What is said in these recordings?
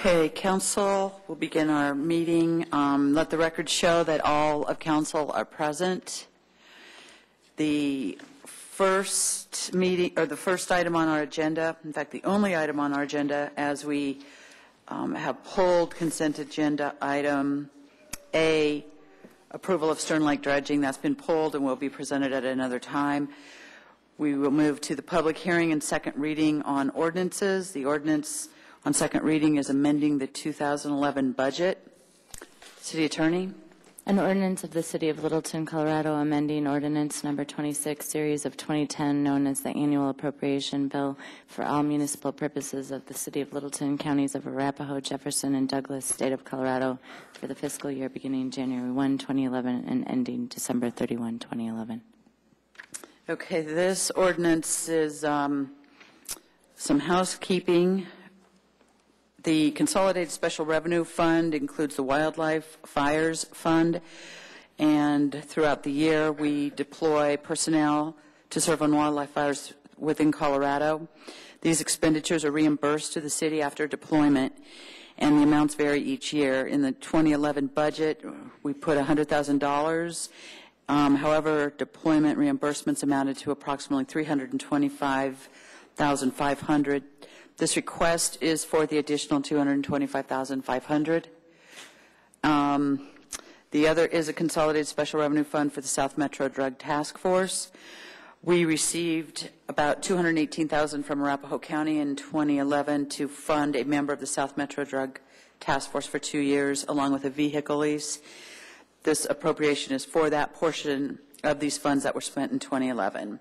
Okay, council, we'll begin our meeting. Let the record show that all of council are present. The first meeting, or the first item on our agenda, in fact, the only item on our agenda, as we have pulled consent agenda item A, approval of Stern Lake dredging. That's been pulled and will be presented at another time. We will move to the public hearing and second reading on ordinances. The ordinance on second reading is amending the 2011 budget. City Attorney. An ordinance of the City of Littleton, Colorado, amending ordinance number 26, series of 2010, known as the Annual Appropriation Bill for all municipal purposes of the City of Littleton, counties of Arapahoe, Jefferson, and Douglas, State of Colorado, for the fiscal year beginning January 1, 2011, and ending December 31, 2011. Okay, this ordinance is some housekeeping. The Consolidated Special Revenue Fund includes the Wildlife Fires Fund, and throughout the year we deploy personnel to serve on wildlife fires within Colorado. These expenditures are reimbursed to the city after deployment, and the amounts vary each year. In the 2011 budget, we put $100,000. However, deployment reimbursements amounted to approximately $325,500. This request is for the additional $225,500. The other is a Consolidated Special Revenue Fund for the South Metro Drug Task Force. We received about $218,000 from Arapahoe County in 2011 to fund a member of the South Metro Drug Task Force for 2 years, along with a vehicle lease. This appropriation is for that portion of these funds that were spent in 2011.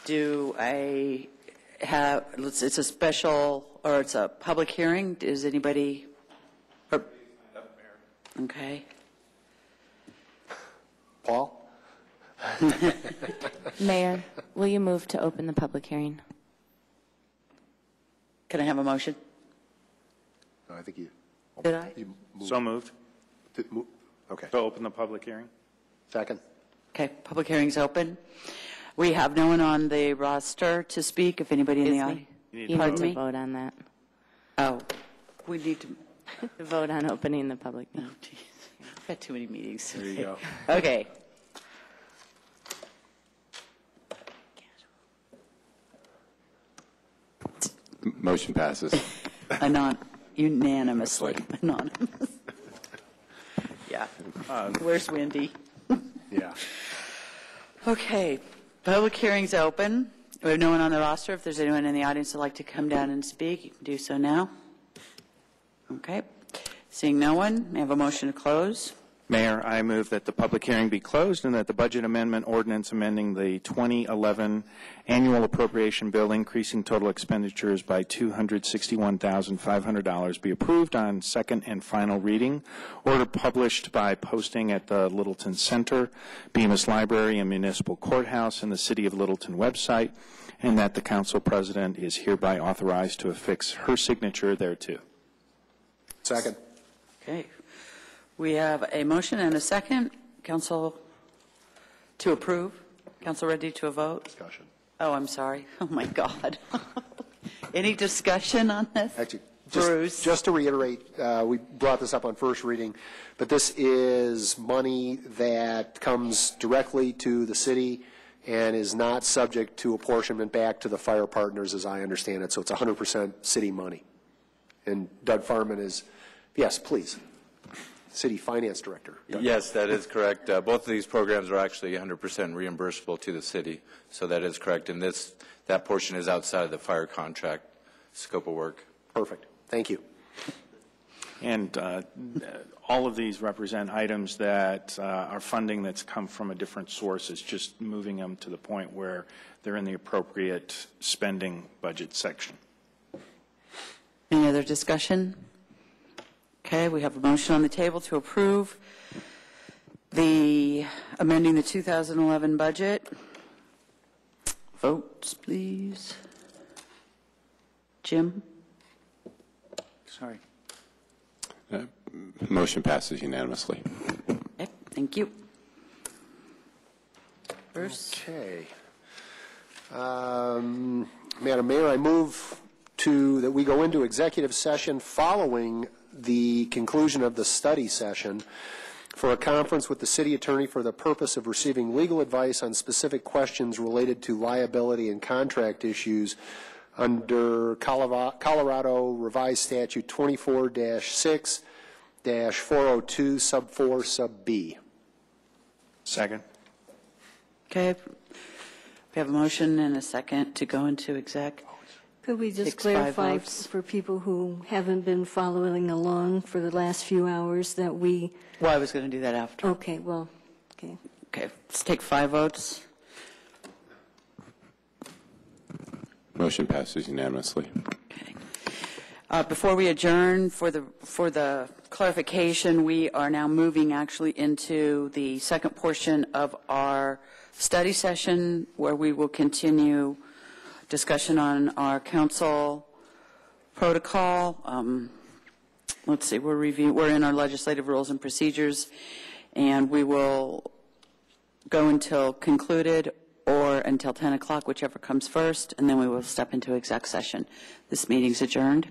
Do I have, it's a special, or it's a public hearing? Is anybody? Okay. Paul? Mayor, will you move to open the public hearing? Can I have a motion? No, I think you. Did I? You moved. So moved. Okay. To open the public hearing. Second. Okay, public hearing's open. We have no one on the roster to speak. If anybody in the audience. You need to vote on that. Oh, we need to vote on opening the public meeting. Oh, geez. I've had too many meetings. There you go. Okay. Motion passes. Unanimously. Anonymous. Yeah. Where's Wendy? Yeah. Okay. Public hearing's open. We have no one on the roster. If there's anyone in the audience who'd like to come down and speak, you can do so now. Okay. Seeing no one, may I have a motion to close? Mayor, I move that the public hearing be closed and that the budget amendment ordinance amending the 2011 annual appropriation bill increasing total expenditures by $261,500 be approved on second and final reading. Order published by posting at the Littleton Center, Bemis Library, and Municipal Courthouse, and the City of Littleton website, and that the council president is hereby authorized to affix her signature thereto. Second. Okay. We have a motion and a second. Council to approve. Council ready to a vote? Discussion. Oh, I'm sorry. Oh, my God. Any discussion on this? Actually, Bruce? just to reiterate, we brought this up on first reading, but this is money that comes directly to the city and is not subject to apportionment back to the fire partners, as I understand it. So it's 100% city money. And Doug Farman is, yes, please. City Finance Director. Yes, that is correct. Both of these programs are actually 100% reimbursable to the city, so that is correct. And that portion is outside of the fire contract scope of work. Perfect. Thank you. And all of these represent items that are funding that's come from a different source. It's just moving them to the point where they're in the appropriate spending budget section. Any other discussion? Okay, we have a motion on the table to approve the amending the 2011 budget. Votes, please. Jim? Sorry. Motion passes unanimously. Okay, thank you. Bruce? Okay. Madam Mayor, I move that we go into executive session following the conclusion of the study session for a conference with the city attorney for the purpose of receiving legal advice on specific questions related to liability and contract issues under Colorado Revised Statute 24-6-402 sub 4 sub B. Second. Okay. We have a motion and a second to go into exec. Could we just Takes 5 clarify votes. for people who haven't been following along for the last few hours that we, Well, I was going to do that after. okay, well, okay. Okay, let's take 5 votes. Motion passes unanimously. Okay. Before we adjourn, for the clarification, we are now moving actually into the second portion of our study session, where we will continue discussion on our council protocol. Let's see, we're in our legislative rules and procedures, and we will go until concluded or until 10 o'clock, whichever comes first, and then we will step into exec session. This meeting's adjourned.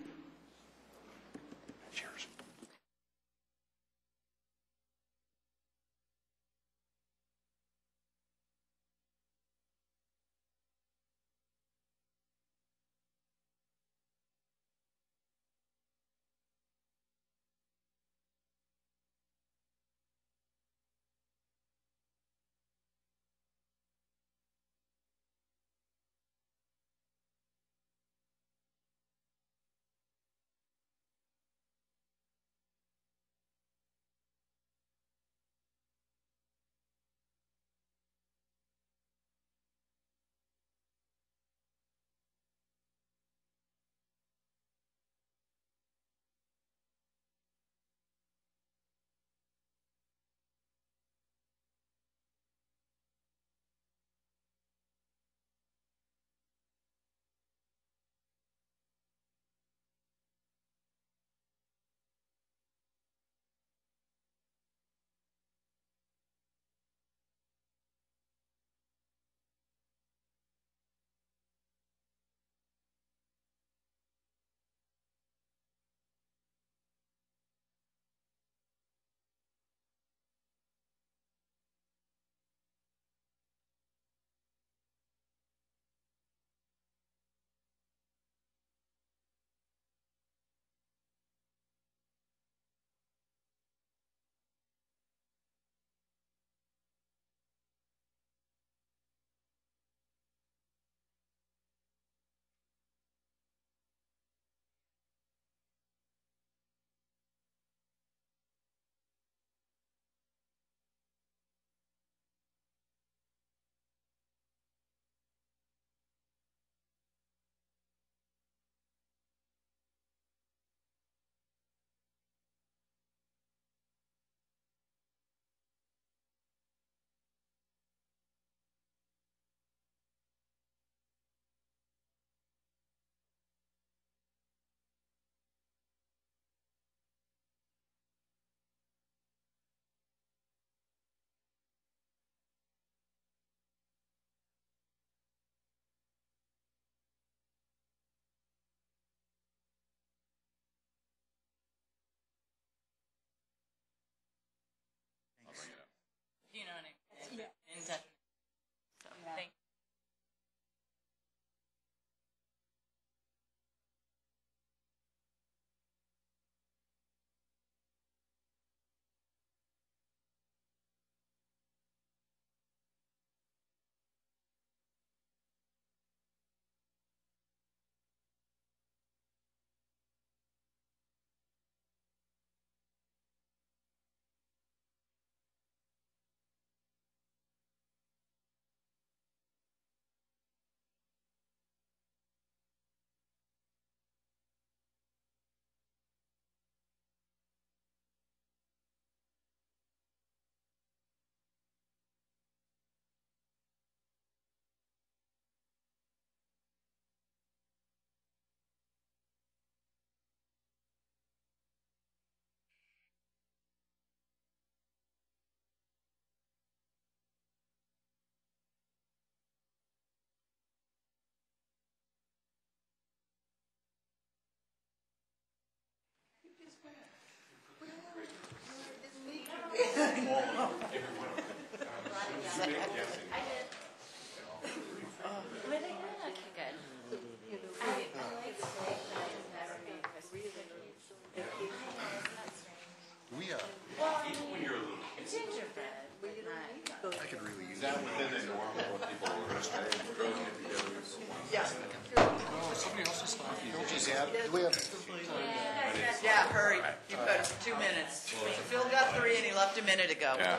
Yeah, hurry. You've got 2 minutes. Phil got 3 and he left a minute ago. Yeah.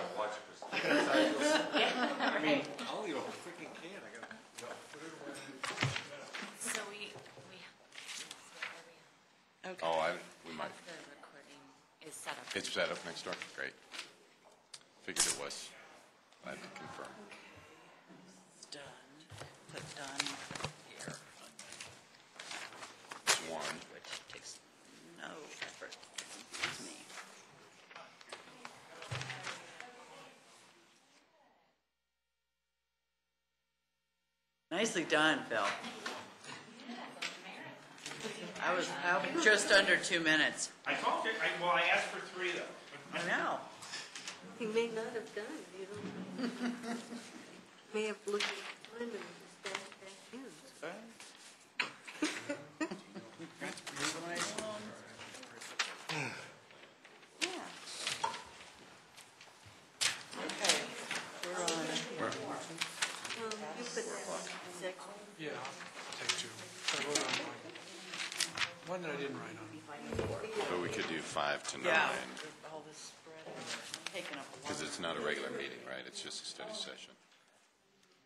So Okay. Oh, we might. the recording is set up. It's set up next door? Great. Figured it was. I had to confirm. It's done. Put done here, It's one. which takes no effort. It's me. Nicely done, Phil. I was just under 2 minutes. I told you, I asked for 3 though. I know. He may not have done it, you don't know. May have looked at the time and just back in. Okay, we're on. You put that six. Yeah, take 2. I wrote on one that I didn't write on. But we could do 5 to 9. Yeah. All this spread out, taking up a lot. Because it's not a regular meeting, right? It's just a study session.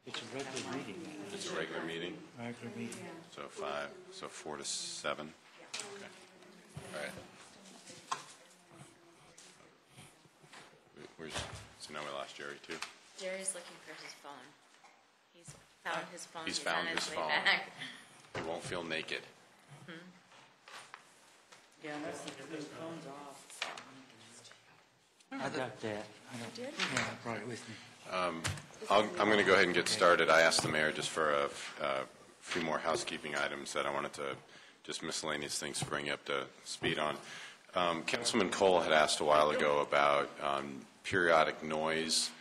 It's a regular meeting. It's a regular meeting, Regular meeting. so 5, so 4 to 7. Okay. All right. So now we lost Jerry too? Jerry's looking for his phone. He's found his phone. He's found on his way phone. back. He won't feel naked. Yeah, unless the phone's off. I got that. Yeah, I brought it with me. I'm going to go ahead and get started. I asked the mayor just for a few more housekeeping items that I wanted to, just miscellaneous things to bring you up to speed on. Councilman Cole had asked a while ago about periodic noise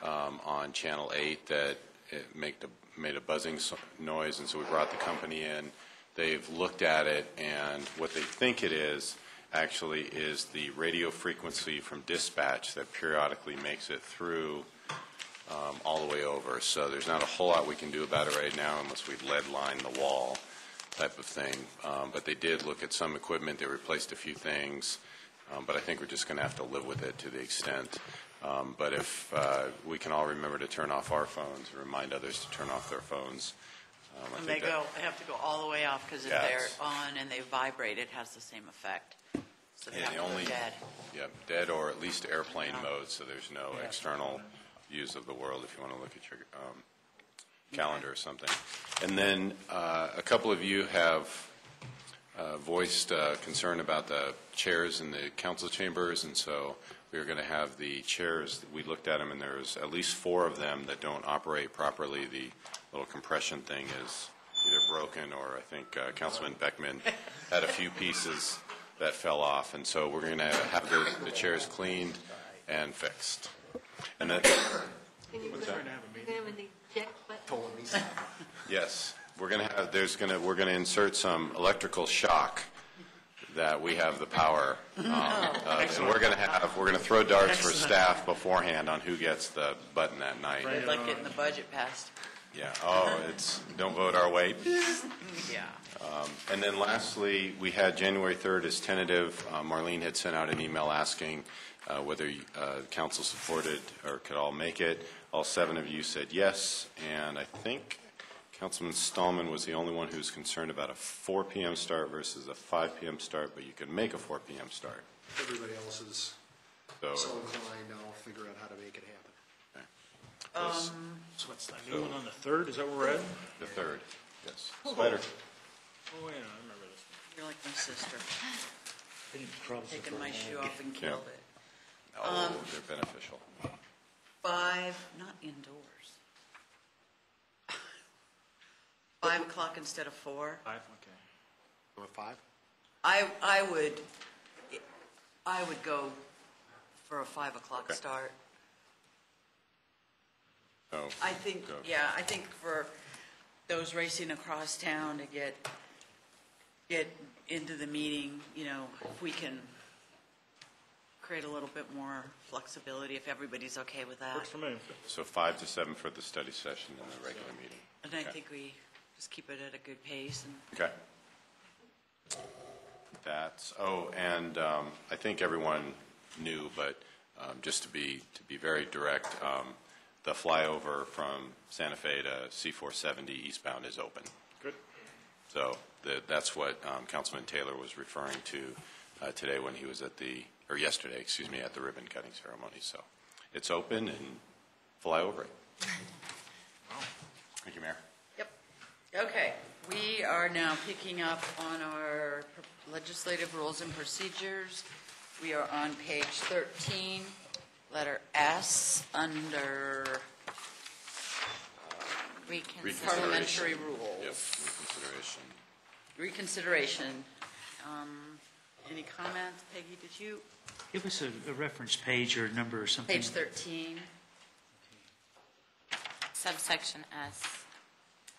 on Channel 8 that it made a buzzing noise, and so we brought the company in. They've looked at it, and what they think it is actually is the radio frequency from dispatch that periodically makes it through all the way over. So there's not a whole lot we can do about it right now unless we lead line the wall type of thing. But they did look at some equipment. They replaced a few things. But I think we're just going to have to live with it to the extent. But if we can all remember to turn off our phones and remind others to turn off their phones. When they have to go all the way off, because if Yes. they're on and they vibrate, it has the same effect. So they Yeah, have the to go only, dead. yeah, dead or at least airplane mode, so there's no external views of the world if you want to look at your calendar or something. And then a couple of you have voiced concern about the chairs in the council chambers, and so we are going to have the chairs, we looked at them, and there's at least 4 of them that don't operate properly. The little compression thing is either broken, or I think Councilman Beckman had a few pieces that fell off, and so we're going to have the chairs cleaned and fixed. And then, what's that? You're going to have an eject button. Yes, we're going to have. We're going to insert some electrical shock that we have the power. And we're going to throw darts for staff beforehand on who gets the button that night. It's like getting the budget passed. Yeah. Oh, don't vote our way. Yeah. And then lastly, we had January 3rd as tentative. Marlene had sent out an email asking whether council supported or could all make it. All 7 of you said yes, and I think Councilman Stallman was the only one who was concerned about a 4 p.m. start versus a 5 p.m. start, but you could make a 4 p.m. start. Everybody else is so inclined, I'll figure out how to make it happen. Okay. So what's that new one on the 3rd? Is that what we're at? The 3rd, yes. Spider. Oh, yeah, I remember this. You're like my sister, I didn't trouble taking my shoe off and killed it. Oh, they're beneficial. 5, not indoors. 5 o'clock instead of 4. 5, okay. Go with 5? I would go for a 5 o'clock start. So, I think, go. yeah, I think for those racing across town to get into the meeting, you know, if we can create a little bit more flexibility, if everybody's okay with that. Works for me. So 5 to 7 for the study session and the regular meeting. And I Okay. think we just keep it at a good pace. And Okay. And I think everyone knew, but just to be very direct, the flyover from Santa Fe to C-470 eastbound is open. Good. So that's what Councilman Taylor was referring to today when he was yesterday, excuse me, at the ribbon cutting ceremony. So it's open and fly over it. Thank you, Mayor. Yep. Okay. We are now picking up on our legislative rules and procedures. We are on page 13, letter S, under parliamentary rules. Yep, reconsideration. Reconsideration. Any comments? Peggy, did you? Give us a reference page or number or something. Page 13. Subsection S.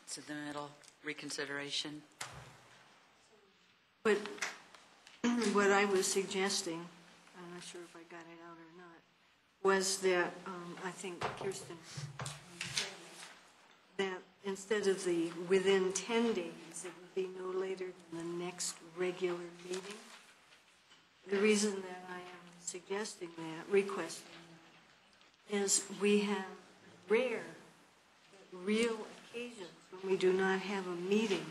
It's in the middle. Reconsideration. But what I was suggesting, I'm not sure if I got it out or not, was that, I think Kirsten, that instead of the within 10 days, it would be no later than the next regular meeting. The reason that I am suggesting that, requesting that, is we have rare, real occasions when we do not have a meeting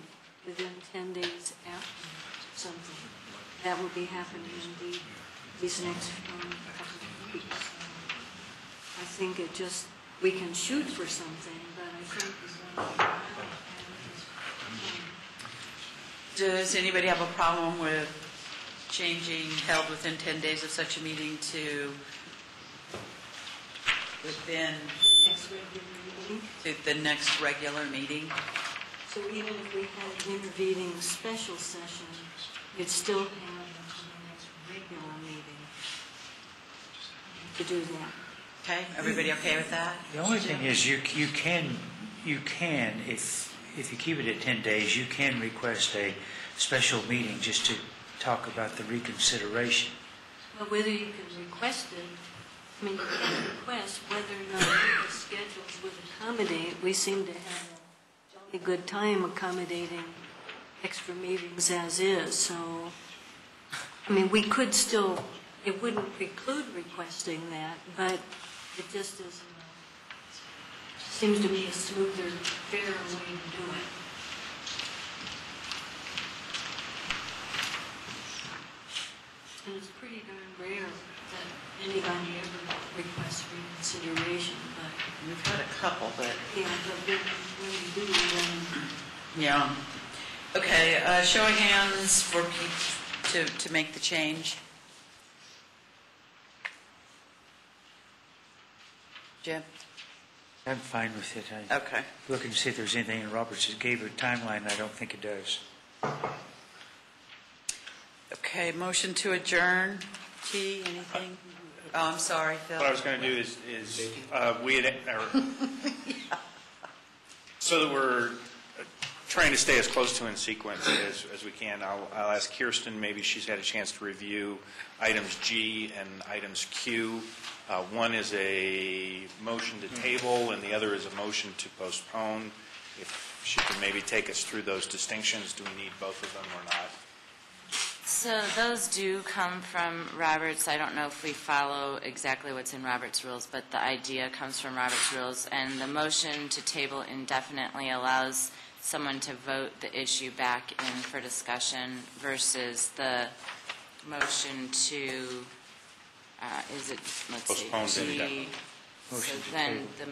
within 10 days after something. That will be happening indeed these next couple of weeks. I think we can shoot for something, but I think Does anybody have a problem with changing held within 10 days of such a meeting to within next regular meeting. to the next regular meeting? So even if we had an intervening special session, you'd still have until the next regular meeting to do that. Okay, everybody okay with that? The only thing is you can, if you keep it at 10 days, you can request a special meeting just to talk about the reconsideration. Well, whether you can request it, I mean, you can request whether or not the schedules would accommodate. We seem to have a good time accommodating extra meetings as is, so, I mean, we could still, it wouldn't preclude requesting that, but it just is, seems to be a smoother, fairer way to do it. And it's pretty darn rare that anybody ever requests reconsideration, but, We've had a couple, but yeah, but when we do, then yeah. Okay, show of hands for to make the change. Jim? I'm fine with it. Okay. Looking to see if there's anything in Roberts that gave a timeline. I don't think it does. Okay, motion to adjourn. T, anything? Oh, I'm sorry, Phil. What I was going to do is we had, so that we're trying to stay as close to in sequence as we can. I'll ask Kirsten, maybe she's had a chance to review items G and items Q. One is a motion to table, and the other is a motion to postpone. If she can maybe take us through those distinctions, do we need both of them or not? So those do come from Roberts. I don't know if we follow exactly what's in Roberts rules, but the idea comes from Roberts rules. And the motion to table indefinitely allows someone to vote the issue back in for discussion versus the motion to, let's Postpone see, indefinitely. So then the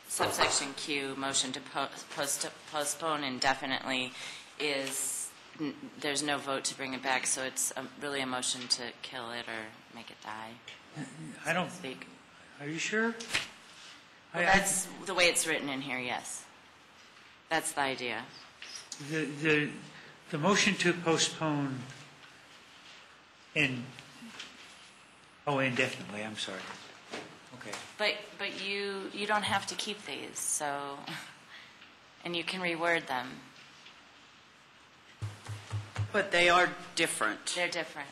subsection Q, motion to postpone indefinitely is, there's no vote to bring it back, so it's really a motion to kill it or make it die. I don't speak. Are you sure? Well, that's the way it's written in here, yes. That's the idea. The motion to postpone indefinitely, I'm sorry. Okay. But you don't have to keep these, so, and you can reword them. But they are different. They're different.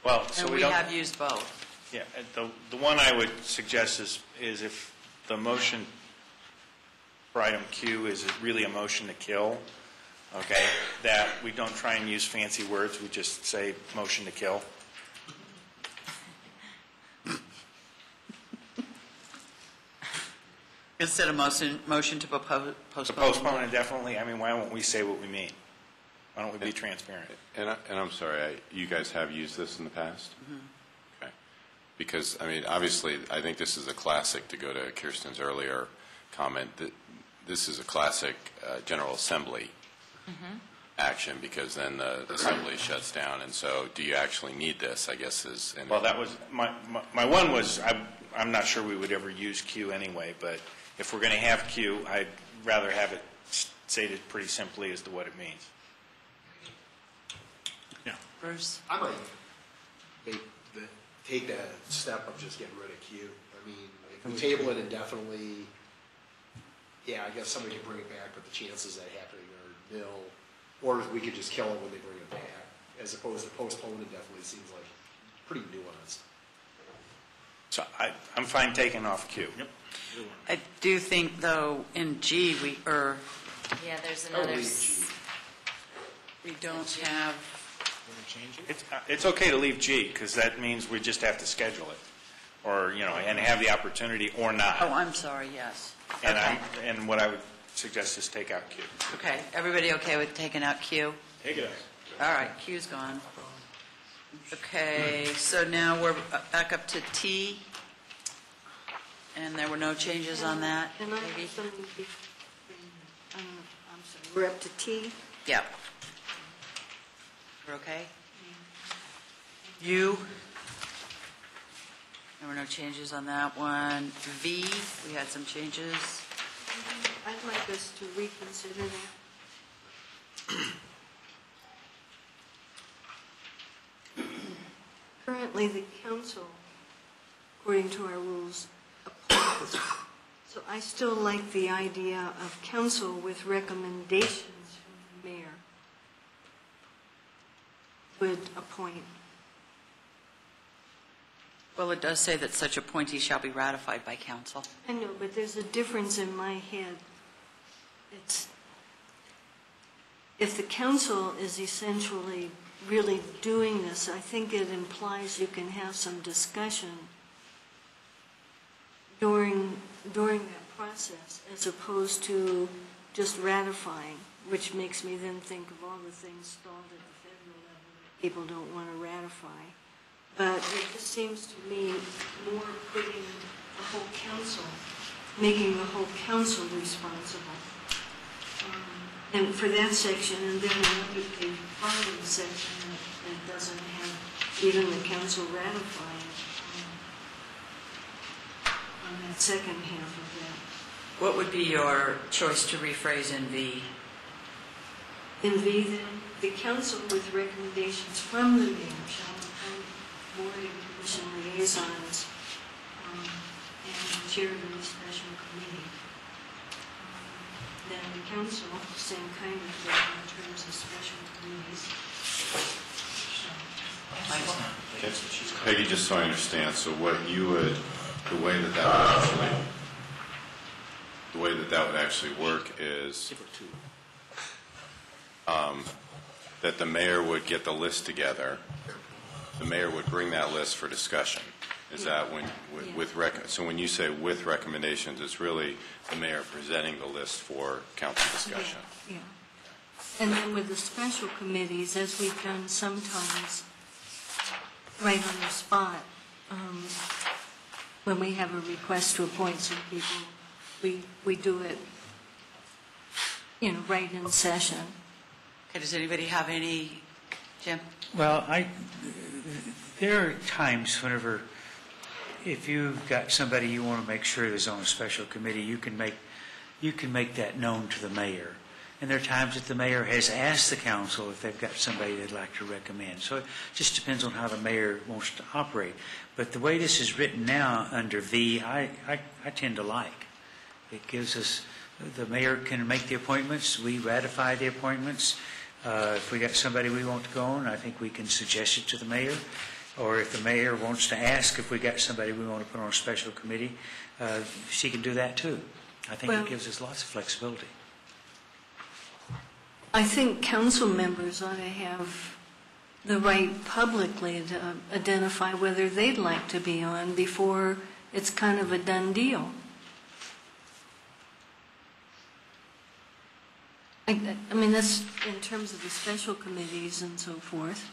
Well, so And we don't. have used both. Yeah, the one I would suggest is if the motion for item Q is really a motion to kill, okay, that we don't try and use fancy words, we just say motion to kill. Instead of motion to postpone. To postpone indefinitely, I mean, why won't we say what we mean? Why don't we be transparent? And I'm sorry, you guys have used this in the past? Okay. Because, I mean, obviously, I think this is a classic, to go to Kirsten's earlier comment, that this is a classic General Assembly action, because then the Assembly shuts down. And so do you actually need this, I guess, is... Well, that was, my one was, I'm not sure we would ever use Q anyway, but if we're going to have Q, I'd rather have it stated pretty simply as to what it means. Bruce? I might take that step of just getting rid of Q. I mean, if we table it indefinitely, yeah, I guess somebody can bring it back, but the chances of that happening are nil. Or we could just kill it when they bring it back, as opposed to postpone indefinitely seems like pretty nuanced. So I'm fine taking off Q. Yep. I do think, though, in G, Yeah, there's another... we don't have... It's okay to leave G, because that means we just have to schedule it, or, and have the opportunity or not. Oh, I'm sorry, yes. And Okay. and what I would suggest is take out Q. Okay, everybody okay with taking out Q? Take it out. All right, Q's gone. Okay, so now we're back up to T, and there were no changes on that, And I maybe? have something I'm sorry, we're up to T. Yep. We're okay? U, there were no changes on that one. V, we had some changes. I'd like us to reconsider that. Currently, the council, according to our rules, appoints. So I still like the idea of council with recommendations from the mayor would appoint. Well, it does say that such appointee shall be ratified by council. I know, but there's a difference in my head. It's, if the council is essentially really doing this, I think it implies you can have some discussion during that process, as opposed to just ratifying, which makes me then think of all the things stalled at the federal level that people don't want to ratify. But it just seems to me more putting the whole council, making the whole council responsible. And for that section, and then another following section that doesn't have even the council ratifying on that second half of that. What would be your choice to rephrase in V? In V, then, the council with recommendations from the mayor shall appoint board and commission liaisons and chair of any special committee. Then the council, same kind of thing in terms of special committees. Peggy, just so I understand, so what you would, the way that would actually work is that the mayor would get the list together. The mayor would bring that list for discussion. Is that when, so when you say with recommendations, it's really the mayor presenting the list for council discussion? Yeah. And then with the special committees, as we've done sometimes, right on the spot, when we have a request to appoint some people, we do it, right in session. Okay, does anybody have any, Jim? Well, there are times whenever, if you've got somebody you want to make sure is on a special committee, you can make that known to the mayor. And there are times that the mayor has asked the council if they've got somebody they'd like to recommend. So it just depends on how the mayor wants to operate. But the way this is written now under V, I tend to like. It gives us, the mayor can make the appointments, we ratify the appointments. If we got somebody we want to go on, I think we can suggest it to the mayor. Or if the mayor wants to ask if we got somebody we want to put on a special committee, she can do that too. I think it gives us lots of flexibility. I think council members ought to have the right publicly to identify whether they'd like to be on before it's kind of a done deal. I mean, that's in terms of the special committees and so forth.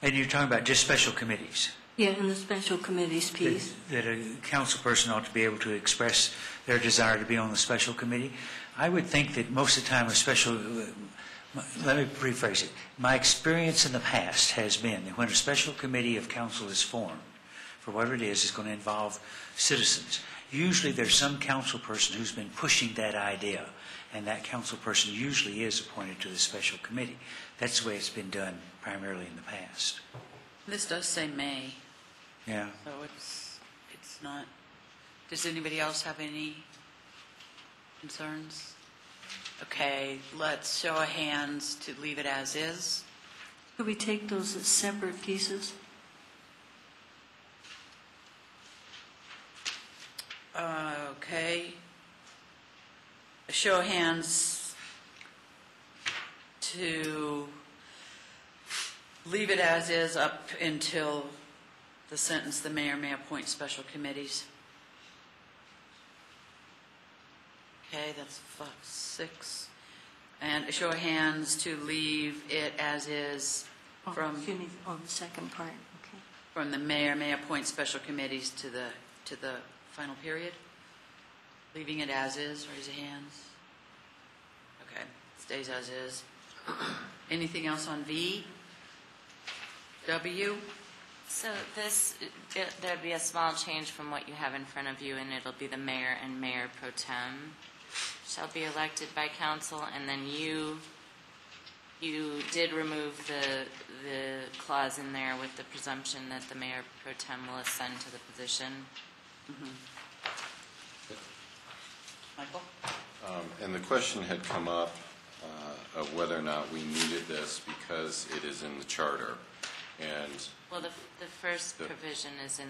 And you're talking about just special committees? Yeah, in the special committees piece. That a council person ought to be able to express their desire to be on the special committee. I would think that most of the time let me rephrase it. My experience in the past has been that when a special committee of council is formed, for whatever it is, it's going to involve citizens. Usually there's some council person who's been pushing that idea, and that council person usually is appointed to the special committee. That's the way it's been done primarily in the past. This does say may, Yeah. so it's not. Does anybody else have any concerns? Okay, let's show of hands to leave it as is. Could we take those as separate pieces? Okay. A show of hands to leave it as is up until the sentence, the mayor may appoint special committees. Okay, that's 6. And a show of hands to leave it as is from Excuse me, the second part, okay. from the mayor may appoint special committees to the final period. Leaving it as is, raise your hands. Okay, stays as is. Anything else on V? W? So there'd be a small change from what you have in front of you, and it'll be the mayor and mayor pro tem shall be elected by council, and then you did remove the clause in there with the presumption that the mayor pro tem will ascend to the position. Mm-hmm. Michael? And the question had come up of whether or not we needed this because it is in the charter. And Well, the first provision is in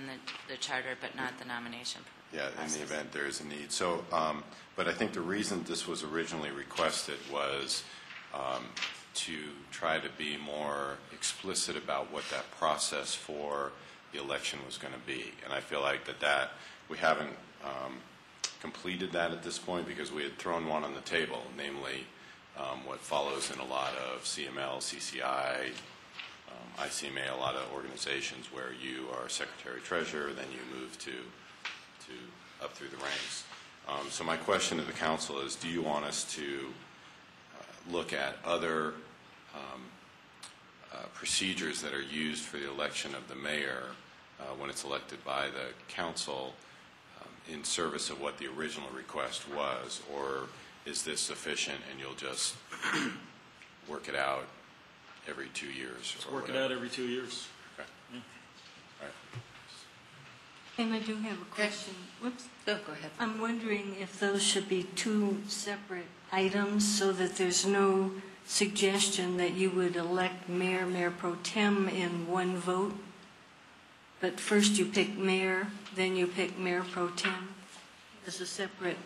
the charter, but not the nomination yeah, process. in the event there is a need. So, but I think the reason this was originally requested was to try to be more explicit about what that process for the election was going to be. And I feel like that we haven't completed that at this point because we had thrown one on the table, namely what follows in a lot of CML, CCI, ICMA, a lot of organizations where you are secretary-treasurer, then you move to up through the ranks. So my question to the council is, do you want us to look at other procedures that are used for the election of the mayor when it's elected by the council in service of what the original request was, or is this sufficient and you'll just work it out every 2 years? Let's work it out every 2 years. Okay. Yeah. All right. And I do have a question. Whoops. Oh, go ahead. I'm wondering if those should be 2 separate items so that there's no suggestion that you would elect mayor, mayor pro tem in one vote. But first you pick mayor, then you pick mayor pro tem as a separate.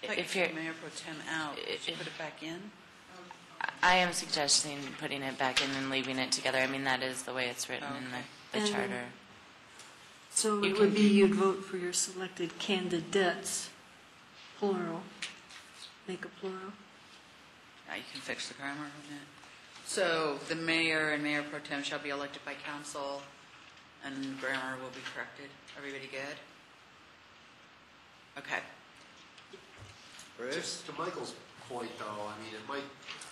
If you're, Mayor pro tem out, should you put it back in? I am suggesting putting it back in and leaving it together. I mean, that is the way it's written in the And charter. So You it can- would be you'd vote for your selected candidates, plural. Make a plural. Yeah, you can fix the grammar on that. So the mayor and mayor pro tem shall be elected by council, and grammar will be corrected. Everybody good? Okay. Just to Michael's point, though, I mean, it might,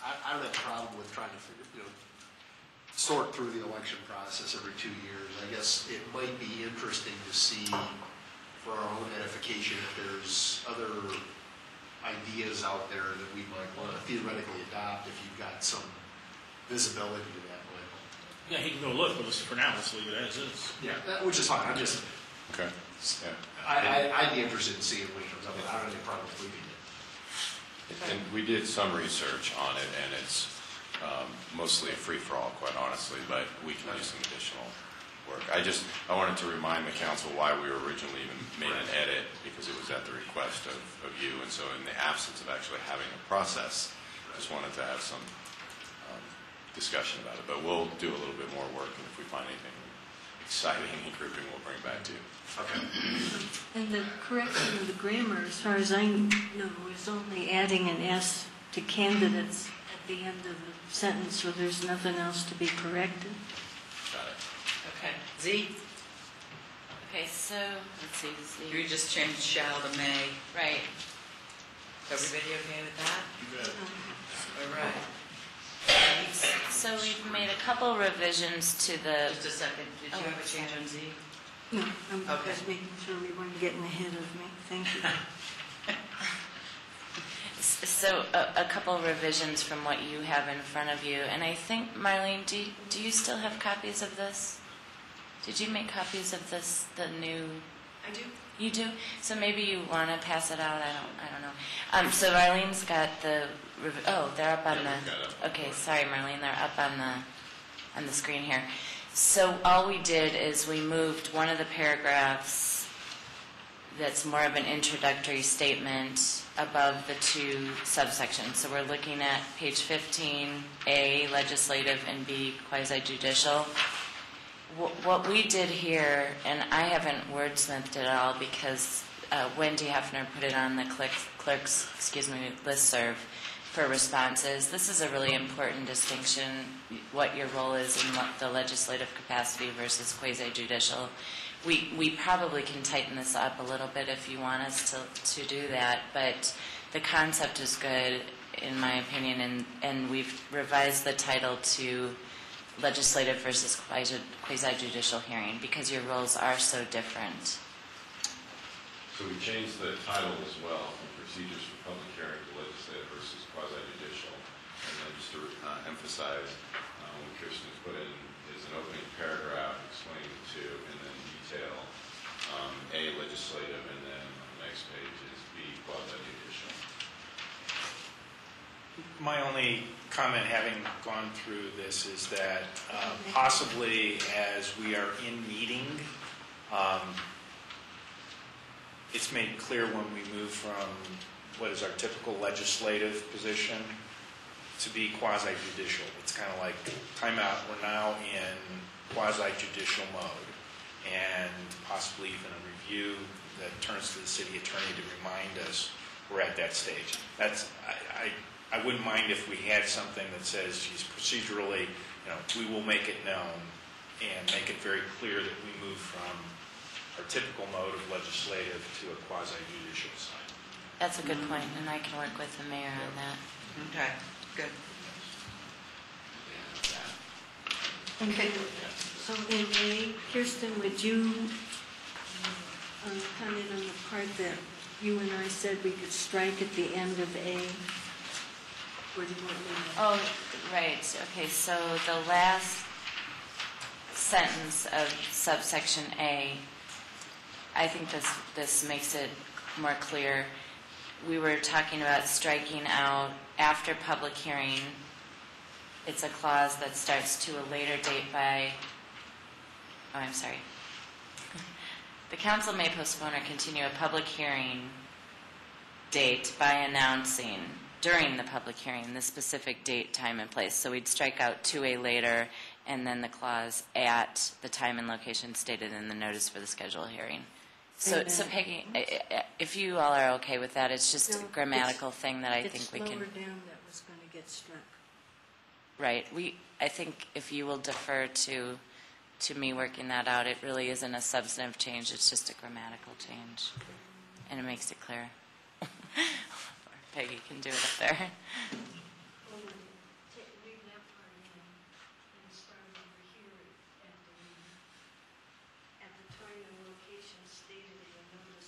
I don't have a problem with trying to sort through the election process every 2 years. I guess it might be interesting to see for our own edification, if there's other ideas out there that we might want to theoretically adopt, if you've got some visibility to that, Michael. Yeah, he can go look, but for now, let's leave it as is. Yeah, which is fine. I'm just, Okay. Yeah. I'd be interested in seeing what it comes up with. I don't have any problem with leaving it. And we did some research on it, and it's mostly a free-for-all, quite honestly, but we can do some additional work. I wanted to remind the council why we were originally even made an edit, because it was at the request of you, and so in the absence of actually having a process, just wanted to have some discussion about it. But we'll do a little bit more work, and if we find anything exciting and grouping, we'll bring it back to you. Okay. And the correction of the grammar, as far as I know, is only adding an S to candidates at the end of the sentence, so there's nothing else to be corrected. Got it. Okay. Z? Okay, so, let's see, You just changed shall to may. right. Is everybody okay with that? All right. So we've made a couple revisions to the, Just a second. Did you have a change on Z? No, I'm Okay. just making sure we weren't getting ahead of me. Thank you. so a couple revisions from what you have in front of you. And I think, Marlene, do you still have copies of this? Did you make copies of this, the new? I do. You do? So maybe you want to pass it out? I don't know. So Marlene's got the, they're up on the, okay, sorry Marlene, they're up on the screen here. So all we did is we moved one of the paragraphs that's more of an introductory statement above the two subsections. So we're looking at page 15, A, legislative, and B, quasi-judicial. What we did here, and I haven't wordsmithed it all because Wendy Hefner put it on the clerk's listserv for responses. This is a really important distinction, what your role is in the legislative capacity versus quasi-judicial. We probably can tighten this up a little bit if you want us to do that, but the concept is good, in my opinion, and we've revised the title to legislative versus quasi-judicial hearing because your roles are so different. So we changed the title as well from procedures for public hearing to legislative versus quasi-judicial. And then just to emphasize, what Kirsten has put in is an opening paragraph explaining the two, and then detail A, legislative, and then on the next page is B, quasi-judicial. My only comment, having gone through this, is that possibly as we are in meeting, it's made clear when we move from what is our typical legislative position to be quasi-judicial. It's kind of like timeout. We're now in quasi-judicial mode, and possibly even a review that turns to the city attorney to remind us we're at that stage. That's I wouldn't mind if we had something that says, geez, procedurally, we will make it known and make it very clear that we move from our typical mode of legislative to a quasi-judicial side. That's a good point, and I can work with the mayor on that. Okay, good. Okay. So in A, Kirsten, would you comment on the part that you and I said we could strike at the end of A? Or do you want me to? Oh, right. Okay, so the last sentence of subsection A, I think this makes it more clear. We were talking about striking out after public hearing. It's a clause that starts to a later date by, I'm sorry. The council may postpone or continue a public hearing date by announcing during the public hearing the specific date, time, and place. So we'd strike out to a later and then the clause at the time and location stated in the notice for the scheduled hearing. So Peggy, if you all are okay with that, it's just a grammatical thing that I think we can. It's lower down that was going to get struck. Right. I think if you will defer to me working that out, it really isn't a substantive change. It's just a grammatical change, and it makes it clear. Peggy can do it up there. At the time and location stated in the notice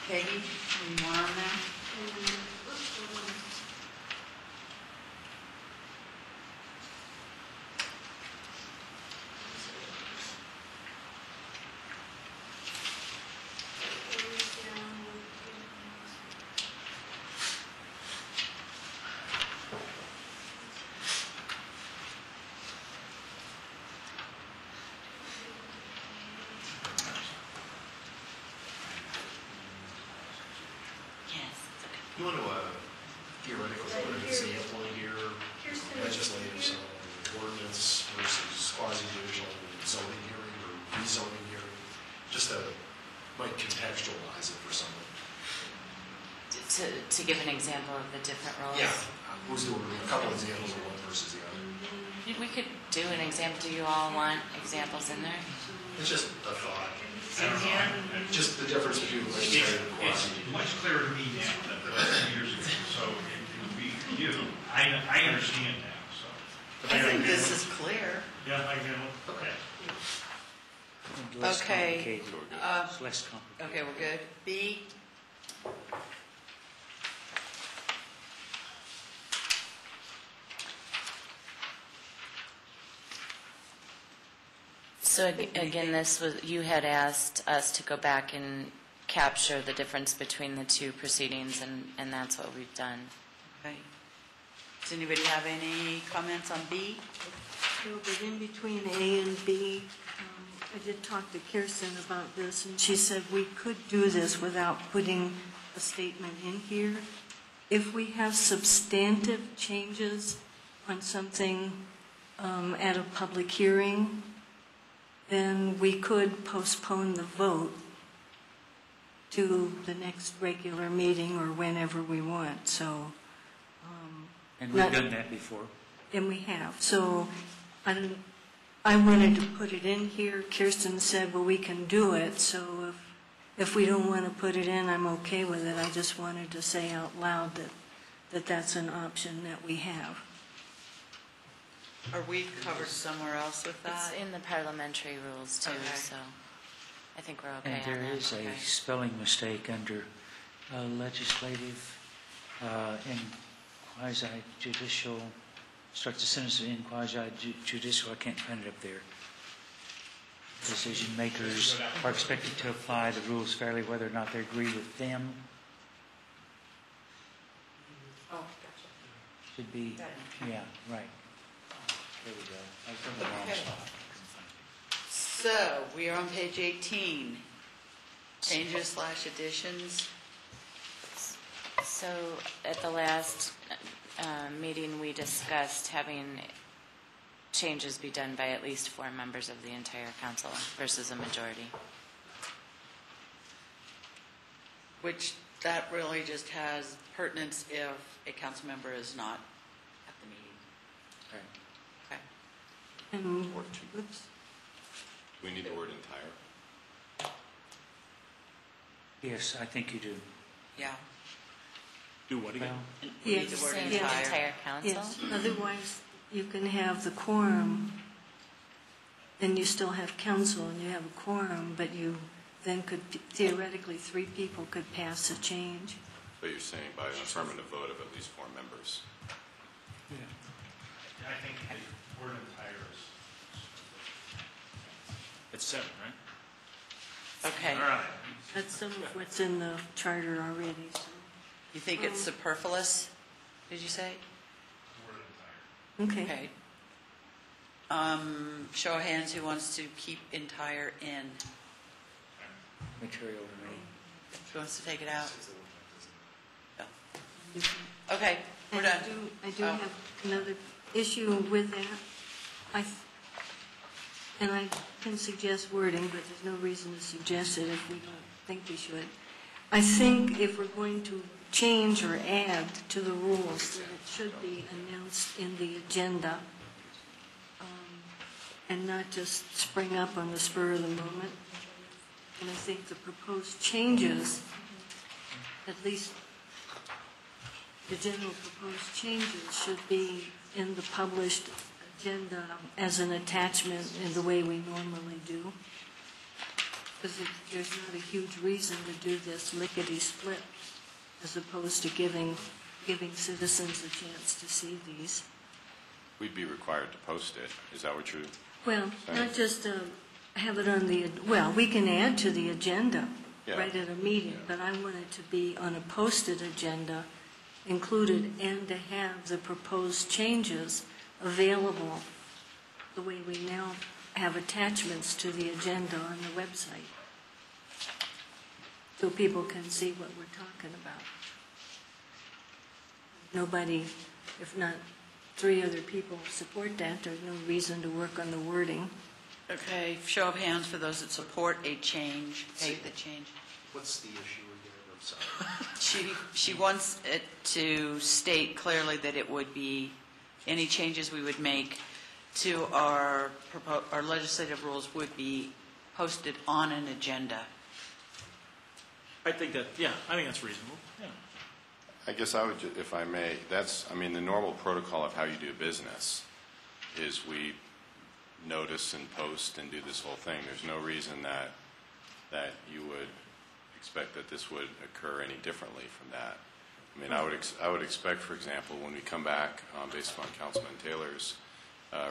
Peggy, any more on that? You want to theoretically put an example here, legislative zone, ordinance versus quasi-judicial zoning hearing or rezoning hearing, just to might contextualize it for someone. To give an example of the different roles? Yeah, who's doing a couple examples of one versus the other. We could do an example. Do you all want examples in there? It's just a thought. I don't know. Just the difference between legislative and It's quasi-judicial. much clearer to me now than it was 2 years ago, so it would be for you. I understand now, so. I think this is clear. Yeah, I know, okay. Less Okay, complicated. It's less complicated. Okay, we're good. B? So again, this was, you had asked us to go back and capture the difference between the two proceedings, and that's what we've done. Okay. Does anybody have any comments on B? No, but in between A and B, I did talk to Kirsten about this, and she said we could do this without putting a statement in here. If we have substantive changes on something at a public hearing, then we could postpone the vote to the next regular meeting or whenever we want, so. And we've done that before. And we have, so I wanted to put it in here. Kirsten said, well, we can do it, so if we don't want to put it in, I'm okay with it. I just wanted to say out loud that that's an option that we have. Are we covered somewhere else with It's that? in the parliamentary rules too, Okay. so I think we're okay And on that. there is Okay. a spelling mistake under legislative and quasi-judicial, starts the sentence in quasi-judicial, I can't find it up there. Decision makers are expected to apply the rules fairly whether or not they agree with them. Oh, gotcha. Should be, yeah, right. There we go. I was in the wrong Okay. spot. So, we are on page 18. Changes / additions. So at the last meeting, we discussed having changes be done by at least 4 members of the entire council versus a majority. Which that really just has pertinence if a council member is not at the meeting. Right. Okay. And, Do we need the word entire? Yes, I think you do. Yeah. Do what again? Well, We need the Yes, word Saying yes. the entire. entire council? yes, otherwise you can have the quorum, and you still have council and you have a quorum, but you then could, theoretically, 3 people could pass a change. But you're saying by an affirmative vote of at least 4 members. I think the word entire is, it's 7, right? Okay. All right. That's some of what's in the charter already, so. You think it's superfluous, did you say? The word entire. Okay. Okay. Show of hands, who wants to keep entire in? material remaining. Who wants to take it out? No. Okay, we're And done. I do Oh. have another issue with that. And I can suggest wording, but there's no reason to suggest it if we don't think we should. I think if we're going to change or add to the rules, that it should be announced in the agenda and not just spring up on the spur of the moment. And I think the proposed changes, at least the general proposed changes, should be in the published agenda as an attachment in the way we normally do. Because there's not a huge reason to do this lickety-split as opposed to giving citizens a chance to see these. We'd be required to post it. Is that what you're Well, saying? not just have it on the, well, we can add to the agenda Yeah. right at a meeting, but I want it to be on a posted agenda included and to have the proposed changes available the way we now have attachments to the agenda on the website, so people can see what we're talking about. Nobody, if not 3 other people support that, there's no reason to work on the wording. Okay, show of hands for those that support a change, the change. What's the issue again? I'm sorry. She wants it to state clearly that it would be, any changes we would make to our legislative rules would be posted on an agenda. I think that's reasonable, yeah. I guess I would, if I may, I mean, the normal protocol of how you do business is we notice and post and do this whole thing. There's no reason that you would expect that this would occur any differently from that. I mean, I would expect, for example, when we come back, based upon Councilman Taylor's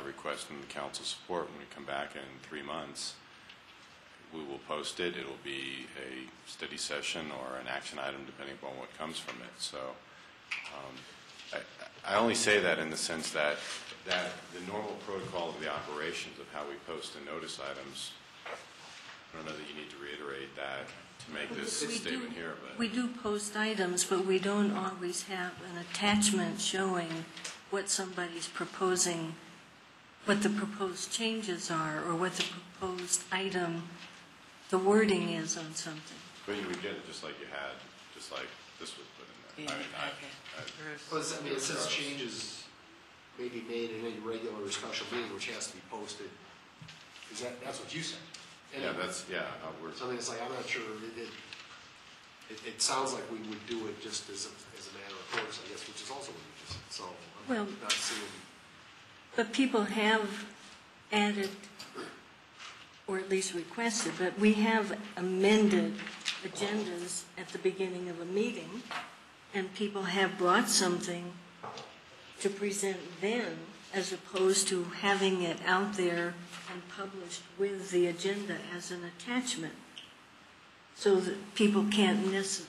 request and the council support, when we come back in 3 months, we will post it. It'll be a study session or an action item, depending upon what comes from it. So I only say that in the sense that the normal protocol of the operations of how we post and notice items, I don't know that you need to reiterate that to make this statement here. But We do post items, but we don't always have an attachment showing what somebody's proposing, what the proposed changes are, or what the proposed item, the wording is on something. But you would get it just like you had, just like this was put in there. Well, I mean, it says changes may be made in any regular or special meeting, which has to be posted. That's what you said? Yeah, Something that's like, I'm not sure, it sounds like we would do it just as a matter of course, I guess, which is also what you just said, so I'm not seeing. But people have added, or at least requested, but we have amended agendas at the beginning of a meeting, and people have brought something to present then, as opposed to having it out there and published with the agenda as an attachment, so that people can't miss it.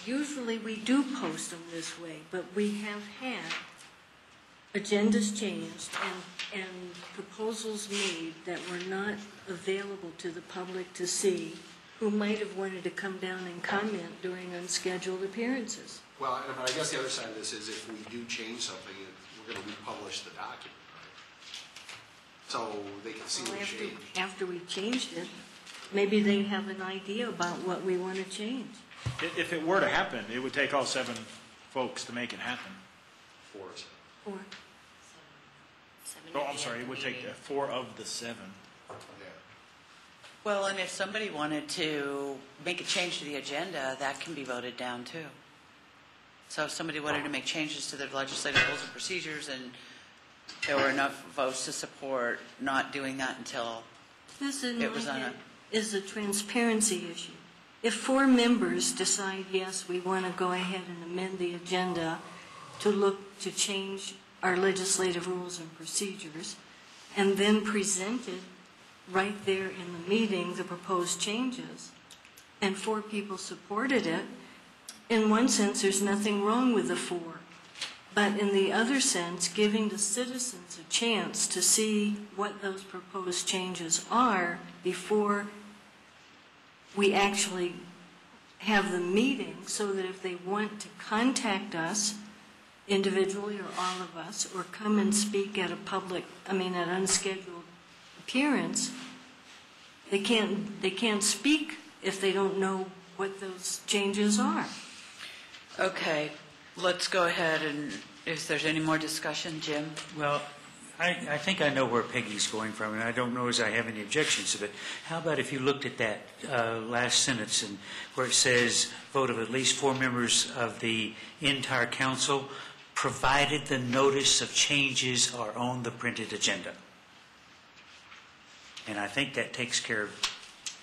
Usually we do post them this way, but we have had agendas changed and proposals made that were not available to the public to see, who might have wanted to come down and comment during unscheduled appearances. Well, but I guess the other side of this is if we do change something, we're going to republish the document, right? So they can see the change. After we changed it, maybe they have an idea about what we want to change. If it were to happen, it would take all 7 folks to make it happen. 4. Or Oh, I'm sorry, it would take 4 of the 7. Yeah. Well, and if somebody wanted to make a change to the agenda, that can be voted down too. So if somebody wanted to make changes to their legislative rules and procedures and there were enough votes to support not doing that until it was on a... is a transparency issue. If 4 members decide, yes, we want to go ahead and amend the agenda to look to change our legislative rules and procedures, and then presented right there in the meeting the proposed changes, and 4 people supported it, in one sense there's nothing wrong with the 4. But in the other sense, giving the citizens a chance to see what those proposed changes are before we actually have the meeting, so that if they want to contact us individually or all of us, or come and speak at an unscheduled appearance, they can't speak if they don't know what those changes are. Okay, let's go ahead and if there's any more discussion, Jim? Well, I think I know where Peggy's going from, and I don't know as I have any objections to it. How about if you looked at that last sentence and where it says vote of at least 4 members of the entire council, provided the notice of changes are on the printed agenda. And I think that takes care of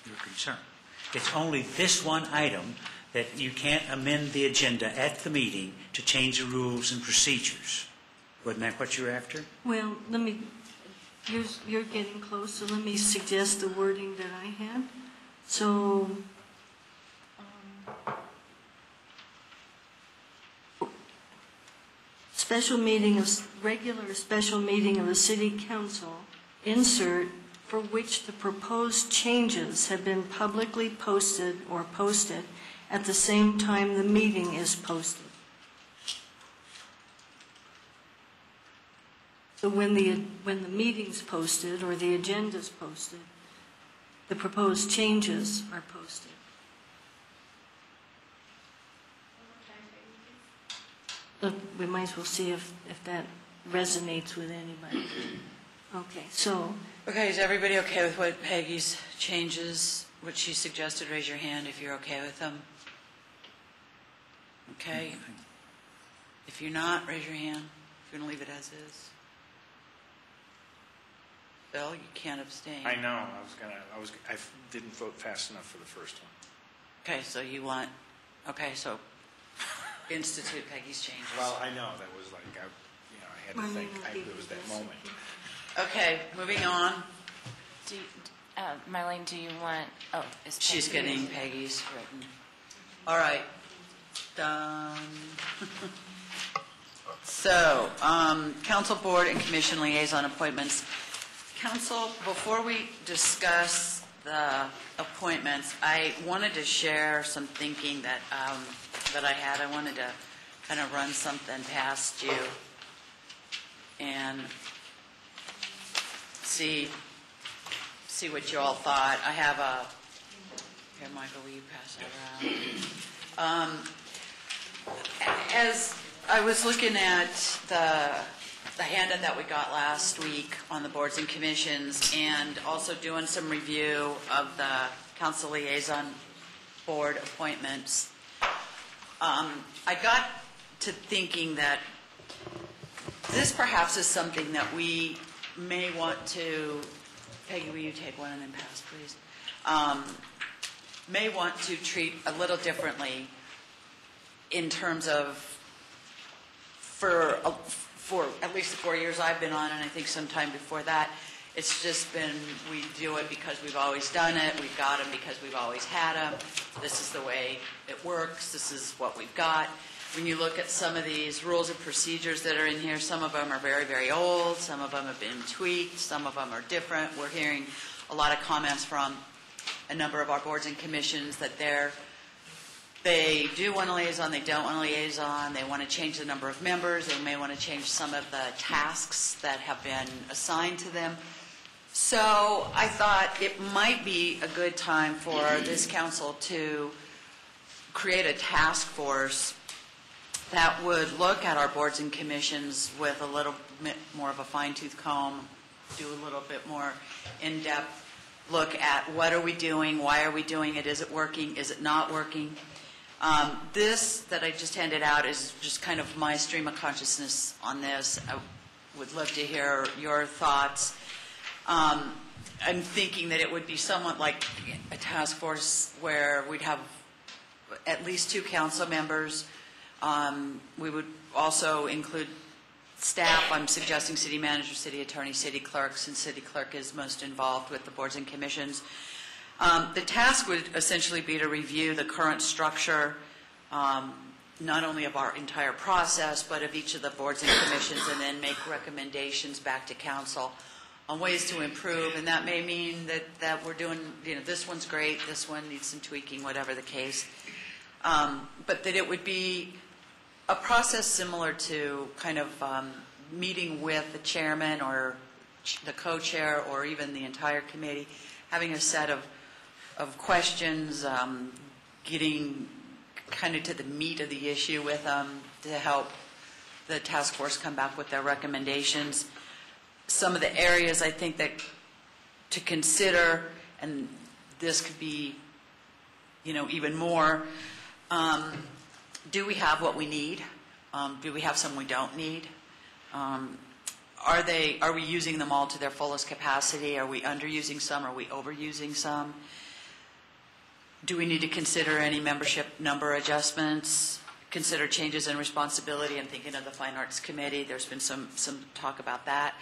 your concern. It's only this one item that you can't amend the agenda at the meeting to change the rules and procedures. Wasn't that what you were after? Well, you're getting close, so let me suggest the wording that I had. So, regular special meeting of the city council, insert, for which the proposed changes have been publicly posted or posted at the same time the meeting is posted. So when the meeting's posted or the agenda's posted, the proposed changes are posted. Look, we might as well see if that resonates with anybody. Okay, so. Okay, is everybody okay with what Peggy's changes, what she suggested? Raise your hand if you're okay with them. Okay. If you're not, raise your hand. If you're going to leave it as is. Bill, you can't abstain. I know. I didn't vote fast enough for the first one. Okay, so you want, so institute Peggy's changes. Well, I know. That was like, I had to think. It was that moment. Okay, moving on. Marlene, do you want, She's getting Peggy's written. All right, done. So, council, board, and commission liaison appointments. Council, before we discuss the appointments, I wanted to share some thinking that I had. I wanted to kind of run something past you and see what you all thought. I have here, Michael, will you pass that around? As I was looking at the handout that we got last week on the boards and commissions, and also doing some review of the council liaison board appointments, I got to thinking that this perhaps is something that we may want to, Peggy, will you take one and then pass, please? May want to treat a little differently in terms of, for at least the 4 years I've been on, and I think sometime before that, it's just been, we do it because we've always done it, we've got them because we've always had them, this is the way it works, this is what we've got. When you look at some of these rules and procedures that are in here, some of them are very, very old, some of them have been tweaked, some of them are different. We're hearing a lot of comments from a number of our boards and commissions that they do want a liaison, they don't want a liaison, they want to change the number of members, they may want to change some of the tasks that have been assigned to them. So I thought it might be a good time for this council to create a task force that would look at our boards and commissions with a little bit more of a fine-tooth comb, do a little bit more in-depth look at what are we doing, why are we doing it, is it working, is it not working. This that I just handed out is just kind of my stream of consciousness on this. I would love to hear your thoughts. I'm thinking that it would be somewhat like a task force where we'd have at least 2 council members. We would also include staff. I'm suggesting city manager, city attorney, city clerk, since city clerk is most involved with the boards and commissions. The task would essentially be to review the current structure, not only of our entire process, but of each of the boards and commissions, and then make recommendations back to council on ways to improve. And that may mean that we're doing, this one's great, this one needs some tweaking, whatever the case. But that it would be a process similar to kind of meeting with the chairman or the co-chair or even the entire committee, having a set of questions, getting kind of to the meat of the issue with them to help the task force come back with their recommendations. Some of the areas I think that to consider, and this could be, even more, do we have what we need? Do we have some we don't need? Are we using them all to their fullest capacity? Are we underusing some? Are we overusing some? Do we need to consider any membership number adjustments? Consider changes in responsibility? I'm thinking of the Fine Arts Committee. There's been some talk about that.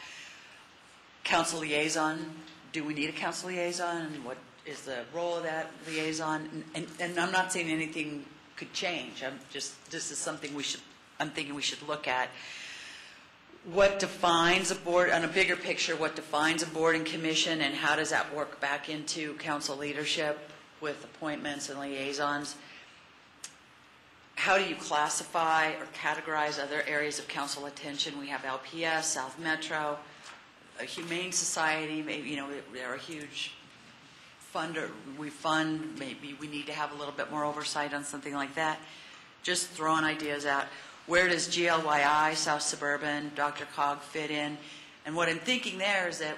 Council liaison. Do we need a council liaison? And what is the role of that liaison? And I'm not saying anything could change. This is something I'm thinking we should look at. What defines a board, on a bigger picture, what defines a board and commission, and how does that work back into council leadership with appointments and liaisons? How do you classify or categorize other areas of council attention? We have LPS, South Metro, a Humane Society, maybe, they're a huge funder. We fund, maybe we need to have a little bit more oversight on something like that. Just throwing ideas out. Where does GLYI, South Suburban, Dr. Cog fit in? And what I'm thinking there is that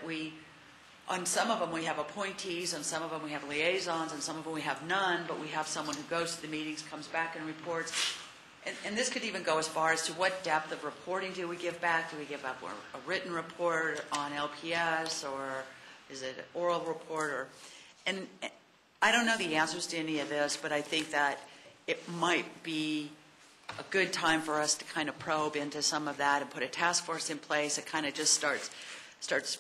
on some of them we have appointees, on some of them we have liaisons, and some of them we have none, but we have someone who goes to the meetings, comes back and reports. And this could even go as far as to what depth of reporting do we give back? Do we give up a written report on LPS, or is it an oral report? And I don't know the answers to any of this, but I think that it might be a good time for us to kind of probe into some of that and put a task force in place. It kind of just starts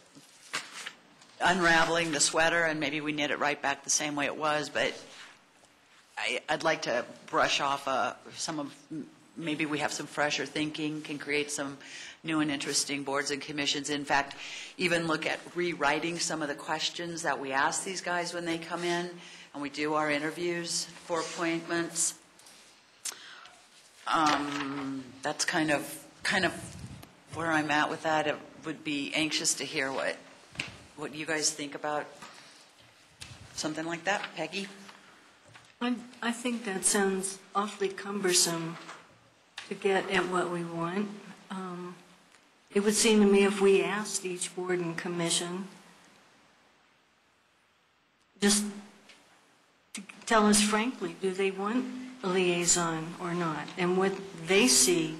unraveling the sweater, and maybe we knit it right back the same way it was. But I'd like to brush off maybe we have some fresher thinking, can create some new and interesting boards and commissions. In fact, even look at rewriting some of the questions that we ask these guys when they come in and we do our interviews for appointments. That's kind of where I'm at with that. I would be anxious to hear what you guys think about something like that. Peggy? I think that sounds awfully cumbersome to get at what we want. It would seem to me if we asked each board and commission just to tell us frankly, do they want a liaison or not, and what they see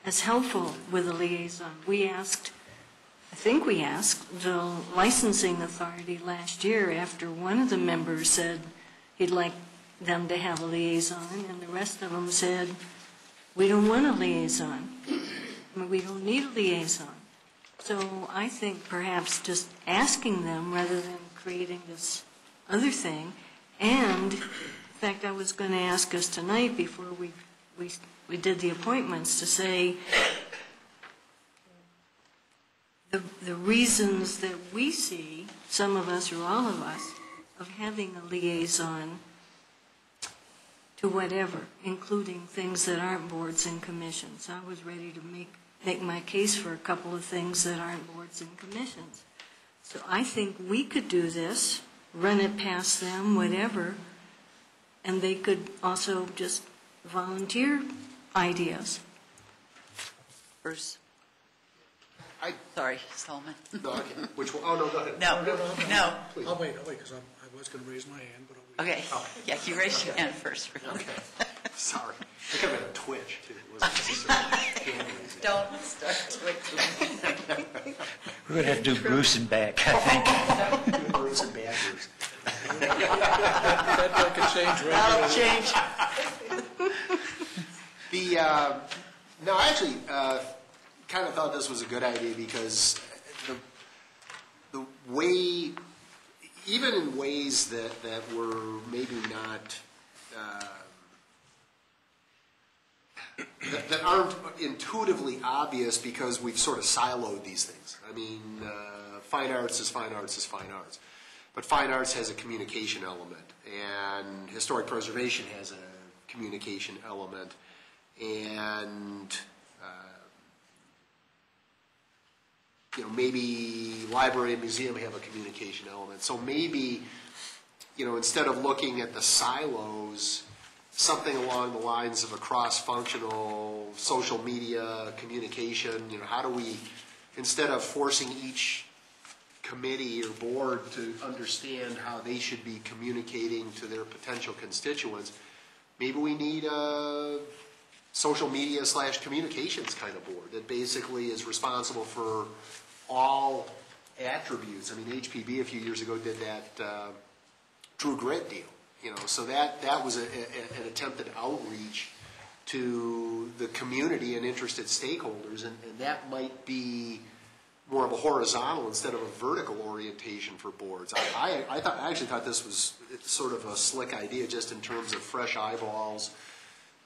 as helpful with a liaison. I think we asked the licensing authority last year after one of the members said he'd like them to have a liaison, and the rest of them said, we don't want a liaison. We don't need a liaison. So I think perhaps just asking them rather than creating this other thing. And in fact, I was going to ask us tonight before we did the appointments to say the reasons that we see, some of us or all of us, of having a liaison to whatever, including things that aren't boards and commissions. I was ready to make my case for a couple of things that aren't boards and commissions. So I think we could do this, run it past them, whatever, and they could also just volunteer ideas. Bruce? Sorry, Solomon. No, okay. Which one? Oh, no, go ahead. No. Please. I'll wait, because I was going to raise my hand, but I'll wait. Okay. Yeah, you raised your hand first. Okay. Sorry. I could have been a twitch, too. It wasn't necessarily Don't start twitching. We're going to have to do Bruce and back, I think. Bruce and backers. That could change right That'll now. change. No, I actually kind of thought this was a good idea because the way, even in ways that were maybe not, that aren't intuitively obvious because we've sort of siloed these things. I mean, fine arts is fine arts is fine arts. But fine arts has a communication element, and historic preservation has a communication element, and maybe library and museum have a communication element. So maybe, instead of looking at the silos, something along the lines of a cross-functional social media communication, how do we, instead of forcing each committee or board to understand how they should be communicating to their potential constituents, maybe we need a social media / communications kind of board that basically is responsible for all attributes. I mean, HPB a few years ago did that True Grit deal. So that was an attempted outreach to the community and interested stakeholders, and that might be more of a horizontal instead of a vertical orientation for boards. I actually thought this was sort of a slick idea, just in terms of fresh eyeballs.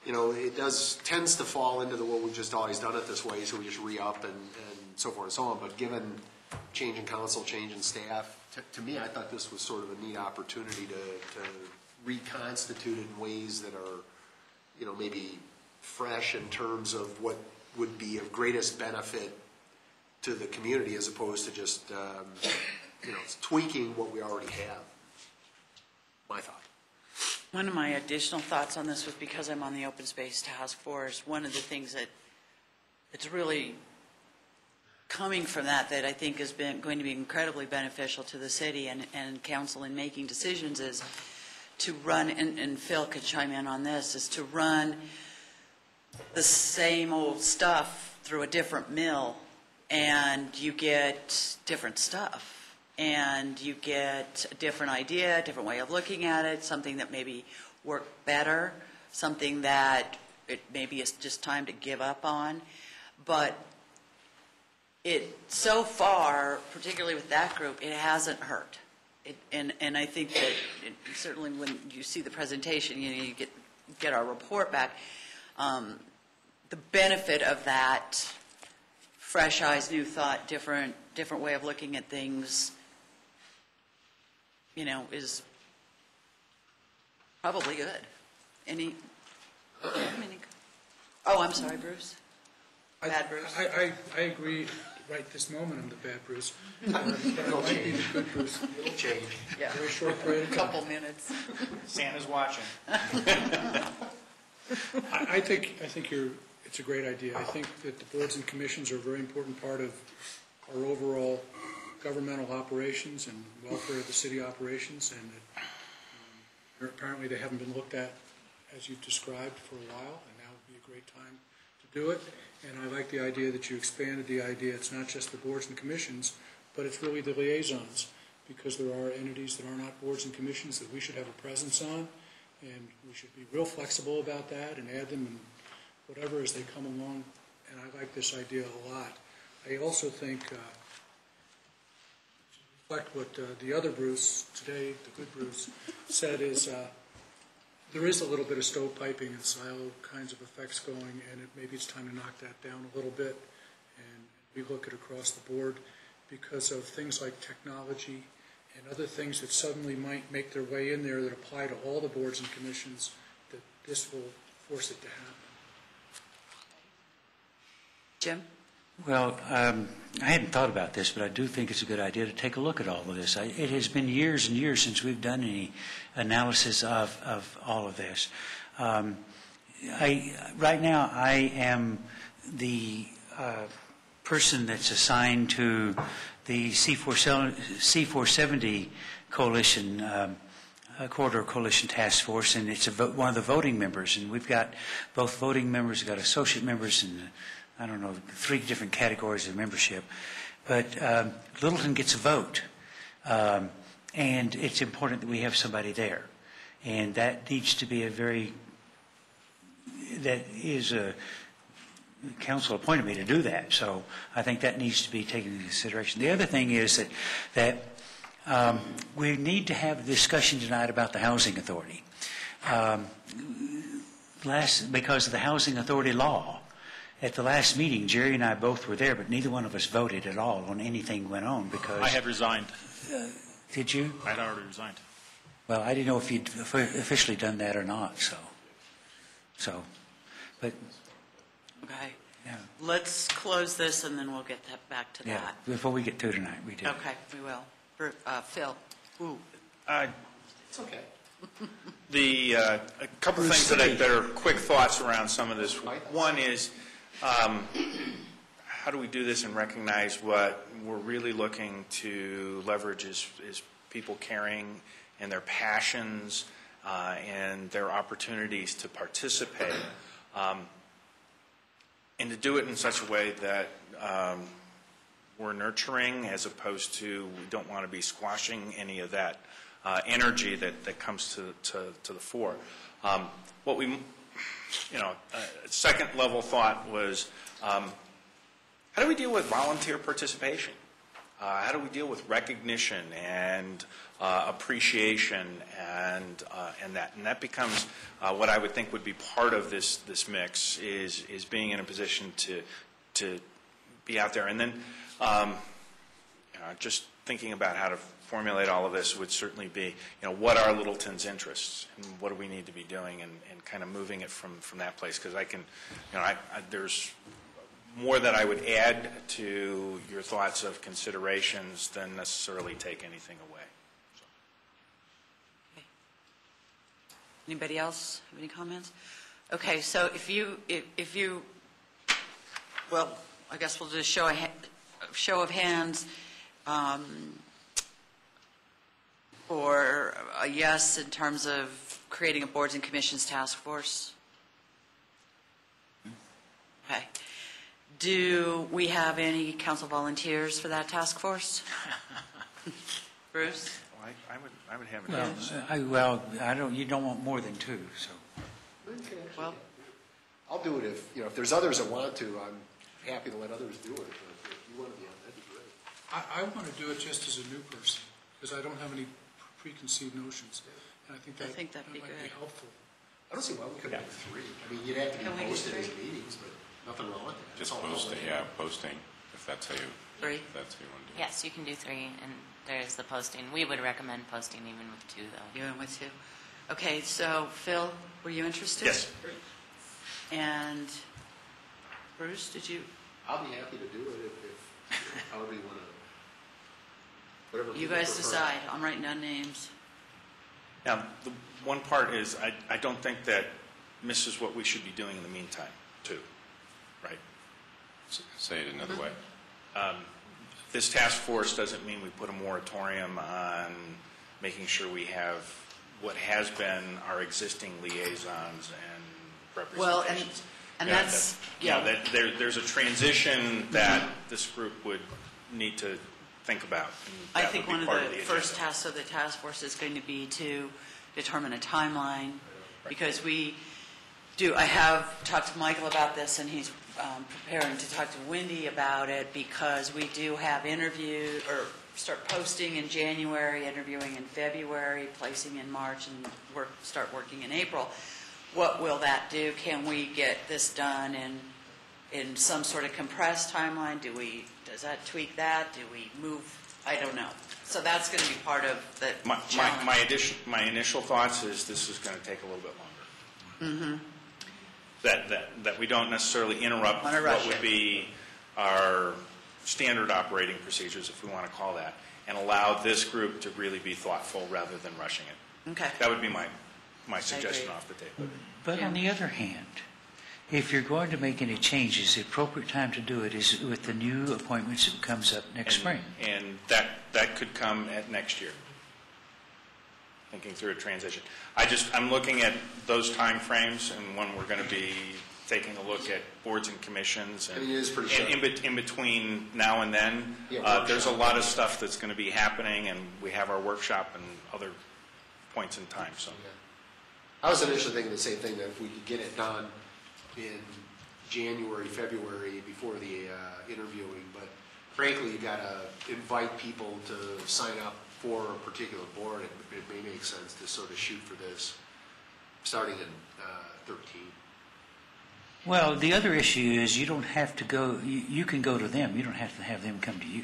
It tends to fall into the, well, we've just always done it this way, so we just re-up and so forth and so on. But given change in council, change in staff, to me, I thought this was sort of a neat opportunity to reconstitute in ways that are, maybe fresh in terms of what would be of greatest benefit to the community, as opposed to just, tweaking what we already have. My thought. One of my additional thoughts on this was, because I'm on the Open Space Task Force, one of the things that it's really coming from that I think has been going to be incredibly beneficial to the city and council in making decisions is to run, and Phil could chime in on this, is to run the same old stuff through a different mill, and you get different stuff, and you get a different idea, a different way of looking at it, something that maybe worked better, something that it maybe is just time to give up on. But it, so far, particularly with that group, it hasn't hurt. And I think that certainly when you see the presentation, you get our report back. The benefit of that fresh eyes, new thought, different way of looking at things, is probably good. Oh, I'm sorry, Bruce. Bad Bruce. I agree right this moment I'm the bad Bruce. But it might be the good Bruce. It'll change. Yeah. Very short period of time. Couple minutes. Santa's watching. I think it's a great idea. I think that the boards and commissions are a very important part of our overall governmental operations and welfare of the city operations, and that apparently they haven't been looked at as you've described for a while, and now would be a great time to do it. And I like the idea that you expanded the idea. It's not just the boards and commissions, but it's really the liaisons, because there are entities that are not boards and commissions that we should have a presence on, and we should be real flexible about that and add them and whatever as they come along. And I like this idea a lot. I also think, to reflect what the other Bruce today, the good Bruce, said, is there is a little bit of stovepiping and silo kinds of effects going, and maybe it's time to knock that down a little bit. And we look at across the board, because of things like technology and other things that suddenly might make their way in there that apply to all the boards and commissions, that this will force it to happen. Jim? Well, I hadn't thought about this, but I do think it's a good idea to take a look at all of this. It has been years and years since we've done any analysis of all of this. Right now, I am the person that's assigned to the C470 Coalition, Corridor Coalition Task Force, and it's one of the voting members. And we've got both voting members, we've got associate members, and I don't know, 3 different categories of membership. But Littleton gets a vote, and it's important that we have somebody there. And that needs to be council appointed me to do that. So I think that needs to be taken into consideration. The other thing is that we need to have a discussion tonight about the Housing Authority. Because of the Housing Authority law. At the last meeting, Jerry and I both were there, but neither one of us voted at all on anything went on because... I had resigned. Did you? I had already resigned. Well, I didn't know if you'd officially done that or not, but... Okay. Yeah. Let's close this, and then we'll get back to Yeah, that. before we get to it tonight, we do. Okay, we will. Phil? Ooh. It's okay. A couple things that are quick thoughts around some of this. One is, how do we do this and recognize what we're really looking to leverage is people caring and their passions and their opportunities to participate, and to do it in such a way that we're nurturing, as opposed to we don't want to be squashing any of that energy that comes to the fore. What we, second level thought was, how do we deal with volunteer participation? How do we deal with recognition and appreciation and that? And that becomes what I would think would be part of this mix is being in a position to be out there. And then just thinking about how to formulate all of this would certainly be, what are Littleton's interests and what do we need to be doing and kind of moving it from that place. Because I can, there's more that I would add to your thoughts of considerations than necessarily take anything away. Okay. Anybody else have any comments? Okay, so if you, well, I guess we'll just show of hands for a yes in terms of creating a boards and commissions task force. Okay. Do we have any council volunteers for that task force? Bruce? Well, I would have it. You don't want more than two, so. Okay. Well, I'll do it if there's others that want to. I'm happy to let others do it. But if you want to be on, that'd be great. I want to do it just as a new person, because I don't have any preconceived notions. And I think that'd be helpful. I don't see why we couldn't do three. I mean, you'd have to be posted as meetings, but nothing wrong with that. Just posting, posting, if that's how you, three. if that's how you want to do it. Yes, you can do 3, and there's the posting. We would recommend posting even with 2, though. You went with 2. Okay, so Phil, were you interested? Yes. And Bruce, did you? I'll be happy to do it if however you want to. Whatever You guys decide. I'm writing down names. Now, the one part is I don't think that misses what we should be doing in the meantime, too, right? Say it another way. This task force doesn't mean we put a moratorium on making sure we have what has been our existing liaisons and representations. Well, and that's, that there's a transition that this group would need to think about. I think one of the first tasks of the task force is going to be to determine a timeline, because I have talked to Michael about this, and he's preparing to talk to Wendy about it, because we do have start posting in January, interviewing in February, placing in March, and start working in April. What will that do? Can we get this done in some sort of compressed timeline? Does that tweak that? Do we move? I don't know. So that's going to be part of the challenge. My initial thoughts is this is going to take a little bit longer. Mm-hmm. That we don't necessarily interrupt what would be our standard operating procedures, if we want to call that, and allow this group to really be thoughtful rather than rushing it. Okay. That would be my suggestion off the table. But on the other hand, if you're going to make any changes, the appropriate time to do it is with the new appointments that comes up next spring. And that could come at next year, thinking through a transition. I'm looking at those time frames and when we're going to be taking a look at boards and commissions. And, it is pretty short. In between now and then, there's a lot of stuff that's going to be happening, and we have our workshop and other points in time. So, I was initially thinking the same thing, that if we could get it done in January, February, before the interviewing, but frankly, you got to invite people to sign up for a particular board. It may make sense to sort of shoot for this starting in 13. Well, the other issue is you don't have to go, you can go to them. You don't have to have them come to you.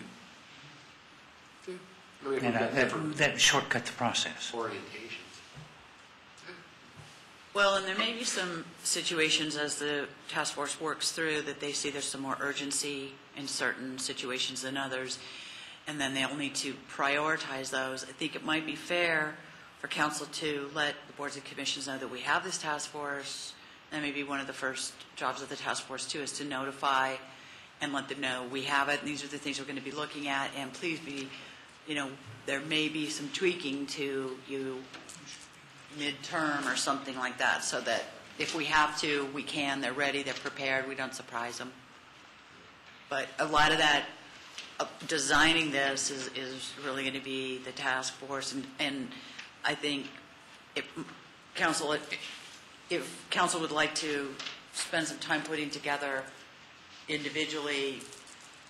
And that shortcut the process. Orientations. Well, and there may be some situations as the task force works through that they see there's some more urgency in certain situations than others, and then they'll need to prioritize those. I think it might be fair for council to let the boards and commissions know that we have this task force. That may be one of the first jobs of the task force, too, is to notify and let them know we have it, and these are the things we're going to be looking at, and please be, there may be some tweaking to you midterm or something like that, so that if we have to, we can. They're ready, they're prepared, we don't surprise them. But a lot of that designing this is really going to be the task force, and I think if council would like to spend some time putting together individually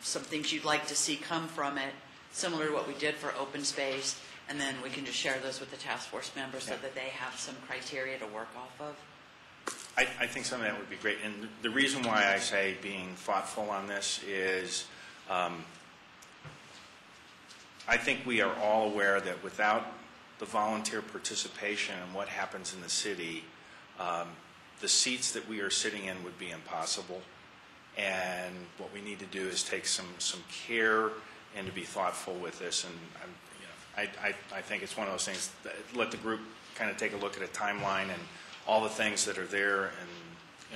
some things you'd like to see come from it, similar to what we did for open space, and then we can just share those with the task force members so that they have some criteria to work off of. I think some of that would be great. And the reason why I say being thoughtful on this is I think we are all aware that without the volunteer participation and what happens in the city, the seats that we are sitting in would be impossible. And what we need to do is take some care and to be thoughtful with this. And I think it's one of those things that let the group kind of take a look at a timeline and all the things that are there. And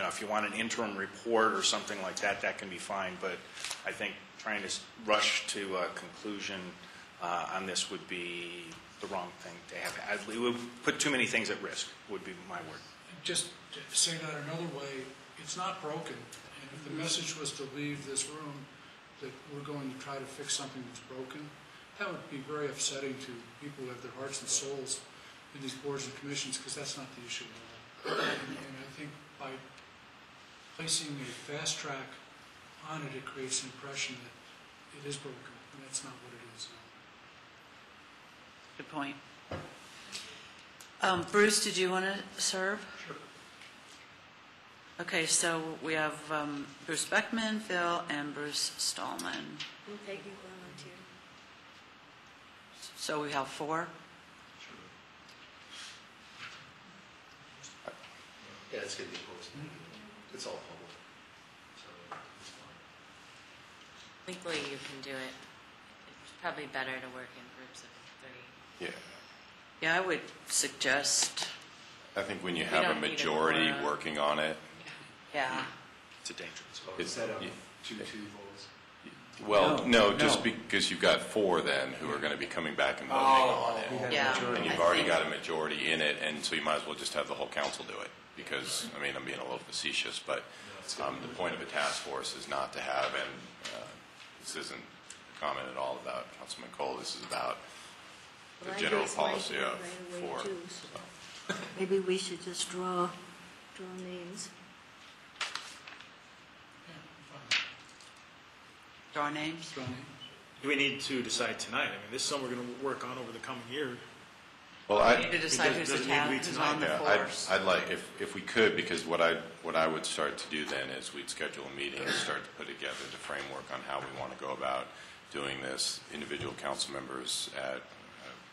if you want an interim report or something like that, that can be fine. But I think trying to rush to a conclusion on this would be the wrong thing to have. It would put too many things at risk, would be my word. Just to say that another way, it's not broken. And if the message was to leave this room that we're going to try to fix something that's broken, that would be very upsetting to people who have their hearts and souls in these boards and commissions, because that's not the issue at all. And I think by placing a fast track on it, it creates the impression that it is broken, and that's not what it is. Good point. Bruce, did you want to serve? Sure. Okay, so we have Bruce Beckman, Phil, and Bruce Stallman. We'll take you volunteer. So we have 4? Yeah, it's going to be posted. It's all public, so it's fine. Legally, you can do it. It's probably better to work in groups of 3. Yeah. Yeah, I would suggest, I think when you We have a don't need a majority quorum. working on it, yeah. It's a dangerous. Instead of yeah. 2 votes. Well, no, just no. because you've got 4 then who are going to be coming back and voting on it. Yeah. And you've already got a majority in it, and so you might as well just have the whole council do it. Because, I mean, I'm being a little facetious, but the point of a task force is not to have, and this isn't a comment at all about Councilman Cole, this is about the Well, I general raised my policy hand of right away 4. too, so maybe we should just draw names. Draw names? Do we need to decide tonight? I mean, this is something we're going to work on over the coming year. Well, We need to decide who's the who's on the force. I'd like, if we could, because what I would start to do then is we'd schedule a meeting and start to put together the framework on how we want to go about doing this. Individual council members,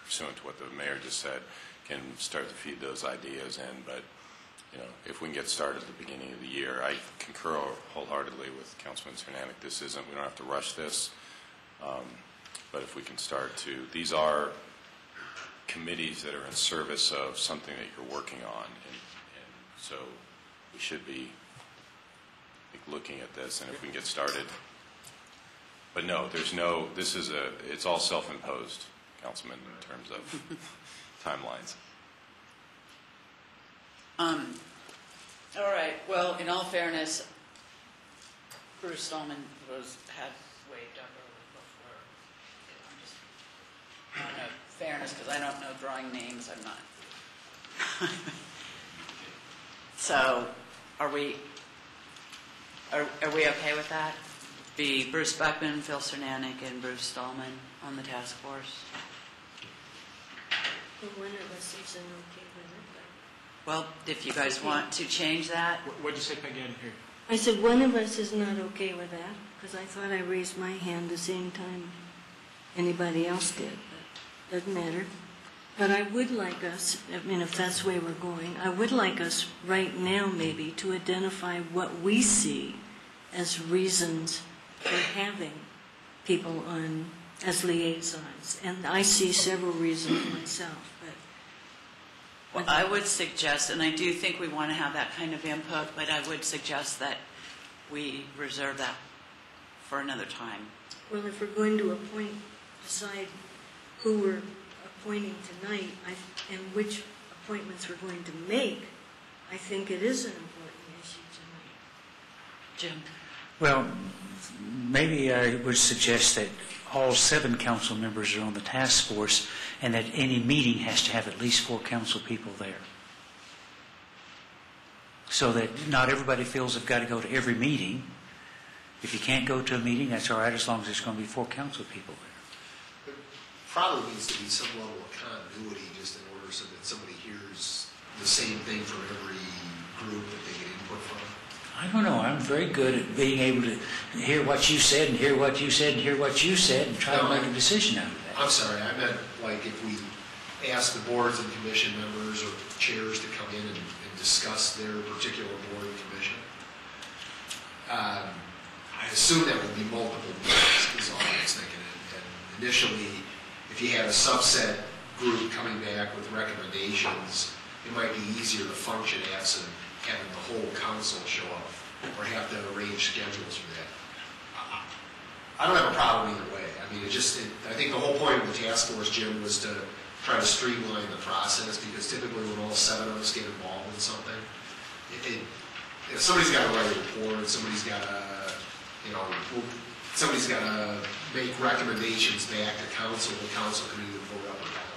pursuant to what the mayor just said, can start to feed those ideas in. But if we can get started at the beginning of the year, I concur wholeheartedly with Councilman Cernanek. We don't have to rush this, but if we can start to, these are committees that are in service of something that you're working on, and so we should be looking at this, and if we can get started. But no, it's all self-imposed, Councilman, in terms of timelines. All right, well, in all fairness, Bruce Stallman had waved up early before. I'm just on a fairness, because I don't know drawing names, I'm not. So, are we okay with that? Be Bruce Beckman, Phil Cernanek, and Bruce Stallman on the task force? Well, one of us isn't okay with it, but Well, if you guys want to change that, What did you say, Peggy? I didn't hear. I said one of us is not okay with that, because I thought I raised my hand the same time anybody else did, but doesn't matter. But I would like us, I mean, if that's the way we're going, I would like us right now maybe to identify what we see as reasons for having people on as liaisons. And I see several reasons myself, but well, I would suggest, and I do think we want to have that kind of input, but I would suggest that we reserve that for another time. well, if we're going to decide who we're appointing tonight and which appointments we're going to make, I think it is an important issue tonight. Jim? Well, maybe I would suggest that all 7 council members are on the task force, and that any meeting has to have at least 4 council people there. So that not everybody feels they've got to go to every meeting. If you can't go to a meeting, that's all right, as long as there's going to be 4 council people there. There probably needs to be some level of continuity, just in order so that somebody hears the same thing from every group that they get input from. I don't know. I'm very good at being able to hear what you said and hear what you said and hear what you said and try to make a decision out of that. I'm sorry, I meant like if we ask the boards and commission members or chairs to come in and discuss their particular board and commission. I assume that would be multiple meetings, is all I was thinking. And initially, if you had a subset group coming back with recommendations, it might be easier to function absent having the whole council show up or have to arrange schedules for that. I don't have a problem either way. I mean, I think the whole point of the task force, Jim, was to try to streamline the process, because typically when all 7 of us get involved in something, if somebody's got to write a report, somebody's got to make recommendations back to council, the council can either vote up or down.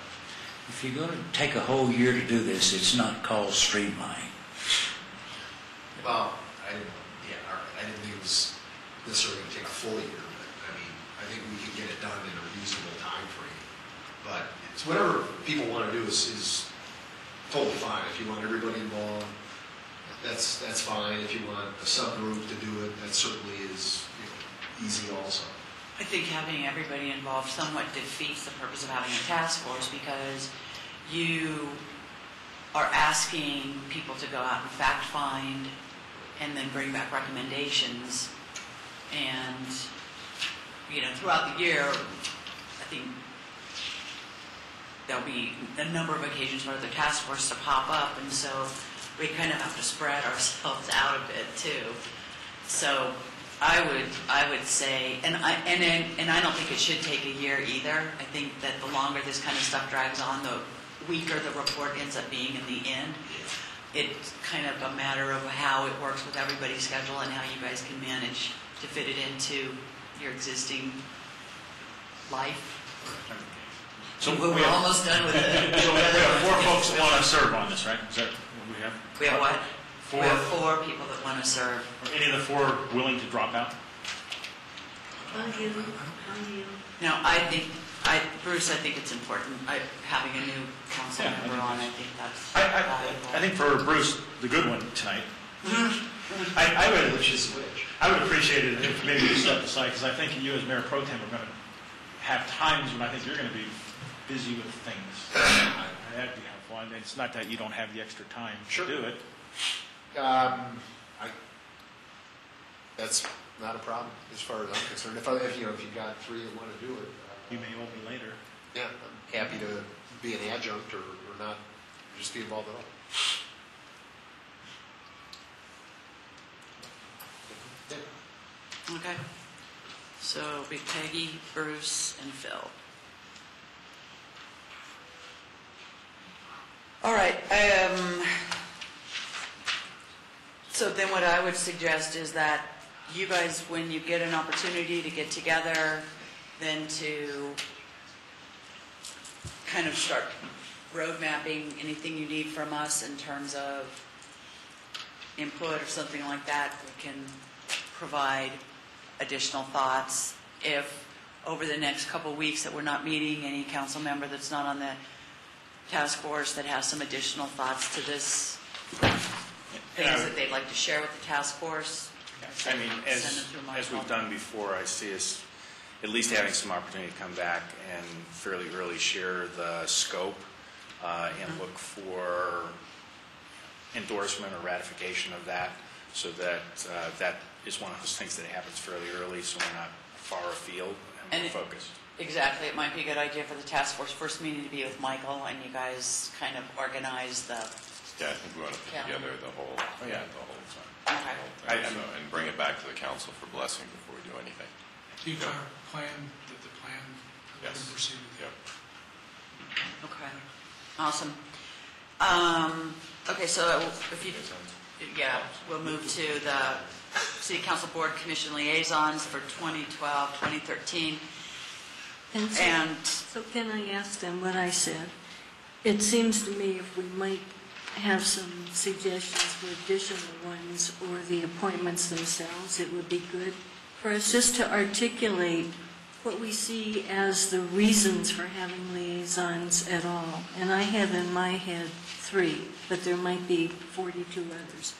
If you're going to take a whole year to do this, it's not called streamline. Well, I didn't think it was necessarily going to take a full year, but I mean, I think we can get it done in a reasonable time frame. But it's whatever people want to do is totally fine. If you want everybody involved, that's fine. If you want a subgroup to do it, that certainly is easy also. I think having everybody involved somewhat defeats the purpose of having a task force, because you are asking people to go out and fact find and then bring back recommendations. And, throughout the year, I think there'll be a number of occasions for the task force to pop up, and so we kind of have to spread ourselves out a bit too. So I would say, and I don't think it should take a year either. I think that the longer this kind of stuff drags on, the weaker the report ends up being in the end. It's kind of a matter of how it works with everybody's schedule and how you guys can manage to fit it into your existing life. So we're almost done with it. So we have 4 folks that want to serve on this, right? Is that what we have? We have what? 4. We have 4 people that want to serve. Are any of the 4 willing to drop out? Now, Bruce, I think it's important, having a new council member on, I think that's valuable. I think for Bruce, the good one tonight, I would appreciate it if maybe you step aside, because I think you as Mayor Pro Tem are going to have times when I think you're going to be busy with things. That'd be helpful. And it's not that you don't have the extra time to do it. That's not a problem as far as I'm concerned. If you've got 3 that want to do it, you may well be later. Yeah, I'm happy to be an adjunct or not, just be involved at all. Yeah. Okay. So it'll be Peggy, Bruce, and Phil. All right. So then what I would suggest is that you guys, when you get an opportunity to get together, then to kind of start road mapping anything you need from us in terms of input or something like that. We can provide additional thoughts. If over the next couple of weeks that we're not meeting, any council member that's not on the task force that has some additional thoughts to this, things that they'd like to share with the task force, I mean, as we've done before, I see us at least having some opportunity to come back and fairly early share the scope and look for endorsement or ratification of that, so that that is one of those things that happens fairly early, so we're not far afield and we're focused. Exactly. It might be a good idea for the task force first meeting to be with Michael, and you guys kind of organize the... Yeah, I think we want to put together the whole Okay. thing, and bring it back to the council for blessing before we do anything. Do you have a plan, the plan that Yes. we proceed with? Okay. Awesome. Okay, so Yeah, we'll move to the City Council Board Commission Liaisons for 2012, 2013. So can I ask them what I said? It seems to me if we might have some suggestions for additional ones or the appointments themselves, it would be good for us just to articulate what we see as the reasons for having liaisons at all. And I have in my head 3, but there might be 42 others.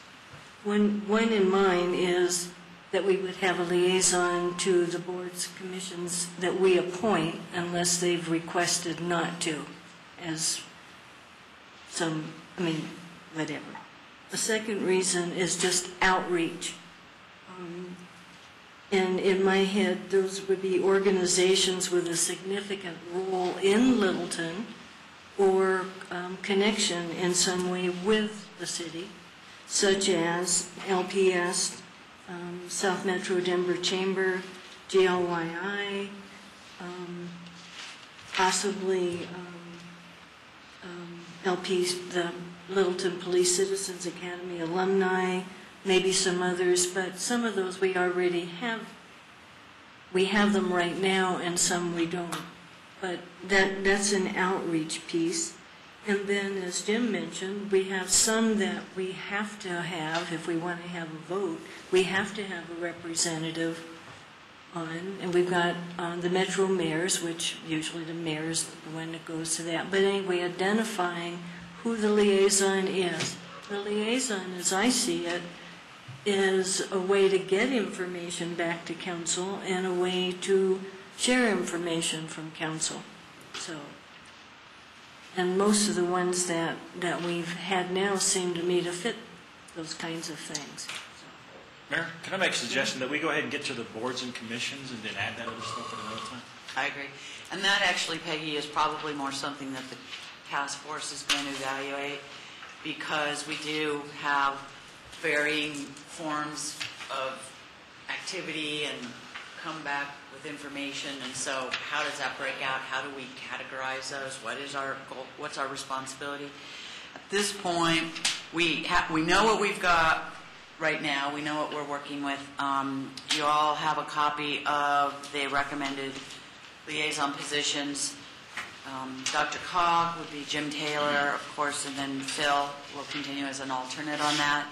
One in mine is that we would have a liaison to the boards, commissions that we appoint unless they've requested not to, as whatever. The second reason is just outreach. And in my head, those would be organizations with a significant role in Littleton or connection in some way with the city, such as LPS, South Metro Denver Chamber, GLYI, possibly LPs, the Littleton Police Citizens Academy alumni, maybe some others, but some of those we already have. We have them right now, and some we don't. But that's an outreach piece. And then, as Jim mentioned, we have some that we have to have, if we want to have a vote, we have to have a representative on. And we've got the Metro mayors, which usually the mayor is the one that goes to that. But anyway, identifying who the liaison is. The liaison, as I see it, is a way to get information back to council and a way to share information from council. So, and most of the ones that we've had now seem to me to fit those kinds of things. Mayor, can I make a suggestion that we go ahead and get to the boards and commissions and then add that other stuff at another time? I agree. And that actually, Peggy, is probably more something that the task force is going to evaluate, because we do have varying forms of activity and come back with information, and so how does that break out? How do we categorize those? What is our goal? What's our responsibility? At this point, we know what we've got right now. We know what we're working with. You all have a copy of the recommended liaison positions. Dr. Cog would be Jim Taylor, of course, and then Phil will continue as an alternate on that.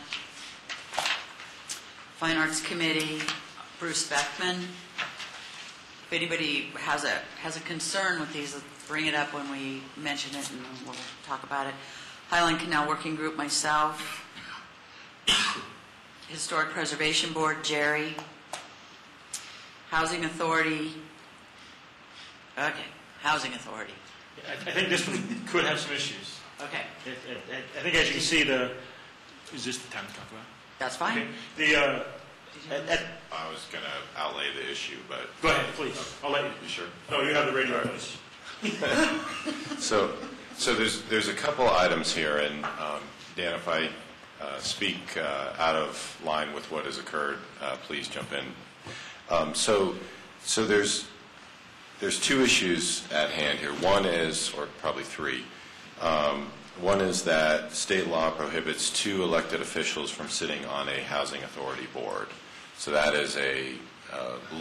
Fine Arts Committee, Bruce Beckman. If anybody has a concern with these, bring it up when we mention it and we'll talk about it. Highland Canal Working Group, myself. Historic Preservation Board, Jerry. Housing Authority. Okay, Housing Authority. I think this one could have some issues. Okay. I think, as you can see, is this the time to talk about it? That's fine. Okay. I was going to outlay the issue, but... Go ahead, please. I'll let you. You sure? No, you have the radio, please. So there's a couple items here, and Dan, if I speak out of line with what has occurred, please jump in. So there's 2 issues at hand here. One is, or probably 3. One is that state law prohibits 2 elected officials from sitting on a housing authority board. So that is a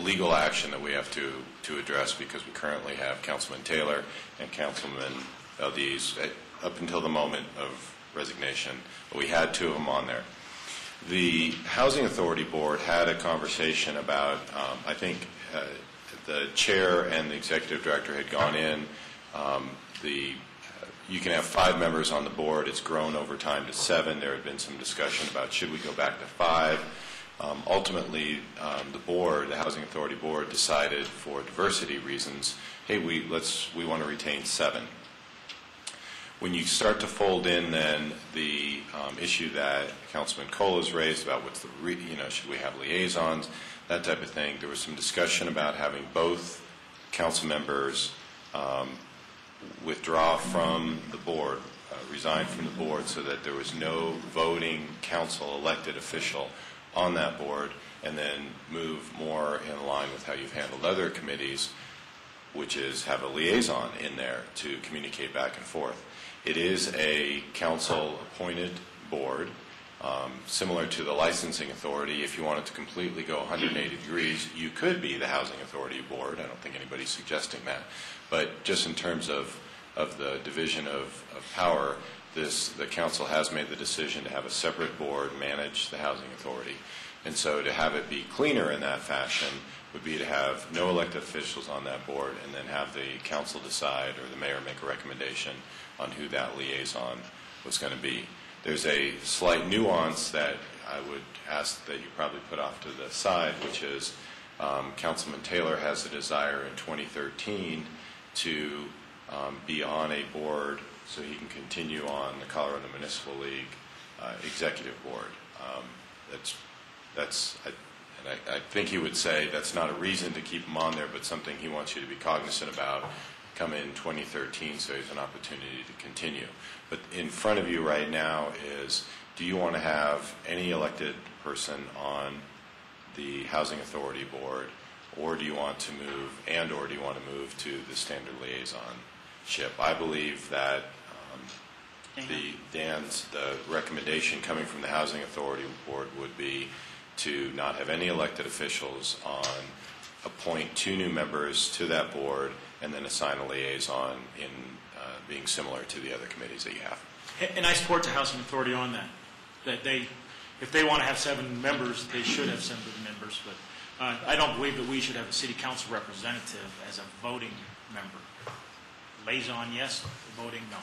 legal action that we have to address, because we currently have Councilman Taylor and Councilman Valdez up until the moment of resignation. But we had 2 of them on there. The Housing Authority Board had a conversation about, I think the chair and the executive director had gone in. You can have 5 members on the board. It's grown over time to 7. There had been some discussion about should we go back to 5. Ultimately, the Housing Authority Board decided for diversity reasons, hey, we want to retain 7. When you start to fold in then the issue that Councilman Cole has raised about should we have liaisons, that type of thing, there was some discussion about having both council members withdraw from the board, resign from the board, so that there was no voting council elected official on that board, and then move more in line with how you've handled other committees, which is have a liaison in there to communicate back and forth. It is a council-appointed board. Similar to the licensing authority, if you wanted to completely go 180 degrees, you could be the Housing Authority Board. I don't think anybody's suggesting that. But just in terms of the division of power, the council has made the decision to have a separate board manage the Housing Authority. And so to have it be cleaner in that fashion would be to have no elected officials on that board and then have the council decide or the mayor make a recommendation on who that liaison was going to be. There's a slight nuance that I would ask that you probably put off to the side, which is Councilman Taylor has a desire in 2013 to be on a board so he can continue on the Colorado Municipal League executive board. I think he would say that's not a reason to keep him on there, but something he wants you to be cognizant about come in 2013 so he has an opportunity to continue. But in front of you right now is, do you want to have any elected person on the Housing Authority Board, or do you want to move, or do you want to move to the standard liaisonship? I believe that the recommendation coming from the Housing Authority Board would be to not have any elected officials on, appoint 2 new members to that board, and then assign a liaison in being similar to the other committees that you have. And I support the Housing Authority on that. That if they want to have 7 members, they should have 7 members. But I don't believe that we should have a city council representative as a voting member. Liaison, yes. Voting, no.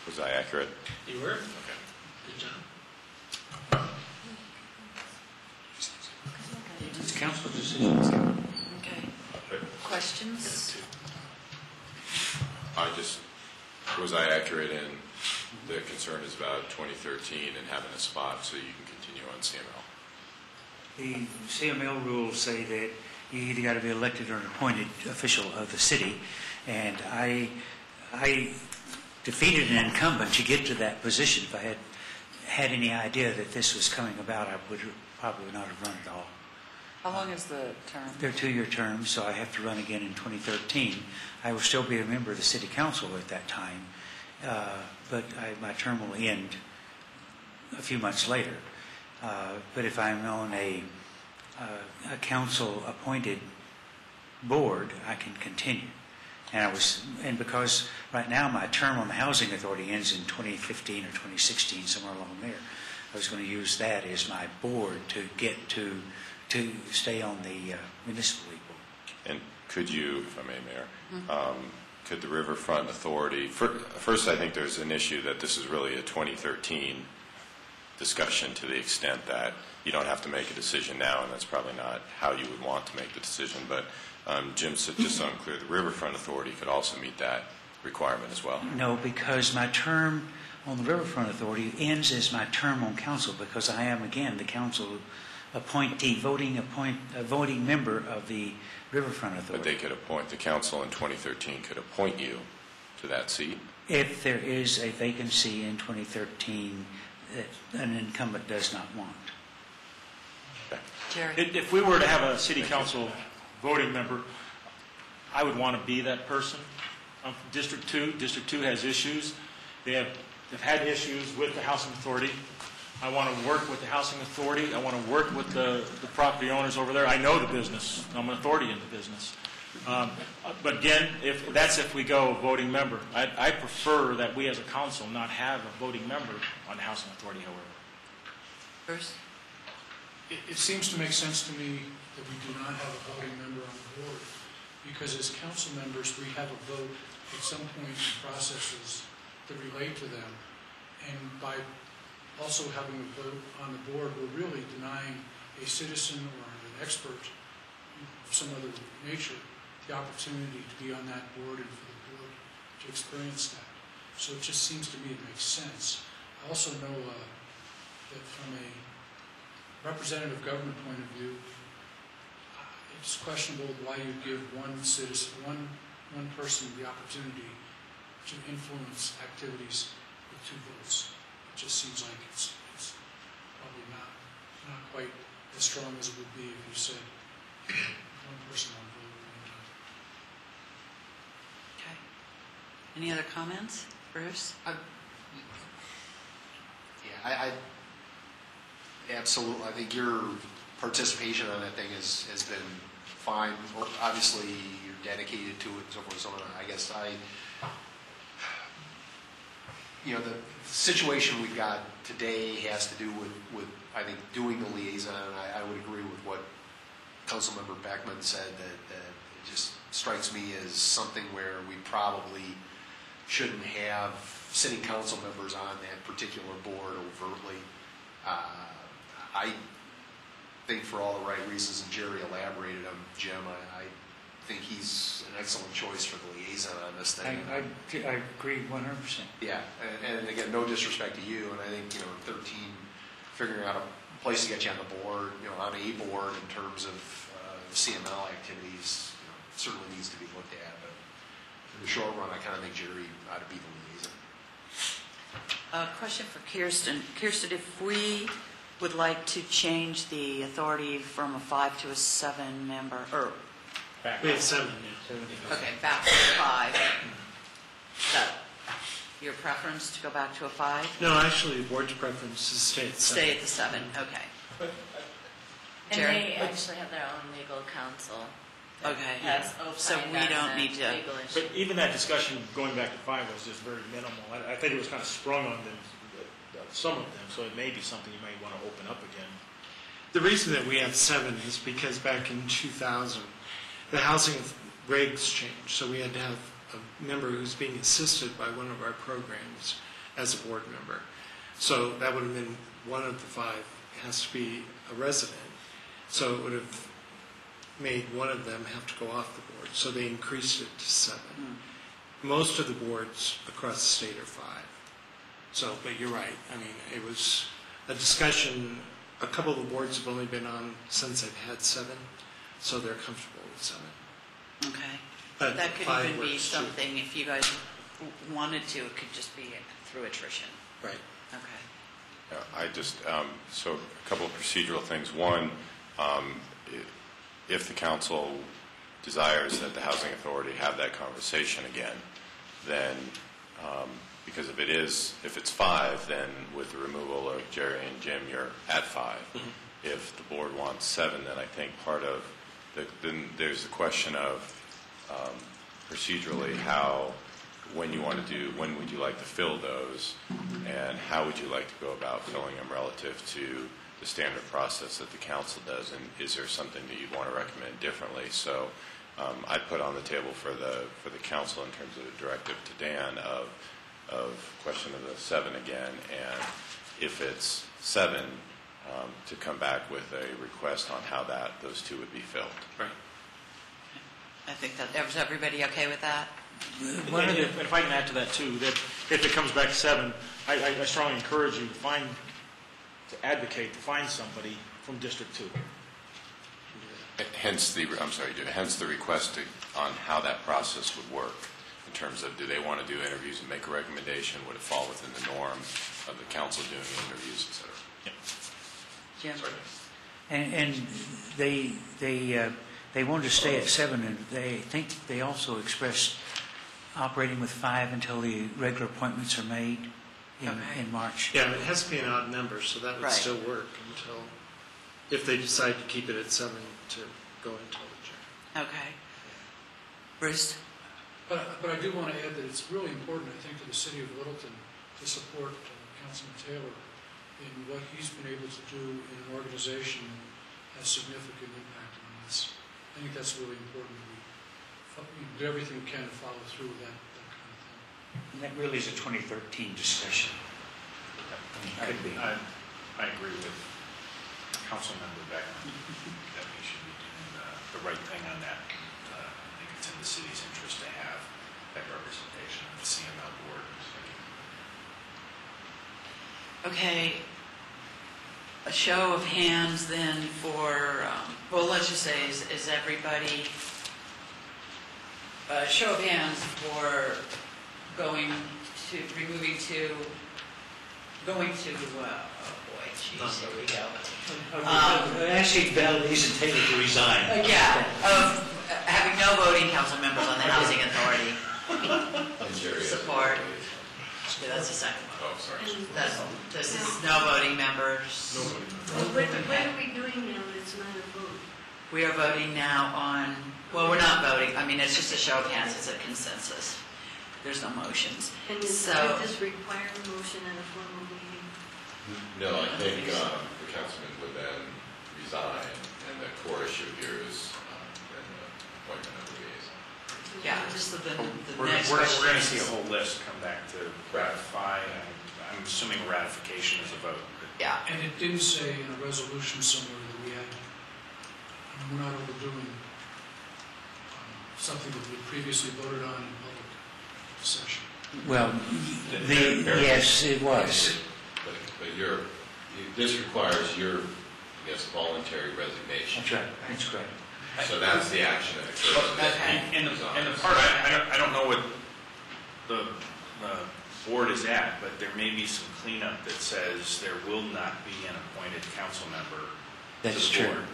Was I accurate? You were? Okay. Good job. It's council decisions. Okay. Questions? Was I accurate in the concern is about 2013 and having a spot so you can continue on CML? The CML rules say that you either got to be elected or an appointed official of the city, and I defeated an incumbent to get to that position. If I had any idea that this was coming about, I would probably not have run at all. How long is the term? They're 2-year terms, so I have to run again in 2013. I will still be a member of the city council at that time, but my term will end a few months later. But if I'm on a council-appointed board, I can continue. And because right now my term on the Housing Authority ends in 2015 or 2016, somewhere along there, I was going to use that as my board to get to stay on the municipal league board. And could you, if I may, Mayor, could the Riverfront Authority, first I think there's an issue that this is really a 2013 discussion to the extent that you don't have to make a decision now, and that's probably not how you would want to make the decision. But Jim said, just so I'm clear, the Riverfront Authority could also meet that requirement as well. No, because my term on the Riverfront Authority ends as my term on council, because I am, again, the council appointee, voting member of the Riverfront Authority. But they could appoint, the council in 2013 could appoint you to that seat? If there is a vacancy in 2013 that an incumbent does not want. Okay. Jerry? If we were to have a city council voting member, I would want to be that person. I'm from District 2. District 2 has issues. They've had issues with the Housing Authority. I want to work with the Housing Authority. I want to work with the property owners over there. I know the business. I'm an authority in the business. But again, if we go voting member. I prefer that we as a council not have a voting member on the Housing Authority, however. Bruce? It seems to make sense to me that we do not have a voting member on the board, because as council members, we have a vote at some point in processes that relate to them. And by also having a vote on the board, we're really denying a citizen or an expert of some other nature the opportunity to be on that board and for the board to experience that. So it just seems to me it makes sense. I also know that from a representative government point of view, it's questionable why you give one citizen, one person the opportunity to influence activities with 2 votes. It just seems like it's probably not quite as strong as it would be if you said one person on vote at one time. Okay. Any other comments? Bruce? Yeah, I absolutely, I think your participation on that thing has been fine. Obviously, you're dedicated to it and so forth and so on. I guess the situation we've got today has to do with I think, doing the liaison. I would agree with what Councilmember Beckman said, that it just strikes me as something where we probably shouldn't have sitting council members on that particular board overtly. I think for all the right reasons, and Jerry elaborated on Jim, I think he's an excellent choice for the liaison on this thing. I agree 100%. Yeah, and again, no disrespect to you, and I think, 13, figuring out a place to get you on the board, on a board in terms of CML activities, certainly needs to be looked at, but in the short run, I kind of think Jerry ought to be the liaison. Question for Kirsten. Kirsten, if we would like to change the authority from a 5 to a 7 member, or We have 7. okay, back to a 5. Is that your preference to go back to a 5? No, actually, the board's preference is to stay at 7. Stay at the 7. Okay. And Jerry? they actually have their own legal counsel. that Okay. has So opined we on don't the need to- legal issue. But even that discussion going back to 5 was just very minimal. I think it was kind of sprung on them, some of them, so it may be something you may want to open up again. The reason that we have 7 is because back in 2000, the housing regs changed, so we had to have a member who's being assisted by one of our programs as a board member. So that would have been one of the 5 has to be a resident. So it would have made one of them have to go off the board. So they increased it to 7. Most of the boards across the state are 5. So, but you're right. I mean, it was a discussion. A couple of the boards have only been on since they've had 7, so they're comfortable with 7. Okay. But That could 5 even be works, too. something, if you guys wanted to, it could just be through attrition. Right. Okay. I just, so a couple of procedural things. One, if the council desires that the Housing Authority have that conversation again, then, because if it's 5, then with the removal of Jerry and Jim, you're at 5. Mm-hmm. If the board wants 7, then I think part of, then there's the question of procedurally when would you like to fill those, and how would you like to go about filling them relative to the standard process that the council does, and is there something that you'd want to recommend differently? So I'd put on the table for the council in terms of the directive to Dan of question of the 7 again, and if it's 7, to come back with a request on how those 2 would be filled. Right. I think that, is everybody okay with that? And if I can add to that too, that if it comes back to 7, I strongly encourage you to advocate to find somebody from District 2. Hence the request on how that process would work in terms of, do they want to do interviews and make a recommendation? Would it fall within the norm of the council doing the interviews, et cetera? Jim? And they wanted to stay at 7, and they think they also expressed operating with 5 until the regular appointments are made in March. Yeah, it has to be an odd number, so that would Right. still work until, if they decide to keep it at 7 to go until the June. Okay. Bruce? But I do want to add that it's really important, I think, to the city of Littleton to support Councilman Taylor in what he's been able to do in an organization that has significant impact on this. I think that's really important. We do everything we can to follow through with that kind of thing. And that really is a 2013 discussion. Could be. I agree with Councilmember Beckman that we should be doing the right thing on that. I think it's in the city's interest to have that representation of the CML board. Okay. A show of hands then for, well, let's just say, is everybody, a show of hands for going to, oh boy, jeez, here we go. Asking Valdez and Taylor to resign. Yeah, of having no voting council members on the Housing Authority. Support. Okay, that's the second one. Oh, sorry. This is no voting members. What are we doing now that's not a vote? We are voting now on, well, we're not voting. I mean, it's just a show of hands. It's a consensus. There's no motions. And does this require a motion at a formal meeting? No, I think the councilman would then resign, and the core issue here is then the appointment of the liaison. Yeah, just the We're next going question to see a is- whole list come back to ratify. I'm assuming ratification is a vote. Yeah. And it didn't say in a resolution somewhere that we had, we're not overdoing something that we previously voted on in public session. Well, yes, it was. But this requires your, I guess, voluntary resignation. That's right. That's correct. So that's the action that occurs. Okay. In the part, I don't know what the board is at, but there may be some cleanup that says there will not be an appointed council member to That's the true. board.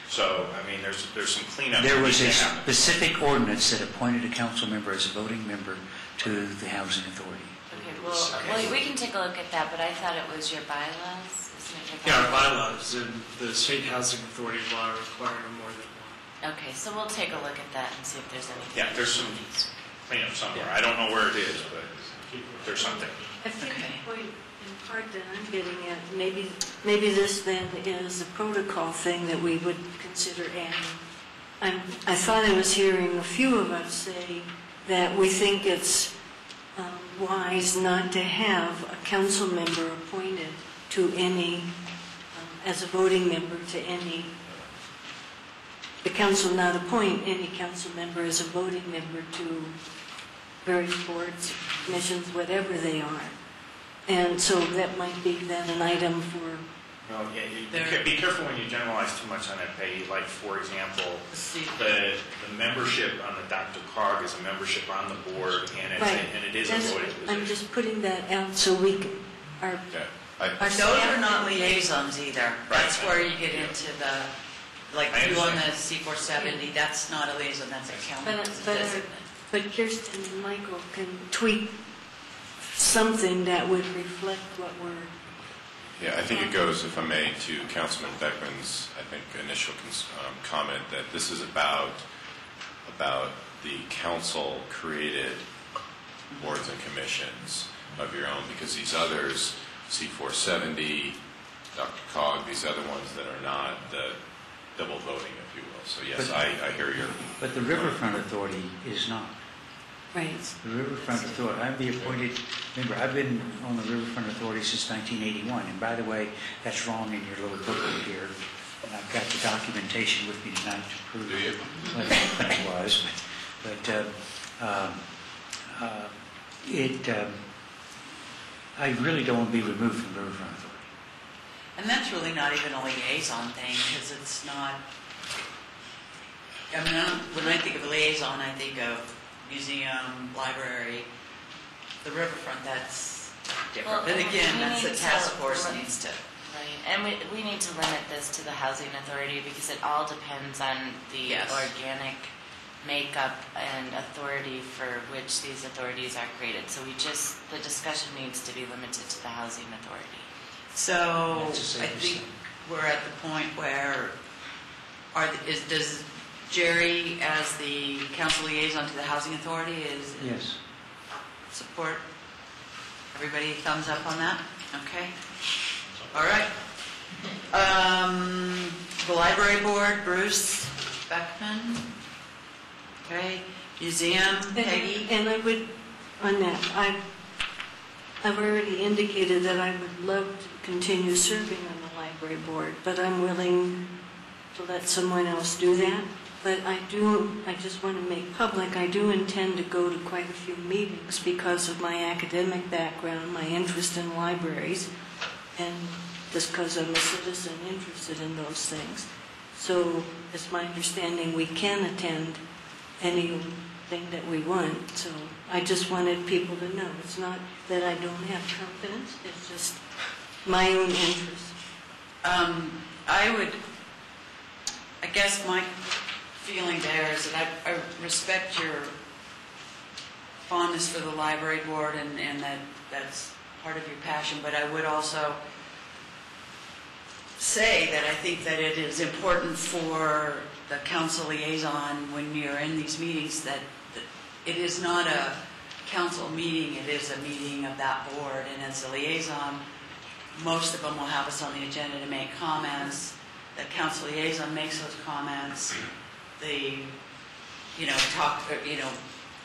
So, I mean, there's some cleanup. There that was a needs to happen. specific ordinance that appointed a council member as a voting member to the housing authority. Okay, well, we can take a look at that, but I thought it was your bylaws, isn't it? Yeah, our bylaws and the state housing authority law require more than one. Okay, so we'll take a look at that and see if there's anything. Yeah, there's some cleanup somewhere. I don't know where it is, but there's something. I think the point in part that I'm getting at, maybe this then is a protocol thing that we would consider adding. I thought I was hearing a few of us say that we think it's wise not to have a council member appointed to any, as a voting member to any, the council not appoint any council member as a voting member to various boards, commissions, whatever they are. And so that might be then an item for... Well, yeah, be careful when you generalize too much on that pay. Like, for example, the membership on the Dr. Cog is a membership on the board, and it is a voting position. I'm just putting that out so we can... Those are not liaisons either. That's where you get into the, like you on the C-470, that's not a liaison, that's a council. But Kirsten and Michael can tweak something that would reflect what we're... Yeah, I think it goes, if I may, to Councilman Beckman's, I think, initial comment that this is about the council-created boards and commissions of your own, because these others, C-470, Dr. Cog, these other ones that are not the double voting, if you will. So yes, I hear your... But the Riverfront Authority is not. Right. The Riverfront Authority, I'm the appointed member. I've been on the Riverfront Authority since 1981. And by the way, that's wrong in your little booklet here. And I've got the documentation with me tonight to prove what it was. But I really don't want to be removed from the Riverfront Authority. And that's really not even a liaison thing, because it's not... I mean, when I think of a liaison, I think of museum, library, the riverfront, that's different. But again, that's the task force needs to... Right, and we need to limit this to the housing authority because it all depends on the organic makeup and authority for which these authorities are created. So the discussion needs to be limited to the housing authority. So I think we're at the point where, does Jerry, as the council liaison to the housing authority, Yes. Support? Everybody thumbs up on that? Okay. All right. The library board, Bruce Beckman. Okay. Museum, Peggy. And I would, on that, I've already indicated that I would love to continue serving on the library board, but I'm willing to let someone else do that. But I just want to make public, I do intend to go to quite a few meetings because of my academic background, my interest in libraries, and just because I'm a citizen interested in those things. So it's my understanding we can attend anything that we want. So I just wanted people to know. It's not that I don't have confidence, it's just my own interest. I guess my feeling there is that I respect fondness for the library board and that's part of your passion, but I would also say that I think that it is important for the council liaison when you're in these meetings that it is not a council meeting, it is a meeting of that board, and as a liaison, most of them will have us on the agenda to make comments. The council liaison makes those comments. The,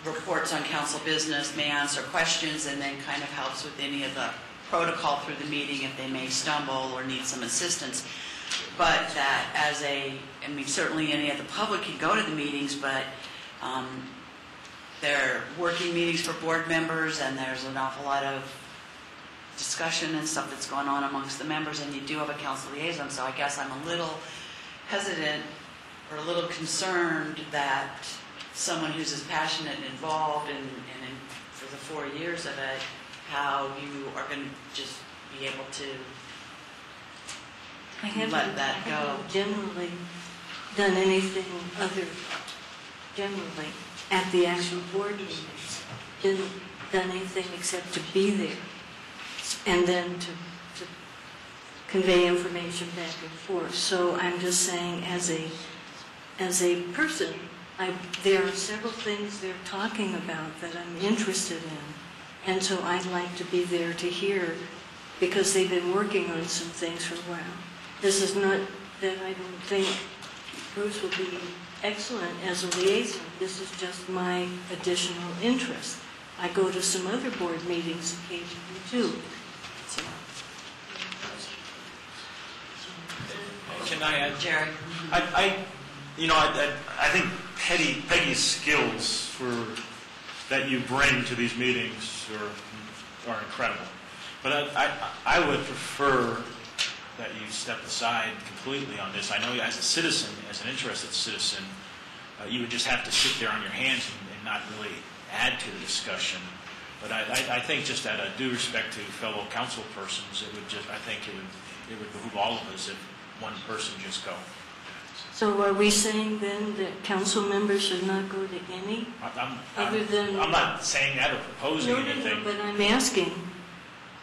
reports on council business, may answer questions, and then kind of helps with any of the protocol through the meeting if they may stumble or need some assistance. But that certainly any of the public can go to the meetings, but they're working meetings for board members, and there's an awful lot of discussion and stuff that's going on amongst the members, and you do have a council liaison, so I guess I'm a little hesitant or a little concerned that someone who's as passionate and involved and for the 4 years of it, how you are going to just be able to let that go. I haven't generally done anything other, generally, at the actual board meetings. Didn't done anything except to be there and then to convey information back and forth. So I'm just saying, as a person, there are several things they're talking about that I'm interested in, and so I'd like to be there to hear, because they've been working on some things for a while. This is not that I don't think Bruce will be excellent as a liaison. This is just my additional interest. I go to some other board meetings occasionally too. So. Can I add, Jerry? I think Peggy's skills that you bring to these meetings are incredible. But I would prefer that you step aside completely on this. I know as a citizen, as an interested citizen, you would just have to sit there on your hands and not really add to the discussion. But I think just out of due respect to fellow council persons, it would behoove all of us if one person just go. So are we saying then that council members should not go to any? I'm not saying that or proposing anything. No, but I'm asking,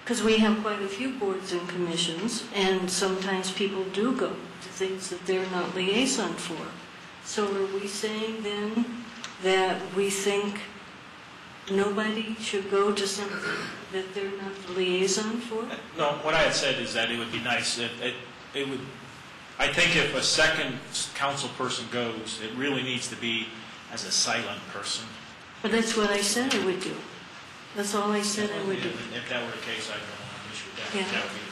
because we have quite a few boards and commissions, and sometimes people do go to things that they're not liaison for. So are we saying then that we think nobody should go to something that they're not the liaison for? No, what I had said is that it would be nice if it would. I think if a second council person goes, it really needs to be as a silent person. But that's what I said I would do. That's all I said I would do. If that were the case, I don't have an issue with that. Yeah. That would be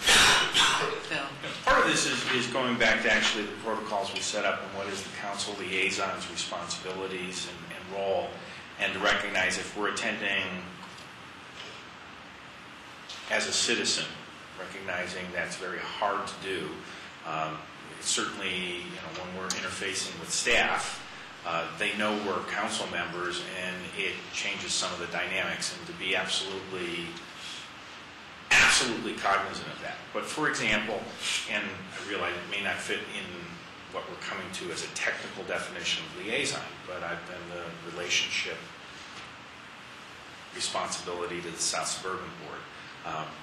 Part of this is going back to actually the protocols we set up and what is the council liaison's responsibilities and role, and to recognize if we're attending as a citizen, recognizing that's very hard to do. Certainly, when we're interfacing with staff, they know we're council members, and it changes some of the dynamics, and to be absolutely cognizant of that. But for example, and I realize it may not fit in what we're coming to as a technical definition of liaison, but I've been the relationship responsibility to the South Suburban Board.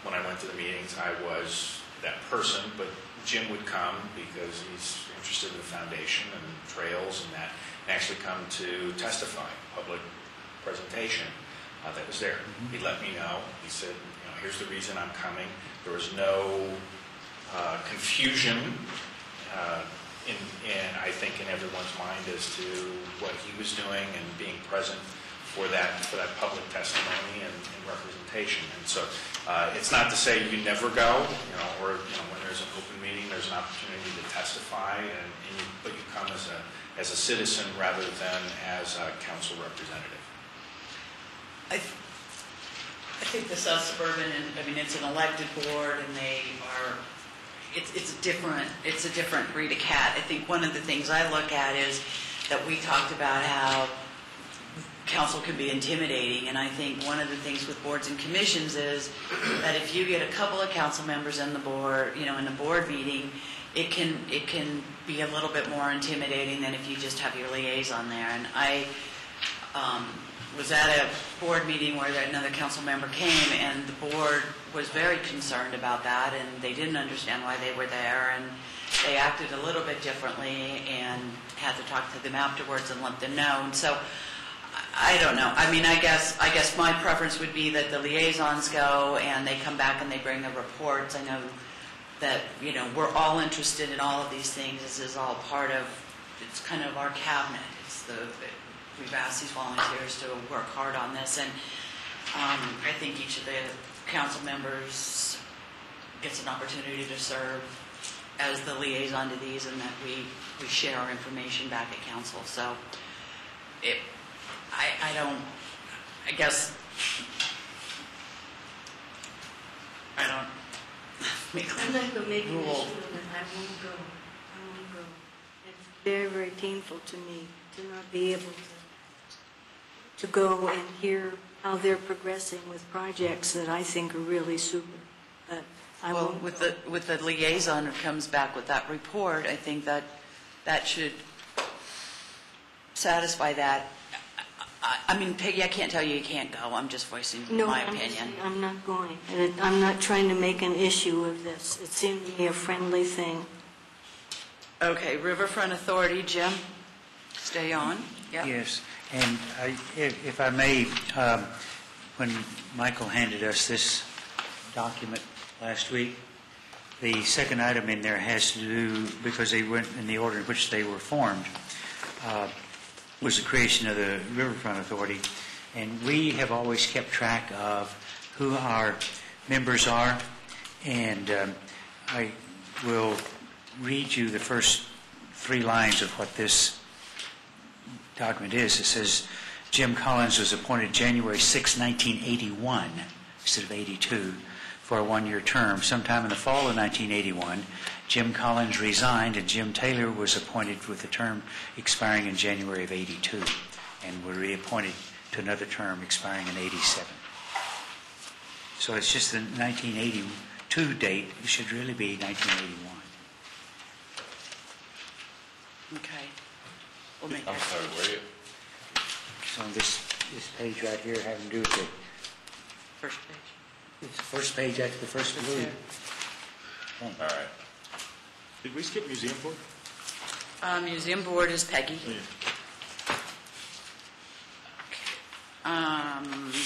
When I went to the meetings, I was that person, but Jim would come because he's interested in the foundation and trails and that, and actually come to testify, public presentation that was there. He let me know. He said, here's the reason I'm coming. There was no confusion I think in everyone's mind as to what he was doing and being present for that public testimony and representation. And so it's not to say you never go, or when there's an open meeting, there's an opportunity to testify, but you come as a citizen rather than as a council representative. I think the South Suburban, it's an elected board, and it's a different breed of cat. I think one of the things I look at is that we talked about how council can be intimidating, and I think one of the things with boards and commissions is that if you get a couple of council members in the board, in a board meeting, it can be a little bit more intimidating than if you just have your liaison there. And was at a board meeting where another council member came, and the board was very concerned about that, and they didn't understand why they were there, and they acted a little bit differently, and had to talk to them afterwards and let them know. And so, I don't know. I mean, I guess my preference would be that the liaisons go, and they come back and they bring the reports. I know that, you know, we're all interested in all of these things. This is all part of, it's kind of our cabinet. We've asked these volunteers to work hard on this, and I think each of the council members gets an opportunity to serve as the liaison to these, and that we share our information back at council. So I guess I don't make a I'm not going to make an rule. issue of it. I won't go. It's very, very painful to me to not be able to go and hear how they're progressing with projects that I think are really super. But I Well, won't with go. the liaison who comes back with that report, I think that should satisfy that. I mean, Peggy, I can't tell you can't go. I'm just voicing my opinion. I'm not going. And I'm not trying to make an issue of this. It seemed to me a friendly thing. Okay, Riverfront Authority, Jim, stay on. Yep. Yes, and if I may, when Michael handed us this document last week, the second item in there has to do, because they went in the order in which they were formed, was the creation of the Riverfront Authority. And we have always kept track of who our members are, and I will read you the first 3 lines of what this document is. It says, Jim Collins was appointed January 6, 1981, instead of 82, for a 1-year term. Sometime in the fall of 1981, Jim Collins resigned, and Jim Taylor was appointed with a term expiring in January of 82, and were reappointed to another term expiring in 87. So it's just the 1982 date. It should really be 1981. Okay. We'll make I'm that. sorry, where are you? So this page right here having to do with the First page. it's the first page after the first blue. All right. Did we skip museum board? Museum board is Peggy.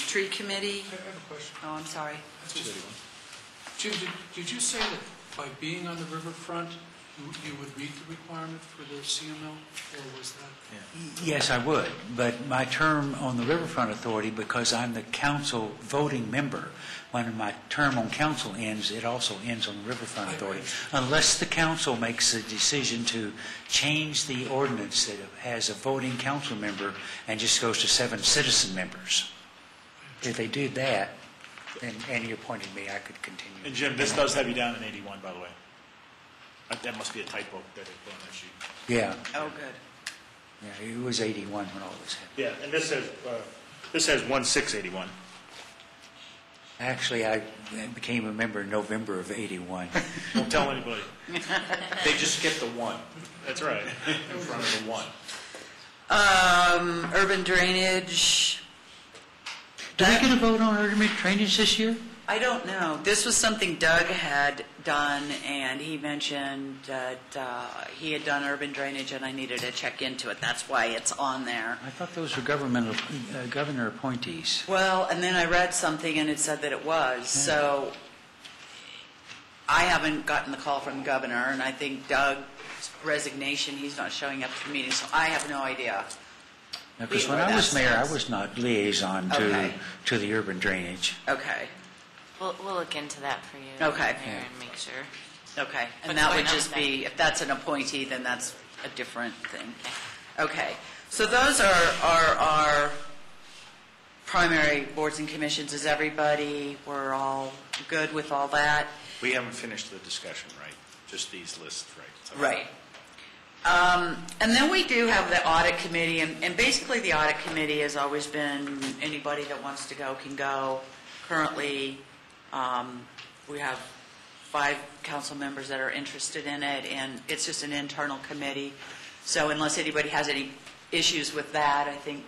Tree committee. I have a question. Oh, I'm sorry. Jim, did you say that by being on the riverfront, you would meet the requirement for the CML, or was that? Yes, I would, but my term on the Riverfront Authority, because I'm the council voting member, when my term on council ends, it also ends on the Riverfront Authority, unless the council makes a decision to change the ordinance that has a voting council member and just goes to 7 citizen members. If they did that, and you appointed me, I could continue. And Jim, this does have you down in 81, by the way. That must be a typo that they put on that sheet. Yeah. Oh, good. Yeah, it was 81 when all this happened. Yeah, and this says 1/6/81. Actually, I became a member in November of 81. Don't tell anybody. They just skipped the 1. That's right, in front of the 1. Urban drainage. Did we get a vote on urban drainage this year? I don't know. This was something Doug had done, and he mentioned that he had done urban drainage, and I needed to check into it. That's why it's on there. I thought those were governor appointees. Well, and then I read something, and it said that it was. Yeah. So I haven't gotten the call from the governor, and I think Doug's resignation, he's not showing up to meetings, so I have no idea. Because when I was mayor, I was not liaison to the urban drainage. Okay. We'll look into that for you, Okay. Mayor, and make sure. Okay, What's and that going would on just with be, if that's an appointee, then that's a different thing. Okay, so those are our primary boards and commissions. Is everybody, we're all good with all that? We haven't finished the discussion, right? Just these lists, right? So- Right. And then we do have the audit committee, and basically the audit committee has always been, anybody that wants to go can go. Currently, we have 5 council members that are interested in it, and it's just an internal committee. So unless anybody has any issues with that, I think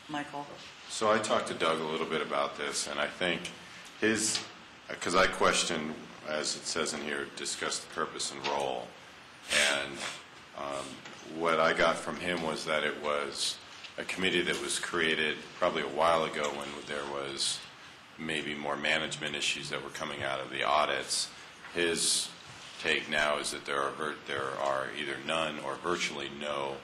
Michael? So I talked to Doug a little bit about this, and I think because I questioned, as it says in here, discuss the purpose and role. And what I got from him was that it was a committee that was created probably a while ago when there was maybe more management issues that were coming out of the audits. His take now is that there are either none or virtually no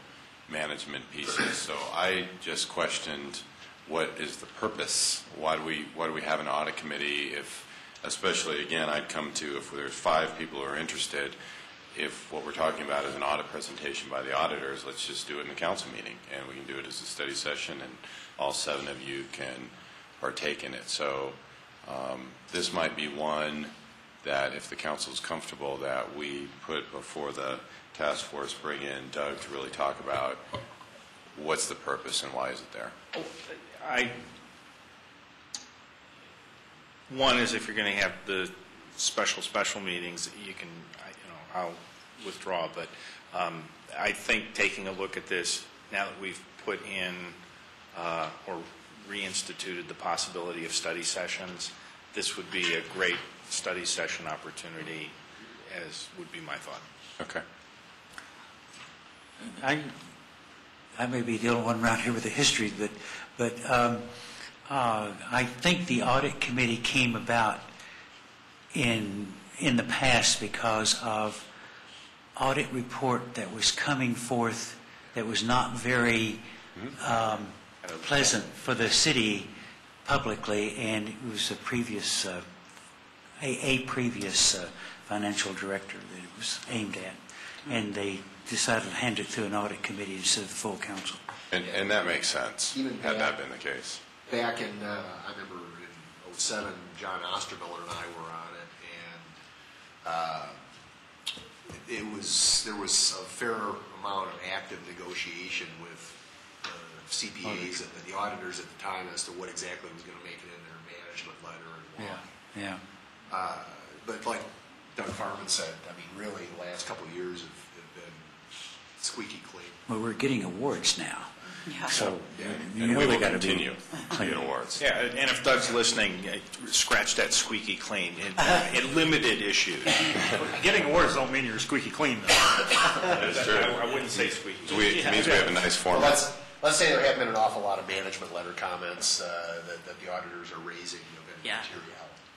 management pieces. So I just questioned, what is the purpose? Why do we have an audit committee? If, especially again, I'd come to, if there's 5 people who are interested, if what we're talking about is an audit presentation by the auditors, let's just do it in the council meeting, and we can do it as a study session, and all 7 of you can partake in it. So this might be one that, if the council is comfortable, that we put before the task force, bring in Doug to really talk about what's the purpose and why is it there. One is, if you're going to have the special meetings, you can, I'll withdraw, but I think taking a look at this, now that we've put in or reinstituted the possibility of study sessions, this would be a great study session opportunity, as would be my thought. Okay. I may be the only one around here with the history, but I think the audit committee came about in the past because of audit report that was coming forth that was not very pleasant for the city publicly, and it was a previous financial director that it was aimed at, and they decided to hand it to an audit committee instead of the full council. And that makes sense, had that been the case. Back in, I remember in 2007, John Ostermiller and I were on it, and there was a fair amount of active negotiation with CPAs and the auditors at the time as to what exactly was going to make it in their management letter and why. Yeah. But like Doug Farman said, I mean, really, the last couple of years have been squeaky clean. Well, we're getting awards now. Yeah. So And we will continue to get awards. Yeah, and if Doug's listening, scratch that squeaky clean. It limited issues. Getting awards don't mean you're squeaky clean, though. That's true. I wouldn't say squeaky clean. It means we have a nice format. Well, let's say there have been an awful lot of management letter comments that the auditors are raising of any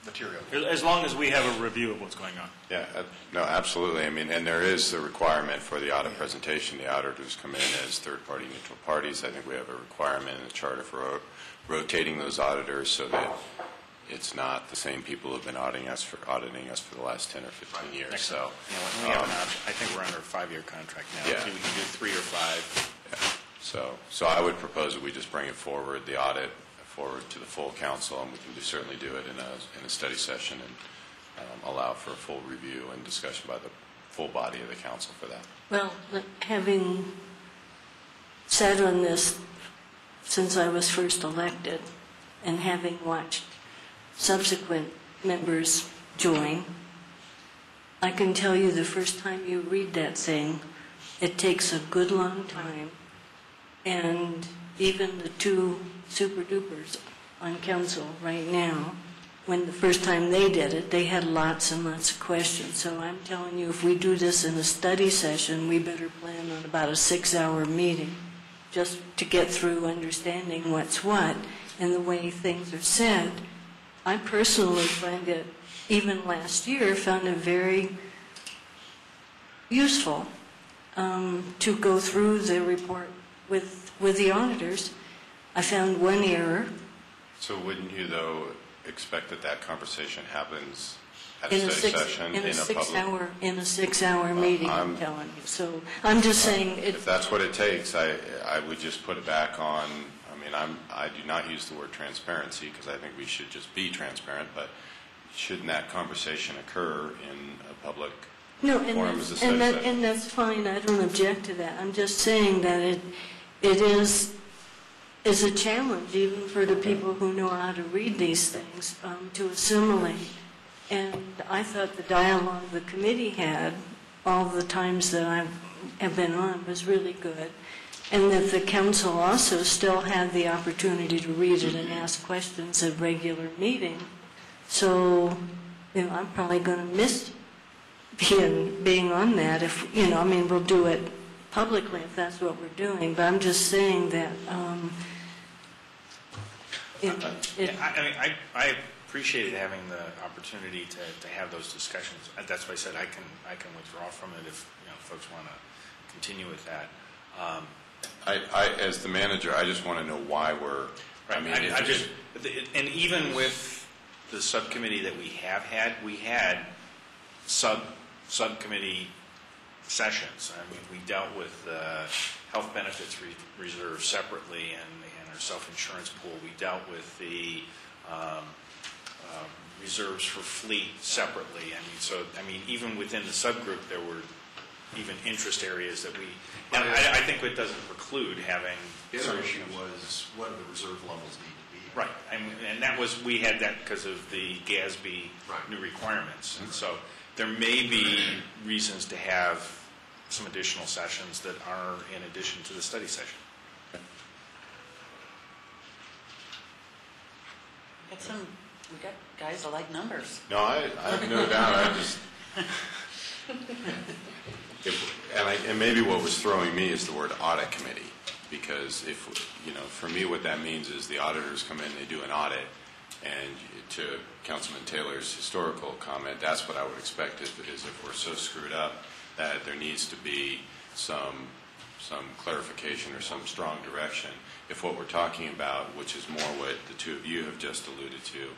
material. As long as we have a review of what's going on. Yeah, no, absolutely. I mean, and there is the requirement for the audit presentation. The auditors come in as third-party neutral parties. I think we have a requirement in the charter for rotating those auditors so that it's not the same people who have been auditing us for the last 10 or 15 years. So, we have an option. I think we're under a 5-year contract now. Yeah. We can do 3 or 5. Yeah. So I would propose that we just bring it forward, the audit forward to the full council, and we can certainly do it in a study session and allow for a full review and discussion by the full body of the council for that. Well, having sat on this since I was first elected and having watched subsequent members join, I can tell you the first time you read that thing, it takes a good long time, and even the 2 super dupers on council right now, when the first time they did it, they had lots and lots of questions. So I'm telling you, if we do this in a study session, we better plan on about a 6-hour meeting just to get through understanding what's what and the way things are said. I personally find it, even last year, found it very useful to go through the report with the auditors. I found one error. So wouldn't you, though, expect that conversation happens at In a a study session in a public? In a 6-hour meeting, I'm telling you. So I'm just saying. If that's what it takes, I would just put it back on. I mean, I do not use the word transparency because I think we should just be transparent, but shouldn't that conversation occur in a public forum as a study session? And that's fine. I don't object to that. I'm just saying that it is a challenge even for the people who know how to read these things to assimilate. And I thought the dialogue the committee had all the times that I have been on was really good. and that the council also still had the opportunity to read it and ask questions at regular meeting. So, I'm probably going to miss being on that if, I mean, we'll do it publicly if that's what we're doing, but I'm just saying that, I appreciated having the opportunity to have those discussions. That's why I said I can withdraw from it if folks want to continue with that. As the manager, I just want to know why we're. Right. And even with the subcommittee that we had subcommittee sessions. I mean, we dealt with health benefits reserve separately and our self-insurance pool. We dealt with the reserves for fleet separately. I mean, even within the subgroup, there were even interest areas that we. And I think it doesn't preclude having. The other issue was what do the reserve levels need to be? Right, and that was we had that because of the GASB new requirements, and so there may be reasons to have some additional sessions that are in addition to the study session. We got guys that like numbers. No, I have no doubt. And maybe what was throwing me is the word audit committee, because for me what that means is the auditors come in, they do an audit, and to Councilman Taylor's historical comment, that's what I would expect is if we're so screwed up that there needs to be some clarification or some strong direction. If what we're talking about, which is more what the two of you have just alluded to,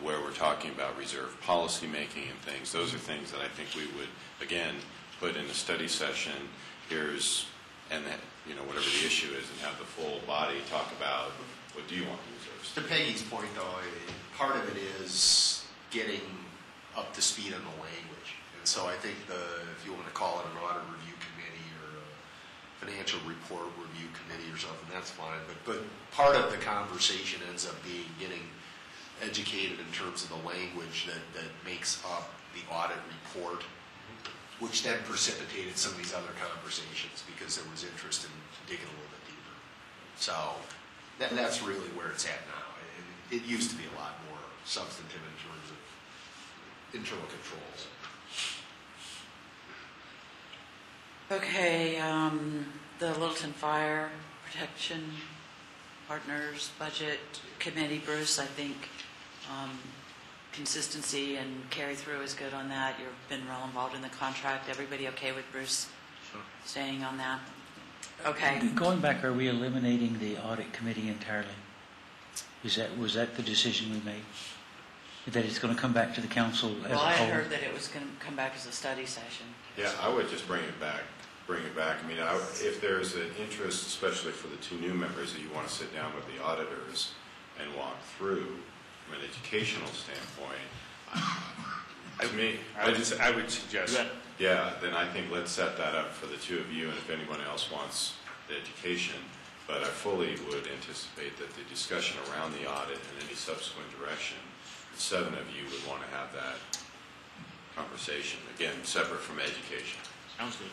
where we're talking about reserve policy making and things, those are things that I think we would, again, put in a study session. Whatever the issue is, and have the full body talk about what do you want reserves. To Peggy's point, though, part of it is getting up to speed on the language. And so I think if you want to call it an audit review committee or a financial report review committee or something, that's fine. But part of the conversation ends up being getting educated in terms of the language that makes up the audit report, which then precipitated some of these other conversations because there was interest in digging a little bit deeper. So that's really where it's at now. It used to be a lot more substantive in terms of internal controls. Okay, the Littleton Fire Protection Partners Budget Committee, Bruce, I think consistency and carry through is good on that. You've been real involved in the contract. Everybody okay with Bruce staying on that? Okay. Going back, are we eliminating the audit committee entirely? Was that the decision we made? That it's going to come back to the council as a whole? Well, I heard that it was going to come back as a study session. Yeah, I would just bring it back. I mean, if there's an interest, especially for the two new members, that you want to sit down with the auditors and walk through from an educational standpoint, I would suggest that. Yeah, then I think let's set that up for the two of you, and if anyone else wants the education. But I fully would anticipate that the discussion around the audit and any subsequent direction, the seven of you would want to have that conversation, again, separate from education. Sounds good.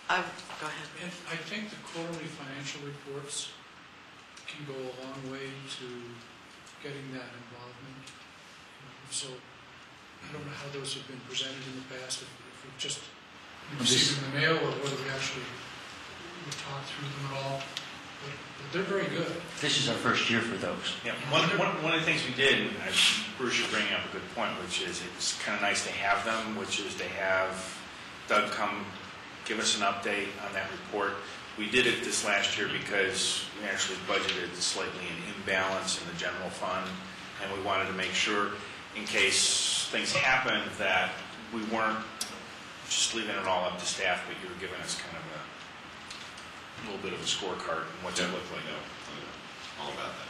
Go ahead. And I think the quarterly financial reports can go a long way to getting that involvement. So I don't know how those have been presented in the past, if we've just received them in the mail or whether we actually talked through them at all. But they're very good. This is our first year for those. Yeah, one of the things we did, and Bruce, you're bringing up a good point, which is it was kind of nice to have them, which is to have Doug come give us an update on that report. We did it this last year because we actually budgeted slightly an imbalance in the general fund, and we wanted to make sure, in case things happened, that we weren't just leaving it all up to staff, but you were giving us kind of a little bit of a scorecard and what that looked like. All about that.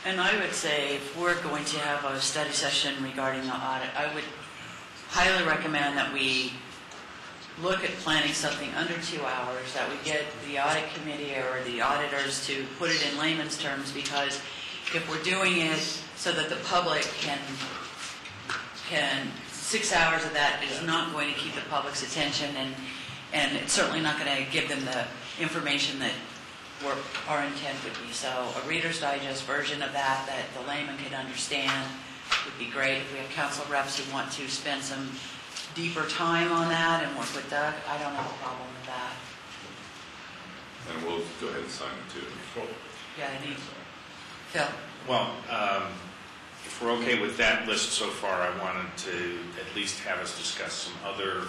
And I would say if we're going to have a study session regarding the audit, I would highly recommend that we look at planning something under 2 hours, that we get the audit committee or the auditors to put it in layman's terms, because if we're doing it so that the public can 6 hours of that is not going to keep the public's attention, and it's certainly not going to give them the information that our intent would be. So a Reader's Digest version of that the layman could understand would be great. If we have council reps who want to spend some deeper time on that and work with Doug, I don't have a problem with that. And we'll go ahead and sign it too. Yeah, I need. Phil? Well, if we're okay with that list so far, I wanted to at least have us discuss some other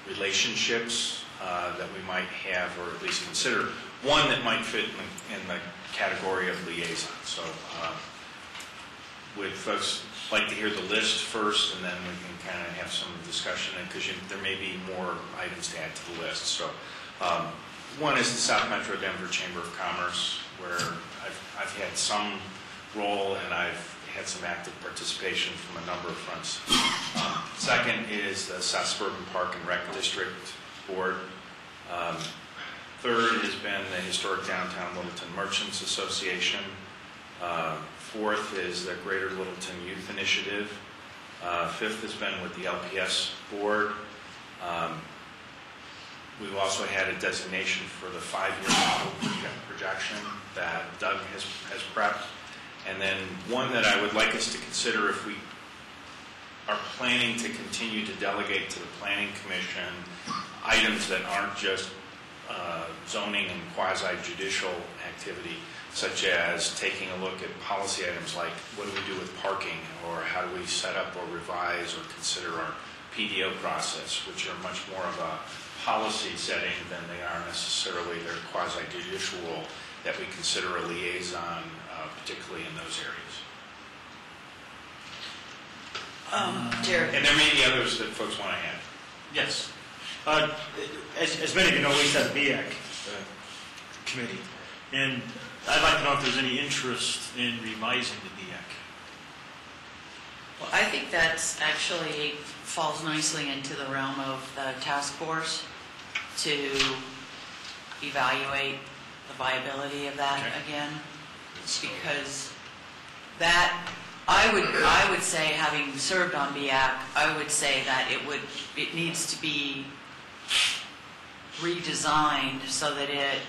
relationships that we might have, or at least consider. One that might fit in the category of liaison. So would folks like to hear the list first, and then we can kind of have some discussion, because there may be more items to add to the list. So one is the South Metro Denver Chamber of Commerce, where I've had some role and I've had some active participation from a number of fronts. Second is the South Suburban Park and Rec District Board. Third has been the Historic Downtown Littleton Merchants Association. Fourth is the Greater Littleton Youth Initiative. Fifth has been with the LPS Board. We've also had a designation for the 5-year projection that Doug has prepped. And then one that I would like us to consider, if we are planning to continue to delegate to the Planning Commission items that aren't just zoning and quasi-judicial activity, such as taking a look at policy items like what do we do with parking, or how do we set up or revise or consider our PDO process, which are much more of a policy setting than they are necessarily their quasi-judicial role, that we consider a liaison, particularly in those areas. Jared. And there may be others that folks want to add. Yes. As many of you know, we set a BIAC committee, and I'd like to know if there's any interest in revising the BIAC. Well, I think that's actually falls nicely into the realm of the task force to evaluate the viability of that again, because that I would say, having served on BIAC, I would say that it needs to be redesigned so that it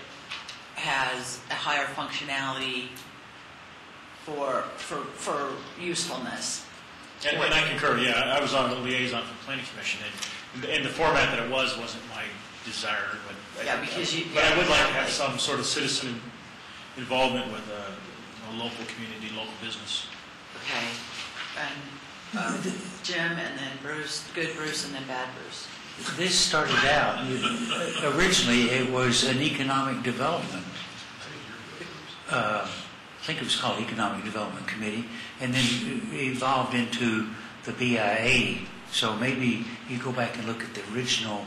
has a higher functionality for usefulness. And I concur, yeah. I was on the liaison for the Planning Commission, and the format that it wasn't my desire. But yeah, because but I would like to have some sort of citizen involvement with local community, local business. Okay. And Jim, and then Bruce, good Bruce, and then bad Bruce. This started out, originally it was an economic development. I think it was called Economic Development Committee, and then it evolved into the BIA. So maybe you go back and look at the original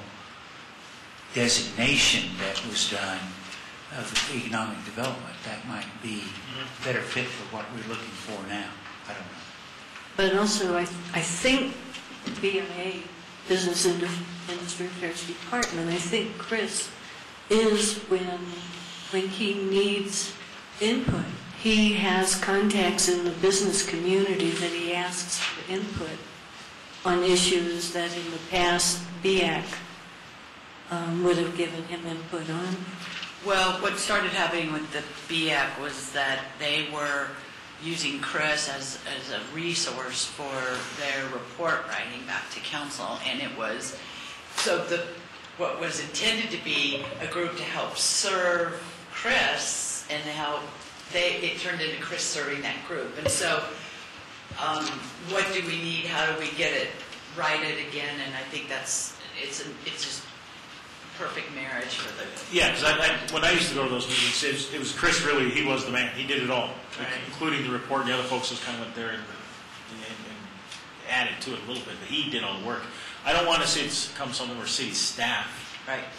designation that was done of economic development. That might be better fit for what we're looking for now. I don't know. But also, I think BIA, Business Industry Affairs Department, I think Chris is when he needs input. He has contacts in the business community that he asks for input on issues that in the past BIAC would have given him input on. Well, what started happening with the BIAC was that they were using Chris as a resource for their report writing back to council, and it was what was intended to be a group to help serve Chris and help it turned into Chris serving that group. And so what do we need? How do we get it righted again? And I think it's just perfect marriage for the... Yeah, because when I used to go to those meetings, it was Chris really, he was the man. He did it all, including the report, and the other folks just kind of went there and added to it a little bit, but he did all the work. I don't want to see it come something where city staff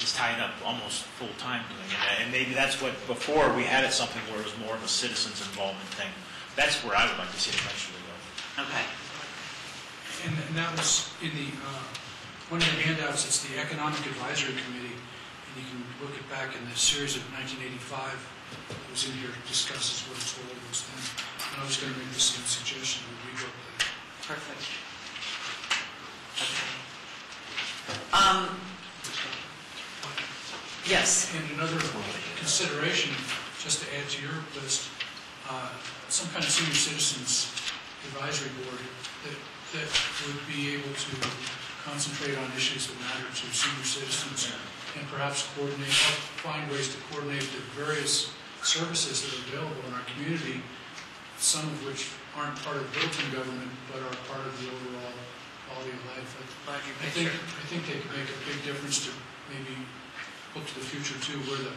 is tied up almost full-time doing it. And maybe that's what, before we had it something where it was more of a citizens involvement thing. That's where I would like to see it eventually go. Okay. And that was in the... one of the handouts, it's the Economic Advisory Committee, and you can look it back in the series of 1985. It was in here, discusses what its role was then. And I was going to make the same suggestion that we go with that. Perfect. Okay. Yes. And another consideration just to add to your list, some kind of senior citizens advisory board that would be able to concentrate on issues that matter to senior citizens and perhaps find ways to coordinate the various services that are available in our community, some of which aren't part of Littleton government but are part of the overall quality of life. I think they could make a big difference to maybe look to the future too, where the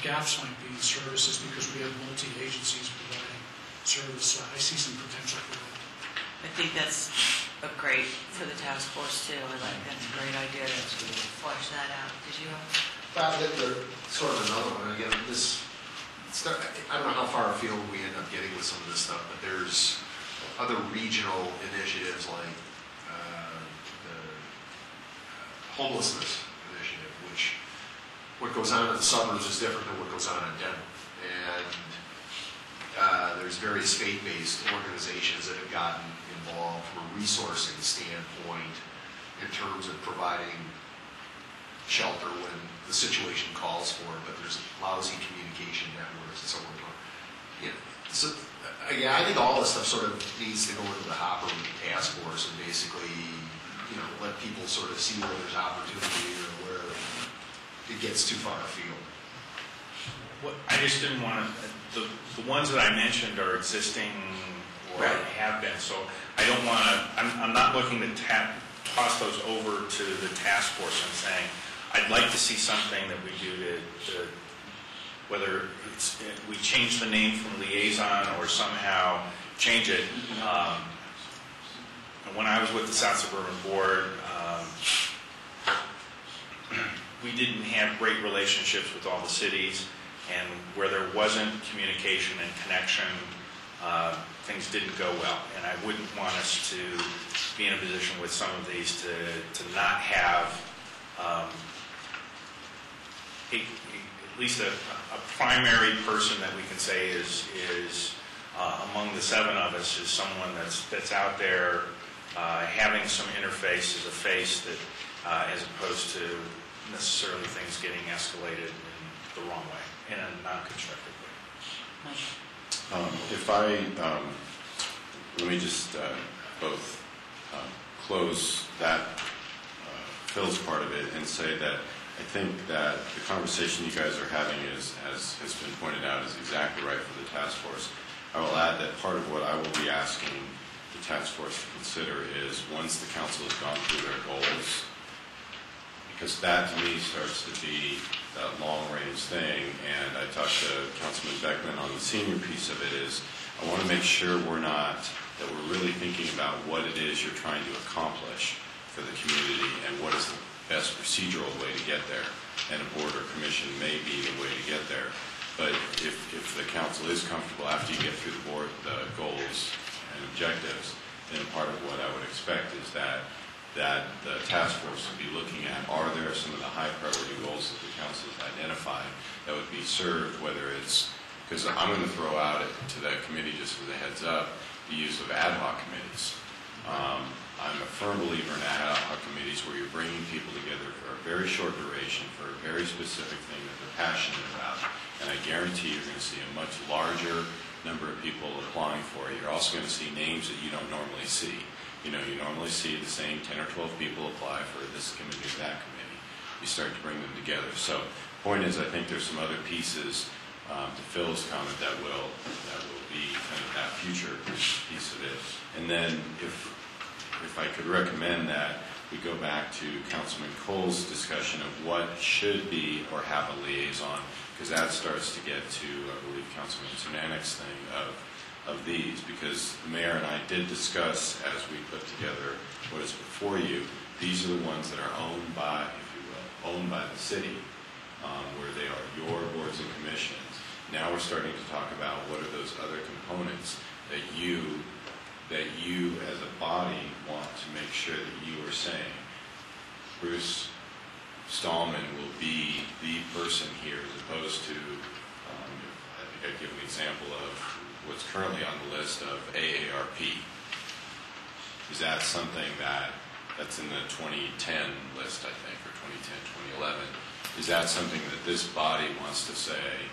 gaps might be in services, because we have multi-agencies providing service. I see some potential for that. I think that's great for the task force too. I like that's a great idea to flesh that out. Did you? Sort of another one. Again, I don't know how far afield we end up getting with some of this stuff, but there's other regional initiatives like the homelessness initiative, which what goes on in the suburbs is different than what goes on in Denver. And there's various faith-based organizations that have gotten involved from a resourcing standpoint in terms of providing shelter when the situation calls for it, but there's lousy communication networks and so on. So again, I think all this stuff sort of needs to go into the hopper with the task force and basically, let people sort of see where there's opportunity or where it gets too far afield. I just didn't want to, the ones that I mentioned are existing or have been, so I don't want to, I'm not looking to toss those over to the task force and saying, I'd like to see something that we do to whether we change the name from liaison or somehow change it. When I was with the South Suburban Board, we didn't have great relationships with all the cities, and where there wasn't communication and connection, things didn't go well. And I wouldn't want us to be in a position with some of these to not have at least a primary person that we can say is among the seven of us is someone that's out there having some interface as a face that as opposed to necessarily things getting escalated in the wrong way, in a non-constructive way. Let me just both close that Phil's part of it and say that I think that the conversation you guys are having is, as has been pointed out, is exactly right for the task force. I will add that part of what I will be asking the task force to consider is once the council has gone through their goals, because that to me starts to be that long-range thing, and I talked to Councilman Beckman on the senior piece of it, is I want to make sure that we're really thinking about what it is you're trying to accomplish for the community and what is the best procedural way to get there, and a board or commission may be the way to get there. But if the council is comfortable after you get through the board, the goals and objectives, then part of what I would expect is that the task force would be looking at, are there some of the high priority goals that the council has identified that would be served, whether it's, because I'm going to throw out to that committee just as a heads up, the use of ad hoc committees. I'm a firm believer in ad hoc committees where you're bringing people together for a very short duration for a very specific thing that they're passionate about. And I guarantee you're going to see a much larger number of people applying for it. You're also going to see names that you don't normally see. You normally see the same 10 or 12 people apply for this committee or that committee. You start to bring them together. So the point is, I think there's some other pieces to Phil's comment that will be kind of that future piece of it. And then if I could recommend that we go back to Councilman Cole's discussion of what should be or have a liaison, because that starts to get to, I believe, Councilman Zernanek's thing of these, because the mayor and I did discuss as we put together what is before you, these are the ones that are owned by, if you will, owned by the city, where they are your boards and commissions. Now we're starting to talk about what are those other components that you as a body want to make sure that you are saying. Bruce Stallman will be the person here as opposed to, I think I'd give an example of what's currently on the list of AARP. Is that something that's in the 2010 list, I think, or 2010, 2011? Is that something that this body wants to say,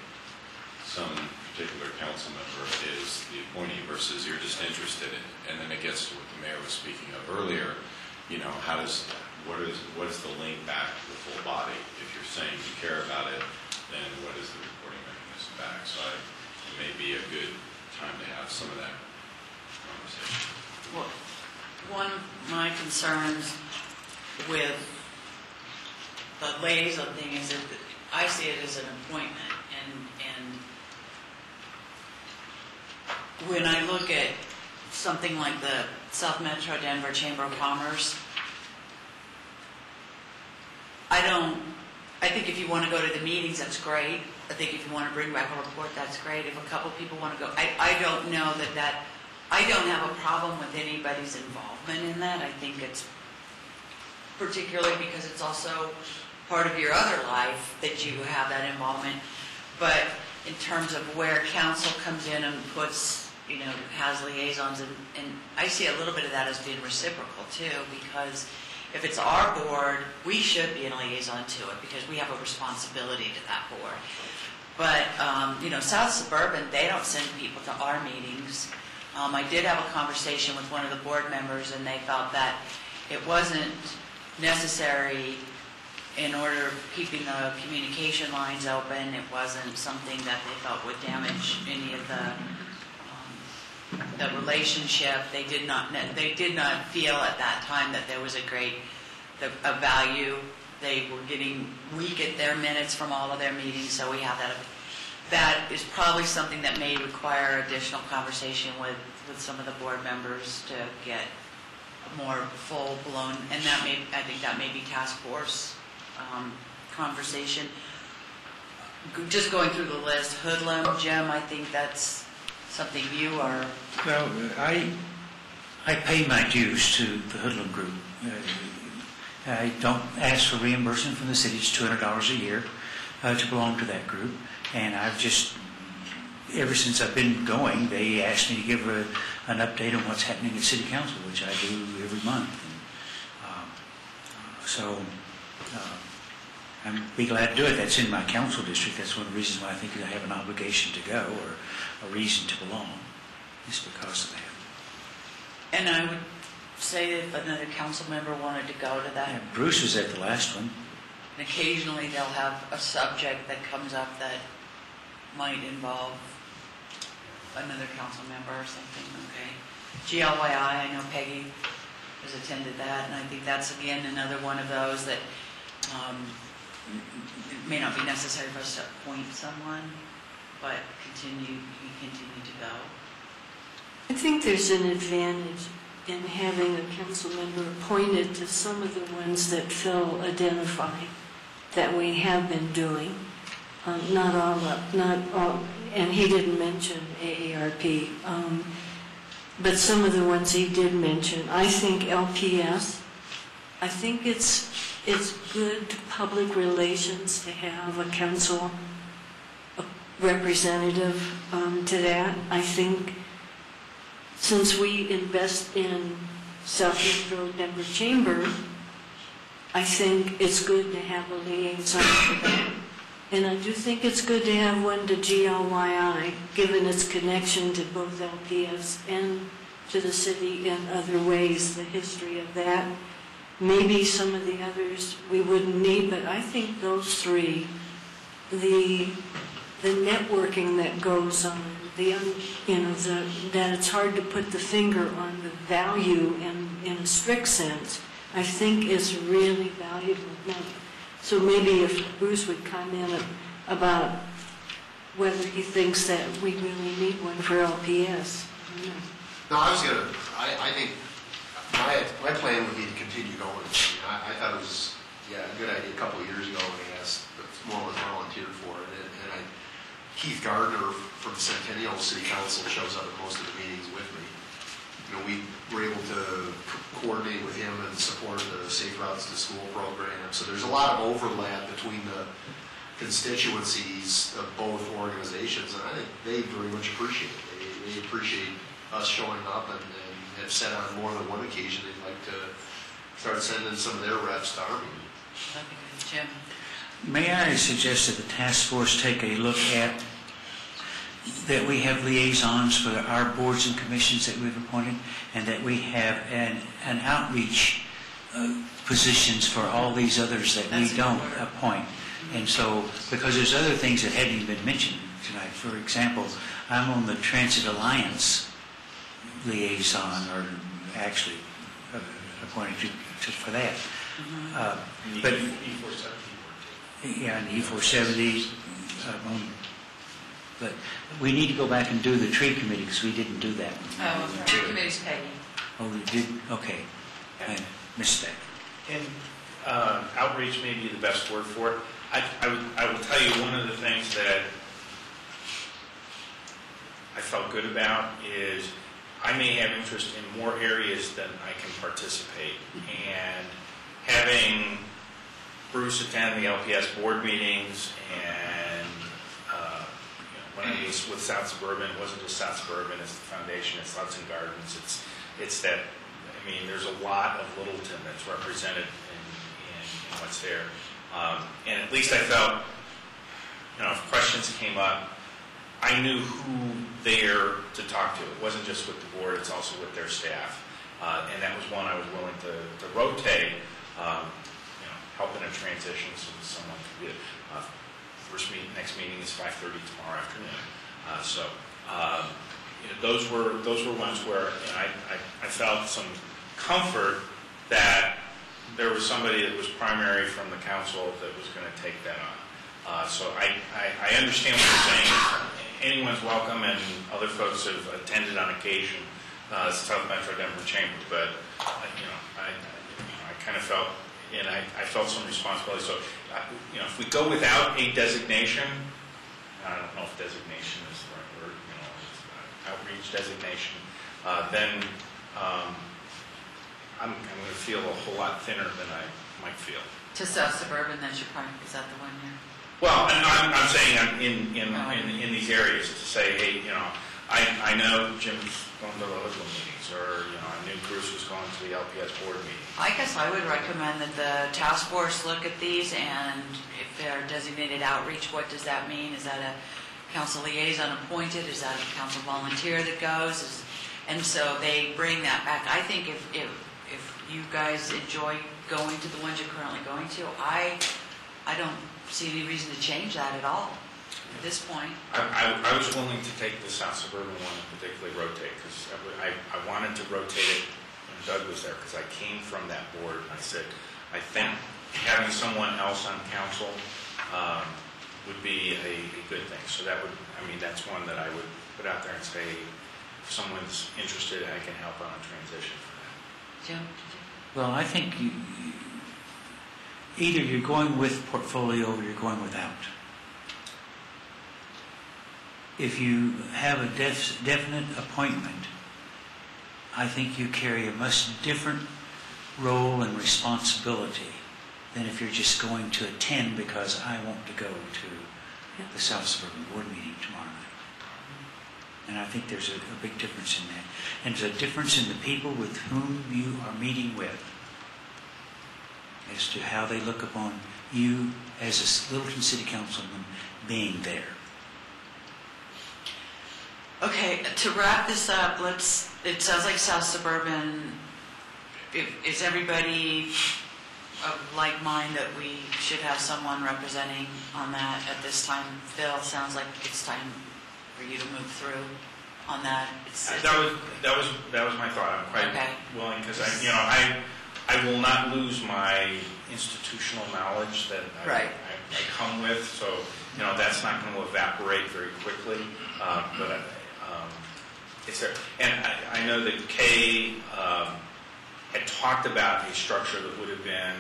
some particular council member is the appointee versus you're just interested in it. And then it gets to what the mayor was speaking of earlier, you know, what is the link back to the full body? If you're saying you care about it, then what is the reporting mechanism back? So it may be a good time to have some of that conversation. Well, one of my concerns with the liaison thing is that I see it as an appointment, and when I look at something like the South Metro Denver Chamber of Commerce, I think if you want to go to the meetings, that's great. I think if you want to bring back a report, that's great. If a couple people want to go, I don't know that I don't have a problem with anybody's involvement in that. I think it's particularly because it's also part of your other life that you have that involvement. But in terms of where council comes in and puts, you know, has liaisons, and I see a little bit of that as being reciprocal too, because if it's our board, we should be in a liaison to it because we have a responsibility to that board. But, you know, South Suburban, they don't send people to our meetings. I did have a conversation with one of the board members, and they felt that it wasn't necessary in order of keeping the communication lines open. It wasn't something that they felt would damage any of the relationship. They did not feel at that time that there was a value. They were getting weak at their minutes from all of their meetings, so we have that. That is probably something that may require additional conversation with some of the board members to get a more full-blown, and I think that may be task force conversation. Just going through the list, Hoodlum, Jim, I think that's something you are... Well, I pay my dues to the Hoodlum group. I don't ask for reimbursement from the city. It's $200 a year to belong to that group. And I've just, ever since I've been going, they asked me to give an update on what's happening at City Council, which I do every month. I'd be glad to do it. That's in my council district. That's one of the reasons why I think I have an obligation to go, or a reason to belong, is because of that. And I would say if another council member wanted to go to that. Yeah, Bruce was at the last one. And occasionally they'll have a subject that comes up that might involve another council member or something, okay. GLYI, I know Peggy has attended that, and I think that's, again, another one of those that it may not be necessary for us to appoint someone, but you continue to go. I think there's an advantage in having a council member appointed to some of the ones that Phil identified that we have been doing. Not all, and he didn't mention AARP, but some of the ones he did mention. I think LPS, I think it's good public relations to have a council representative to that. I think since we invest in South Metro Denver Chamber, I think it's good to have a liaison to that. And I do think it's good to have one to GLYI, given its connection to both LPS and to the city in other ways, the history of that. Maybe some of the others we wouldn't need, but I think those three, the networking that goes on, that it's hard to put the finger on the value in a strict sense, I think is really valuable. So maybe if Bruce would comment about whether he thinks that we really need one for LPS. No, I think my plan would be to continue going. I thought it was a good idea a couple of years ago when he asked, but more was volunteered for it. And Keith Gardner from Centennial City Council shows up at most of the meetings with me. You know, we were able to coordinate with him and support the Safe Routes to School program. So there's a lot of overlap between the constituencies of both organizations, and I think they very much appreciate it. They appreciate us showing up and have said on more than one occasion they'd like to start sending some of their reps to our meeting. That'd be good, Jim. May I suggest that the task force take a look at that we have liaisons for our boards and commissions that we've appointed, and that we have an outreach positions for all these others that we don't appoint. And so, because there's other things that hadn't even been mentioned tonight. For example, I'm on the Transit Alliance liaison, or actually appointed for that. But yeah, and E470. But we need to go back and do the tree committee, because we didn't do that. Oh, the tree committee's Peggy. Oh, we did? Okay. I missed that. And outreach may be the best word for it. I will tell you one of the things that I felt good about is I may have interest in more areas than I can participate. And having Bruce attend the LPS board meetings, and when I was with South Suburban, it wasn't just South Suburban, it's the foundation, it's Hudson Gardens, it's that, I mean, there's a lot of Littleton that's represented in what's there. And at least I felt, if questions came up, I knew who there to talk to. It wasn't just with the board, it's also with their staff. And that was one I was willing to rotate, help in a transition so that someone could be next meeting is 5:30 tomorrow afternoon. Those were ones where I felt some comfort that there was somebody that was primary from the council that was going to take that on. So I understand what you're saying. Anyone's welcome, and other folks have attended on occasion. South Metro Denver Chamber, but I kind of felt, and I felt some responsibility. So if we go without a designation, I don't know if designation is the right word, outreach designation, then I'm going to feel a whole lot thinner than I might feel. To South Suburban, that's your point. Is that the one here? Well, and I'm saying in these areas to say, hey, I know Jim's going to the local meetings, or I knew Bruce was going to the LPS board meeting. I guess I would recommend that the task force look at these, and if they're designated outreach, what does that mean? Is that a council liaison appointed? Is that a council volunteer that goes? And so they bring that back. I think if you guys enjoy going to the ones you're currently going to, I don't see any reason to change that at all at this point. I was willing to take the South Suburban one and particularly rotate, because I wanted to rotate it when Doug was there, because I came from that board, and I said, I think having someone else on council would be a good thing. So that would, that's one that I would put out there and say, if someone's interested, I can help on a transition for that. Jim? Well, I think either you're going with portfolio or you're going without. If you have a definite appointment, I think you carry a much different role and responsibility than if you're just going to attend because I want to go to the South Suburban board meeting tomorrow night. And I think there's a big difference in that. And there's a difference in the people with whom you are meeting with as to how they look upon you as a Littleton City Councilman being there. Okay, to wrap this up, it sounds like South Suburban, is everybody of like mind that we should have someone representing on that at this time? Phil, sounds like it's time for you to move through on that. That was my thought. I'm quite willing, because I will not lose my institutional knowledge that I come with, so that's not going to evaporate very quickly. But it's there. And I know that Kay had talked about a structure that would have been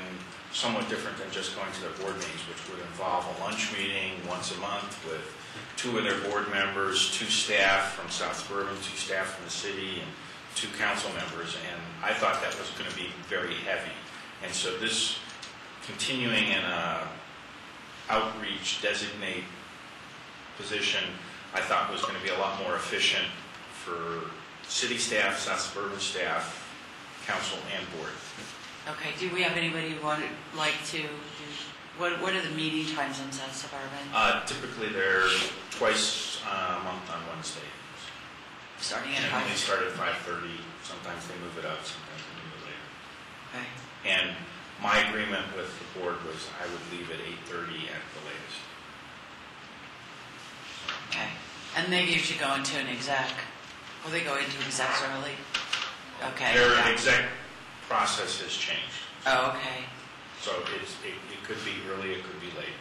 somewhat different than just going to their board meetings, which would involve a lunch meeting once a month with 2 of their board members, 2 staff from South Suburban, 2 staff from the city, and 2 council members. And I thought that was going to be very heavy. And so this continuing in a outreach designate position, I thought was going to be a lot more efficient for city staff, South Suburban staff, council, and board. Okay, do we have anybody who would like to do, what are the meeting times in South Suburban? Typically they're twice a month on Wednesday. Starting at Generally 5? start at 5:30. Sometimes they move it up, sometimes they move it later. Okay. And my agreement with the board was I would leave at 8:30 at the latest. Okay. And maybe you should go into an exec. Will they go into execs early? Okay. Their yeah. exec process has changed. Oh, okay. So it could be early, it could be late.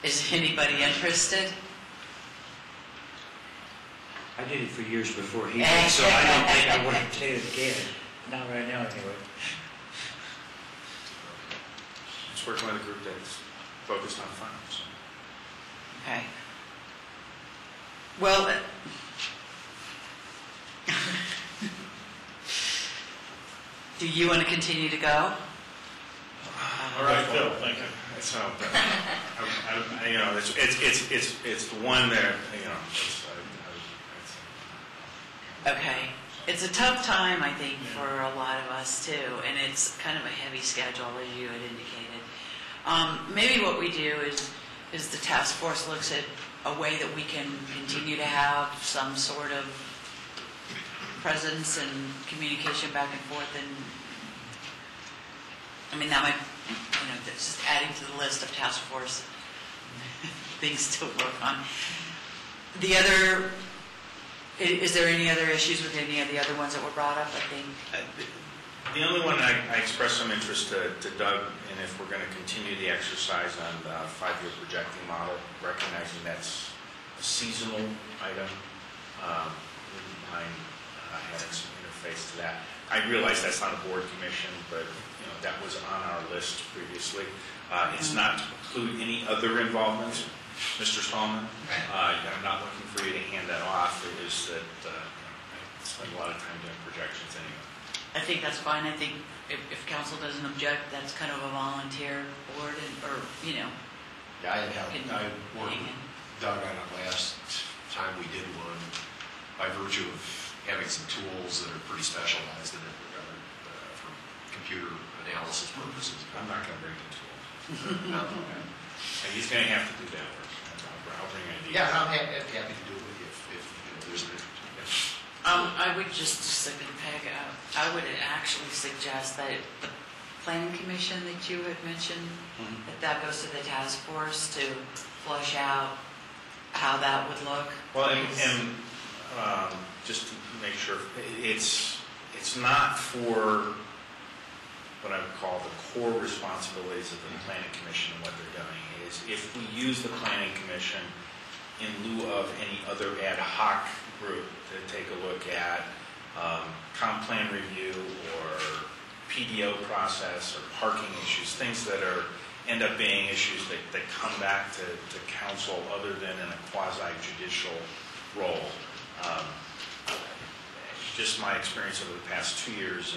Is anybody interested? I did it for years before he did, so I don't think I want to do it again. Not right now, anyway. It's working with a group that's focused on finance. Okay. Well, do you want to continue to go? All right, Phil, thank you. So, you know, it's the one that, you know, Okay. It's a tough time, I think, for a lot of us, too, and it's kind of a heavy schedule, as you had indicated. Maybe what we do is the task force looks at a way that we can continue to have some sort of presence and communication back and forth, and I mean, that might, you know, that's just adding to the list of task force things to work on. The other, is there any other issues with any of the other ones that were brought up, I think? the only one I expressed some interest to Doug, and if we're going to continue the exercise on the 5-year projecting model, recognizing that's a seasonal item, behind having some interface to that. I realize that's not a board commission, but you know that was on our list previously. It's not to preclude any other involvement, Mr. Stallman. I'm not looking for you to hand that off. It is that I spend a lot of time doing projections anyway. I think that's fine. I think if council doesn't object, that's kind of a volunteer board, or, you know. Yeah, I worked with Doug on it last time we did one, by virtue of having some tools that are pretty specialized in it for computer analysis purposes. I'm not going to bring the tools. And he's going to have to do that work. I'll bring ideas. Yeah, I'm happy to do it if there's an interest. I would just second Peg. I would actually suggest that the planning commission that you had mentioned, that goes to the task force to flush out how that would look. Well, and just to make sure, it's not for what I would call the core responsibilities of the planning commission and what they're doing. Is if we use the planning commission in lieu of any other ad hoc group to take a look at comp plan review or PDO process or parking issues, things that end up being issues that come back to council other than in a quasi-judicial role. Just my experience over the past 2 years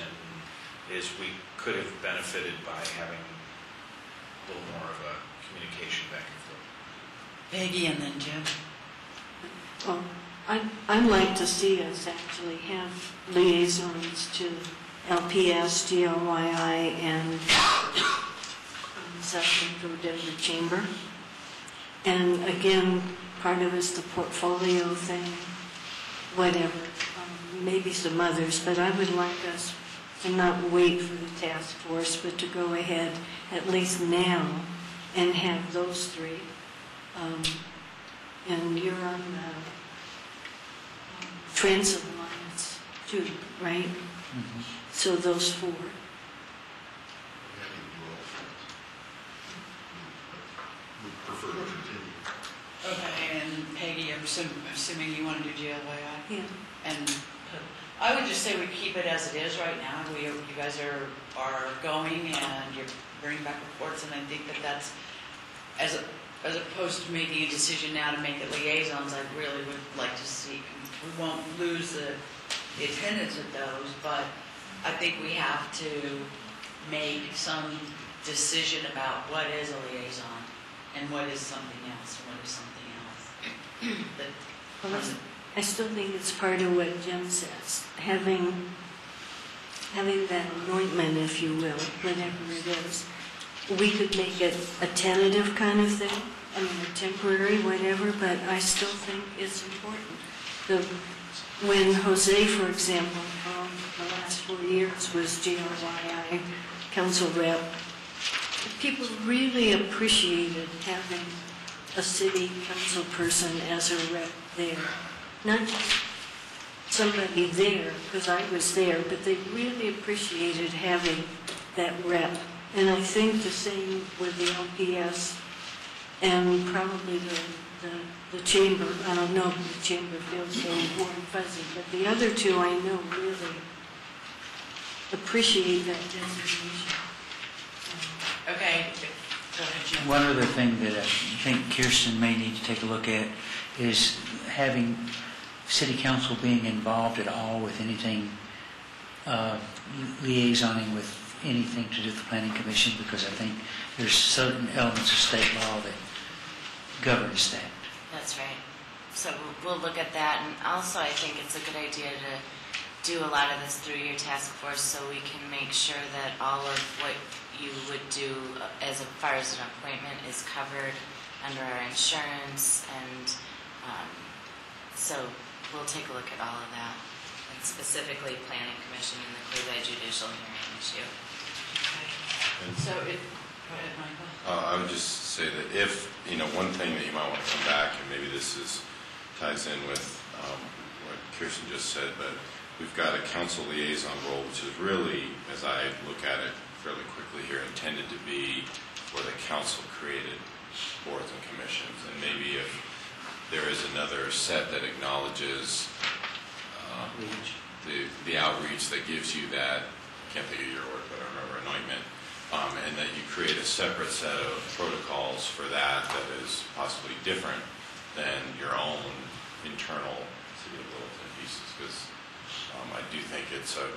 is we could have benefited by having a little more of a communication back and forth. Peggy and then Jim. Well, I'd like to see us actually have liaisons to LPS, DLYI, and South Central Denver Chamber. And again, part of it's the portfolio thing, whatever, maybe some others, but I would like us to not wait for the task force, but to go ahead at least now and have those three. And you're on the Transit Alliance too, right? Mm-hmm. So those 4. Okay, and Peggy, I'm assuming you want to do GLYI? Yeah. And I would just say we keep it as it is right now. You guys are going and you're bringing back reports, and I think that's, as opposed to making a decision now to make it liaisons, I really would like to see, we won't lose the attendance at those, but I think we have to make some decision about what is a liaison and what is something else and what is something else. I still think it's part of what Jim says, having that anointment, if you will, whatever it is. We could make it a tentative kind of thing, I mean, temporary, whatever, but I still think it's important. When Jose, for example, the last 4 years was GRYI council rep, people really appreciated having a city council person as a rep there. Not just somebody there, because I was there, but they really appreciated having that rep. And I think the same with the LPS and probably the chamber. I don't know if the chamber feels so warm and fuzzy, but the other two I know really appreciate that designation. Okay. Go ahead, Jim. One other thing that I think Kirsten may need to take a look at is having city council being involved at all with anything, liaisoning with anything to do with the planning commission, because I think there's certain elements of state law that governs that. That's right. So we'll look at that. And also, I think it's a good idea to do a lot of this through your task force so we can make sure that all of what you would do as far as an appointment is covered under our insurance. And so we'll take a look at all of that, and specifically planning commission and the quasi-judicial hearing issue. So, go ahead, Michael. I would just say that if, one thing that you might want to come back, and maybe this ties in with what Kirsten just said, but we've got a council liaison role, which is really, as I look at it fairly quickly here, intended to be for the council created boards and commissions. And maybe if there is another set that acknowledges the outreach that gives you that, I can't think of your word, but I remember anointment, and that you create a separate set of protocols for that is possibly different than your own internal City of Littleton pieces, because I do think it's a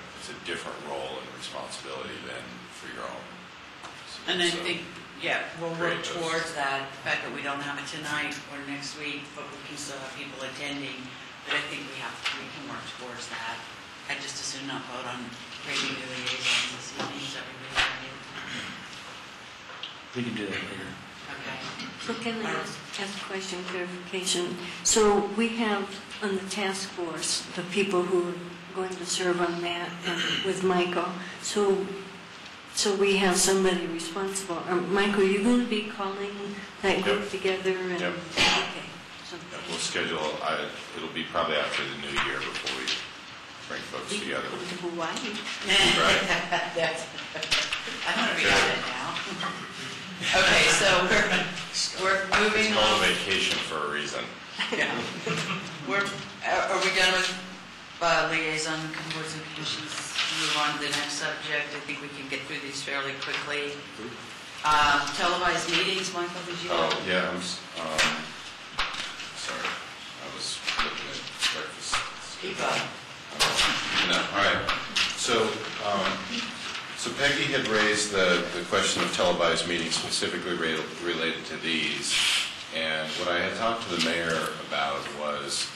different role and responsibility than for your own. And I think, we'll work towards that. The fact that we don't have it tonight or next week, but we can still have people attending. But I think we can work towards that. I just as soon not vote on creating new liaisons this evening, so everybody's ready. We can do that later. Okay. So can I ask a question, clarification? So we have on the task force the people who are going to serve on that and with Michael. So we have somebody responsible. Michael, are you going to be calling that group together? And, Yep. Okay. So, We'll schedule, it'll be probably after the new year before we bring folks we together. go to Hawaii. Right. I want to be on it now. Okay, so we're moving It's called on. a vacation for a reason. Yeah. Are we done with liaison boards and commissions? Move on to the next subject. I think we can get through these fairly quickly. Televised meetings, Michael, did you? Oh, yeah, sorry. I was looking at breakfast. Keep up. No, all right. So Peggy had raised the question of televised meetings specifically related to these. And what I had talked to the mayor about was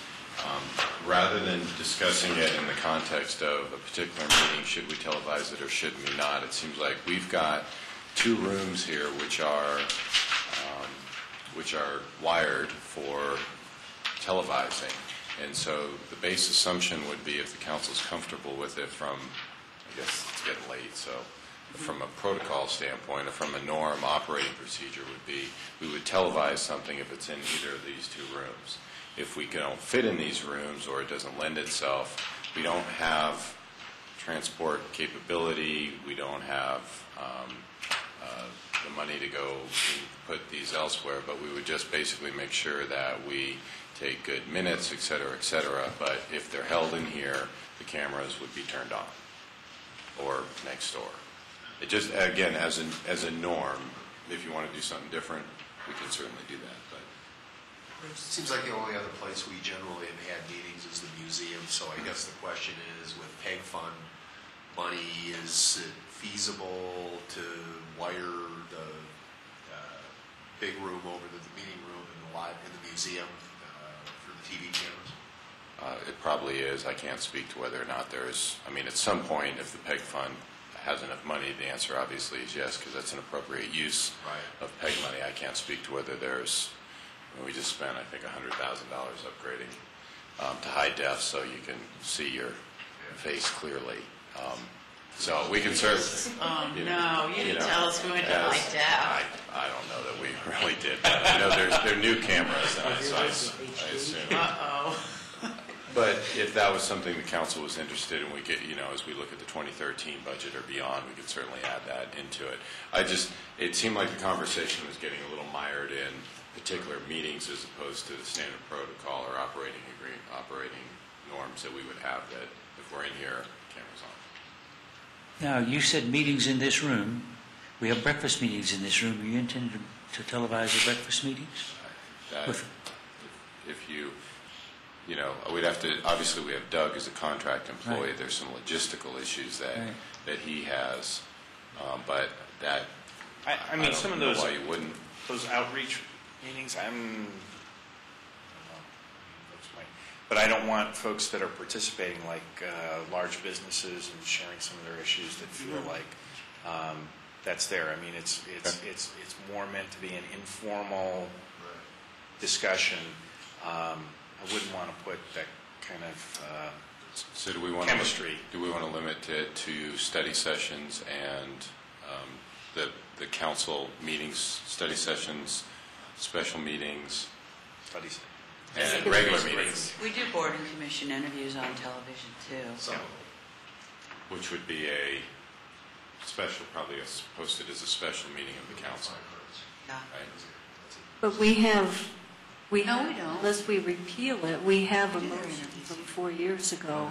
rather than discussing it in the context of a particular meeting, should we televise it or should we not, it seems like we've got two rooms here which are wired for televising. And so the base assumption would be, if the council's comfortable with it from, I guess it's getting late, so from a protocol standpoint or from a norm operating procedure would be, we would televise something if it's in either of these two rooms. If we don't fit in these rooms or it doesn't lend itself, we don't have transport capability, we don't have the money to go and put these elsewhere, but we would just basically make sure that we take good minutes, et cetera, but if they're held in here, the cameras would be turned on or next door. It just, again, as a norm, if you want to do something different, we can certainly do that. But it seems like the only other place we generally have had meetings is the museum, so I guess the question is, with PEG fund money, is it feasible to wire the big room over to the meeting room in the museum for the TV cameras? It probably is. I can't speak to whether or not there's, at some point, if the PEG fund has enough money, the answer obviously is yes, because that's an appropriate use of PEG money. I can't speak to whether there's, we just spent, I think, $100,000 upgrading to high def so you can see your face clearly. So we can certainly. No, you didn't tell us we went to high def. I don't know that we really did. But I know there are new cameras, and so I assume. Uh-oh. But if that was something the council was interested in, we get, as we look at the 2013 budget or beyond, we could certainly add that into it. It seemed like the conversation was getting a little mired in particular meetings as opposed to the standard protocol or operating norms that we would have that if we're in here, cameras on. Now, you said meetings in this room. We have breakfast meetings in this room. Are you intending to televise the breakfast meetings? If you, we'd have to, obviously we have Doug as a contract employee. Right. There's some logistical issues that he has, but that, I mean, some of know those, why you wouldn't. those outreach meetings, but I don't want folks that are participating, like large businesses, and sharing some of their issues that feel like that's there. I mean, it's more meant to be an informal discussion. I wouldn't want to put that kind of So do we want chemistry. Do we want to limit it to study sessions and the council meetings, study sessions, special meetings, studies, and regular meetings? We do board and commission interviews on television, too. Which would be a special, probably posted as a special meeting of the council. Yeah. Right? But we have, No, we don't. unless we repeal it, we have a motion from 4 years ago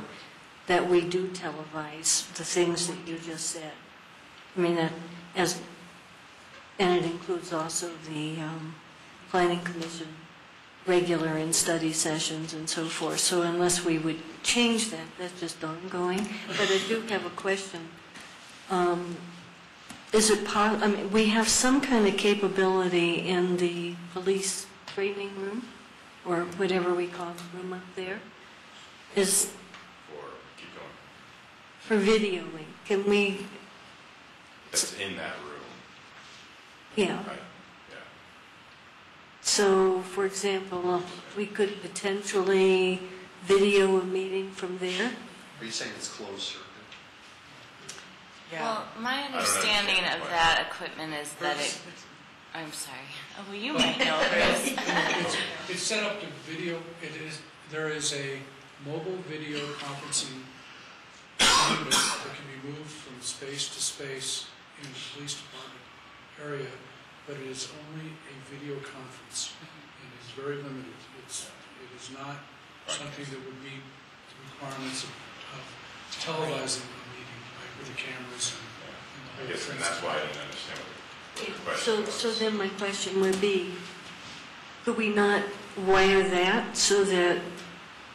that we do televise the things that you just said. I mean, and it includes also the planning commission, regular and study sessions and so forth. So unless we would change that, that's just ongoing. But I do have a question. Is it I mean, we have some kind of capability in the police training room, or whatever we call the room up there, is Keep going. for videoing. Can we? That's in that room. Yeah. Right. Yeah. So, for example, we could potentially video a meeting from there. Are you saying it's closed circuit? Yeah. Well, my understanding of that equipment is that it, I'm sorry. Oh, well, you might know, Bruce. It's set up to video. There is a mobile video conferencing unit that can be moved from space to space in the police department area, but it is only a video conference, and it's very limited. It is not something that would meet the requirements of televising a meeting, like with the cameras and the whole I guess, and that's why I didn't understand what the question was. So then my question would be, could we not wire that so that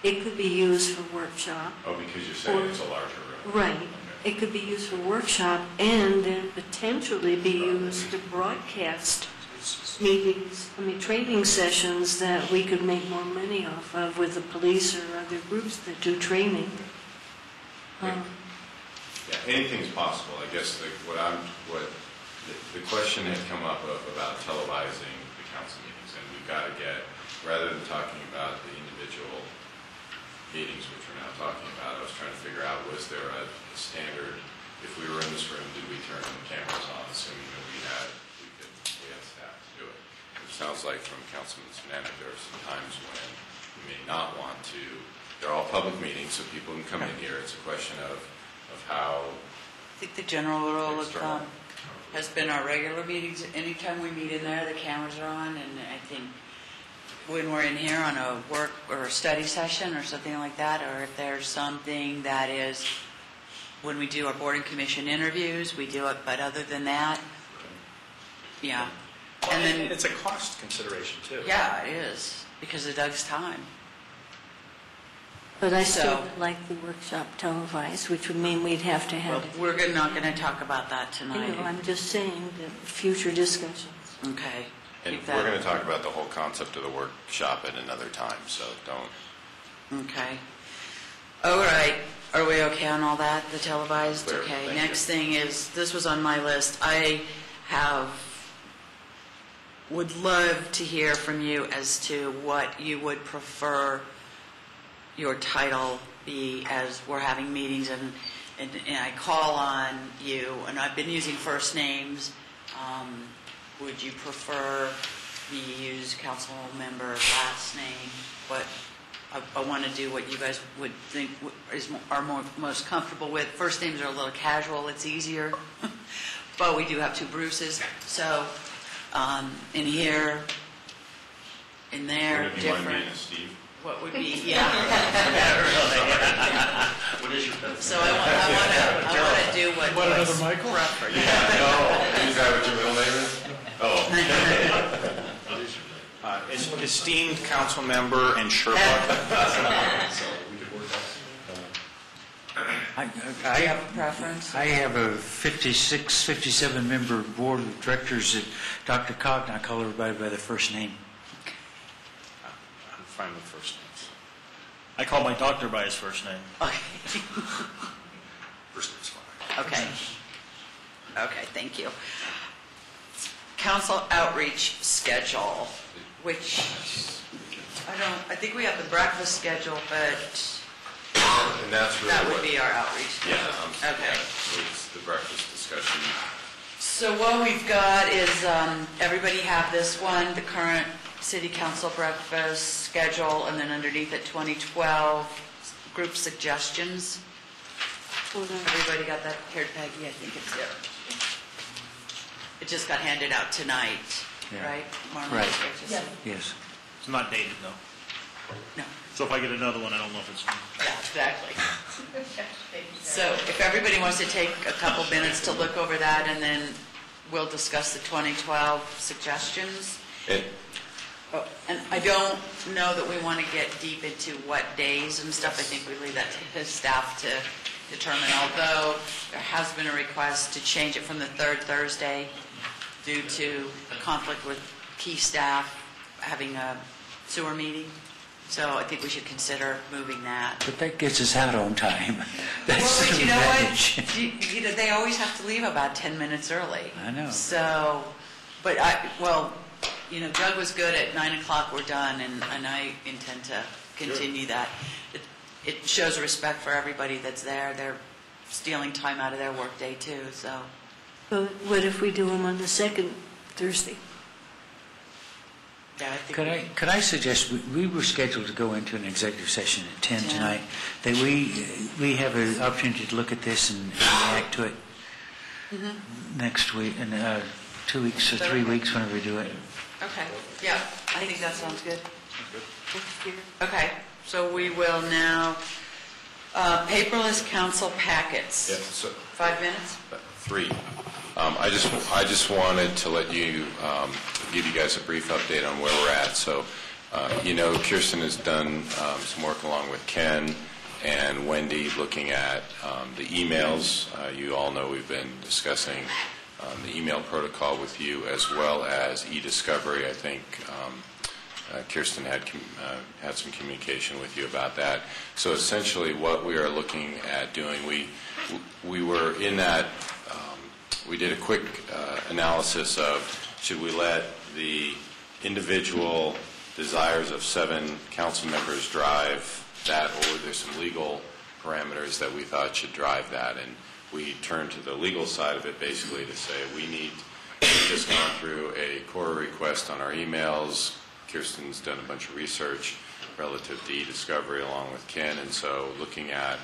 it could be used for workshop? Oh, because you're saying it's a larger room. Right. Okay. It could be used for workshop and then potentially be used to broadcast meetings, training sessions that we could make more money off of with the police or other groups that do training. Yeah, anything's possible. I guess the question had come up about televising the council meetings, and we've got to get, rather than talking about the individual meetings, which we're now talking about, I was trying to figure out, was there a standard, if we were in this room, did we turn the cameras on, assuming that we had staff to do it? It sounds like from Councilman Sinanek, there are some times when we may not want to, they're all public meetings, so people can come in here. It's a question of how. I think the general rule of thumb has been our regular meetings. Anytime we meet in there, the cameras are on, and I think when we're in here on a work or a study session or something like that, or if there's something that is, when we do our board and commission interviews, we do it, but other than that, yeah. And then it's a cost consideration, too. Yeah, it is, because of Doug's time. But I still would like the workshop televised, which would mean we'd have to have it. We're not going to talk about that I tonight. know, I'm just saying that future discussions. Okay. And Keep that. we're going to talk about the whole concept of the workshop at another time, so don't. Okay. All right. Are we okay on all that, the televised? Clear. Okay. Thank Next thing is, this was on my list. I have would love to hear from you as to what you would prefer your title be as we're having meetings and I call on you, and I've been using first names. Would you prefer me use council member last name? But I want to do what you guys would think are most comfortable with. First names are a little casual, it's easier. But we do have two Bruces. So in here, in there, different. Steve? What would be, yeah. What is your best? So I want to do what. What, another Michael? Preferred. No, is that what your middle name is? Oh. Esteemed council member and Sherpa. I have a preference? I have a 56, 57-member board of directors that Dr. Cotton, I call everybody by their first name. I'm fine with first names. I call my doctor by his first name. Okay. First name's fine. Okay. Okay, thank you. Council outreach schedule, which I think we have the breakfast schedule, but And that's really that would be our outreach. Yeah. Okay. It's the breakfast discussion. So what we've got is, everybody have this one, the current city council breakfast schedule, and then underneath it, 2012 group suggestions. Everybody got that? Here, Peggy, I think it's there. It just got handed out tonight, Yeah. right? Marlon? Right. Yeah. Yes. It's not dated, though. No. So if I get another one, I don't know if it's... Yeah, exactly. So if everybody wants to take a couple minutes to look over that, and then we'll discuss the 2012 suggestions. And I don't know that we want to get deep into what days and stuff. I think we leave that to his staff to determine, although there has been a request to change it from the third Thursday due to a conflict with key staff having a sewer meeting. So I think we should consider moving that. But that gets us out on time. That's Well, but the you know advantage. what? You know, they always have to leave about 10 minutes early. I know. So, but Doug was good at 9 o'clock, we're done, and I intend to continue that. It shows respect for everybody that's there. They're stealing time out of their workday too, so. But what if we do them on the second Thursday? Yeah, I think Could I suggest, we were scheduled to go into an executive session at 10 tonight, that we have an opportunity to look at this and react to it next week, in 2 weeks or 3 weeks, whenever we do it. Okay, yeah, I think that sounds good. Okay, so we will now, paperless council packets. Yeah, so 5 minutes? 3. I just wanted to let you give you guys a brief update on where we're at. So, Kirsten has done some work along with Ken and Wendy looking at the emails. You all know we've been discussing the email protocol with you, as well as e-discovery. I think Kirsten had some communication with you about that. So essentially what we are looking at doing, we were in that, we did a quick analysis of should we let the individual desires of 7 council members drive that, or there's some legal parameters that we thought should drive that. And we turned to the legal side of it basically to say we've just gone through a core request on our emails. Kirsten's done a bunch of research relative to e-discovery along with Ken, and so looking at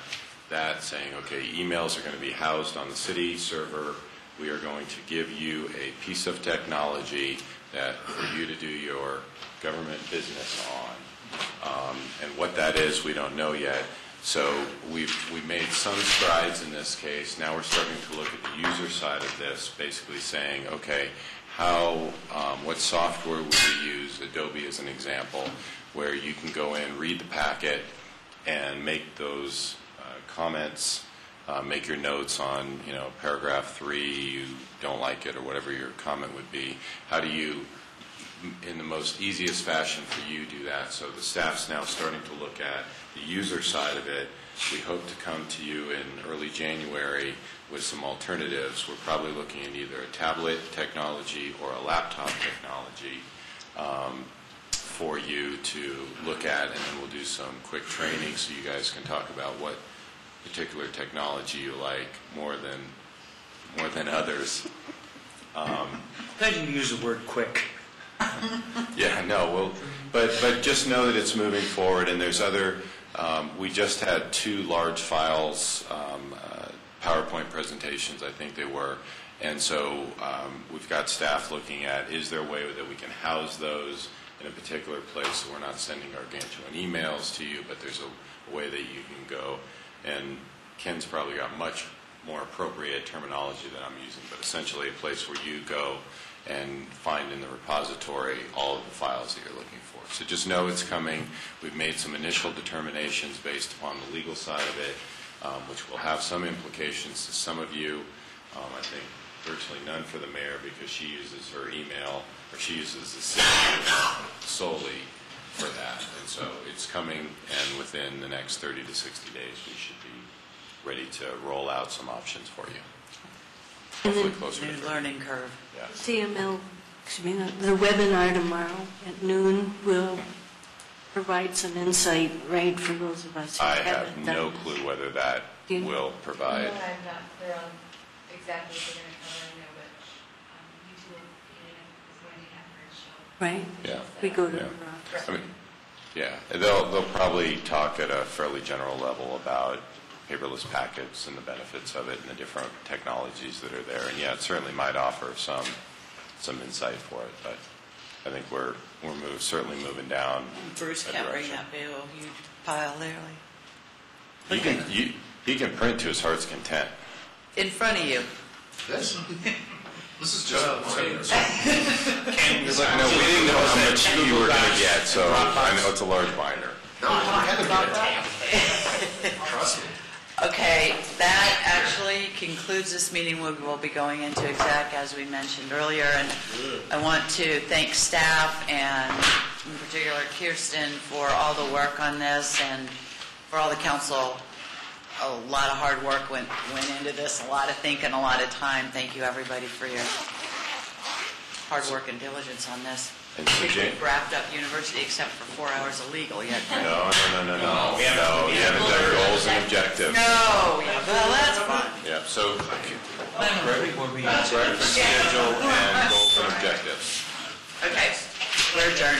that, saying, okay, emails are going to be housed on the city server. We are going to give you a piece of technology that for you to do your government business on. And what that is, we don't know yet. So we've made some strides in this case. Now we're starting to look at the user side of this, basically saying, okay, what software would we use? Adobe is an example, where you can go in, read the packet, and make those comments, make your notes on, paragraph 3, you don't like it, or whatever your comment would be. How do you, in the most easiest fashion for you, do that? So the staff's now starting to look at the user side of it. We hope to come to you in early January with some alternatives. We're probably looking at either a tablet technology or a laptop technology for you to look at, and then we'll do some quick training so you guys can talk about what particular technology you like more than others. Glad you use the word quick. Yeah, no, but just know that it's moving forward, and there's other. We just had 2 large files, PowerPoint presentations, I think they were, and so we've got staff looking at, is there a way that we can house those in a particular place so we're not sending gargantuan emails to you, but there's a way that you can go, and Ken's probably got much more appropriate terminology than I'm using, but essentially a place where you go and find in the repository all of the files that you're looking for. So just know it's coming. We've made some initial determinations based upon the legal side of it, which will have some implications to some of you. I think virtually none for the mayor because she uses her email, or she uses the city solely for that. And so it's coming, and within the next 30 to 60 days we should be ready to roll out some options for you. Hopefully closer to 30. Learning curve. Yeah. CML, the webinar tomorrow at noon will provide some insight, right, for those of us who I haven't have done no this. clue whether that will provide. I'm not clear on exactly what they're going to cover. I know which YouTube is going to have her show. Right? Yeah. We go to Yeah. I mean, yeah, they'll probably talk at a fairly general level about paperless packets and the benefits of it and the different technologies that are there. And yeah, it certainly might offer some insight for it, but I think we're certainly moving down. Bruce that can't bring direction. that big old huge pile there. He can print to his heart's content. In front of you. This is just He's like, no, we didn't know how much you were going to get, so I know it's a large binder. No, I had to get it. Trust me. Okay, that actually concludes this meeting. We'll be going into exec, as we mentioned earlier, and I want to thank staff and in particular Kirsten for all the work on this and for all the council. A lot of hard work went into this, a lot of thinking, a lot of time. Thank you, everybody, for your hard work and diligence on this. And so We've wrapped up university except for 4 hours of legal yet. No. You haven't done goals and objectives. No, well, that's fun. Yeah, so breakfast schedule and goals and objectives. Okay, we're adjourned.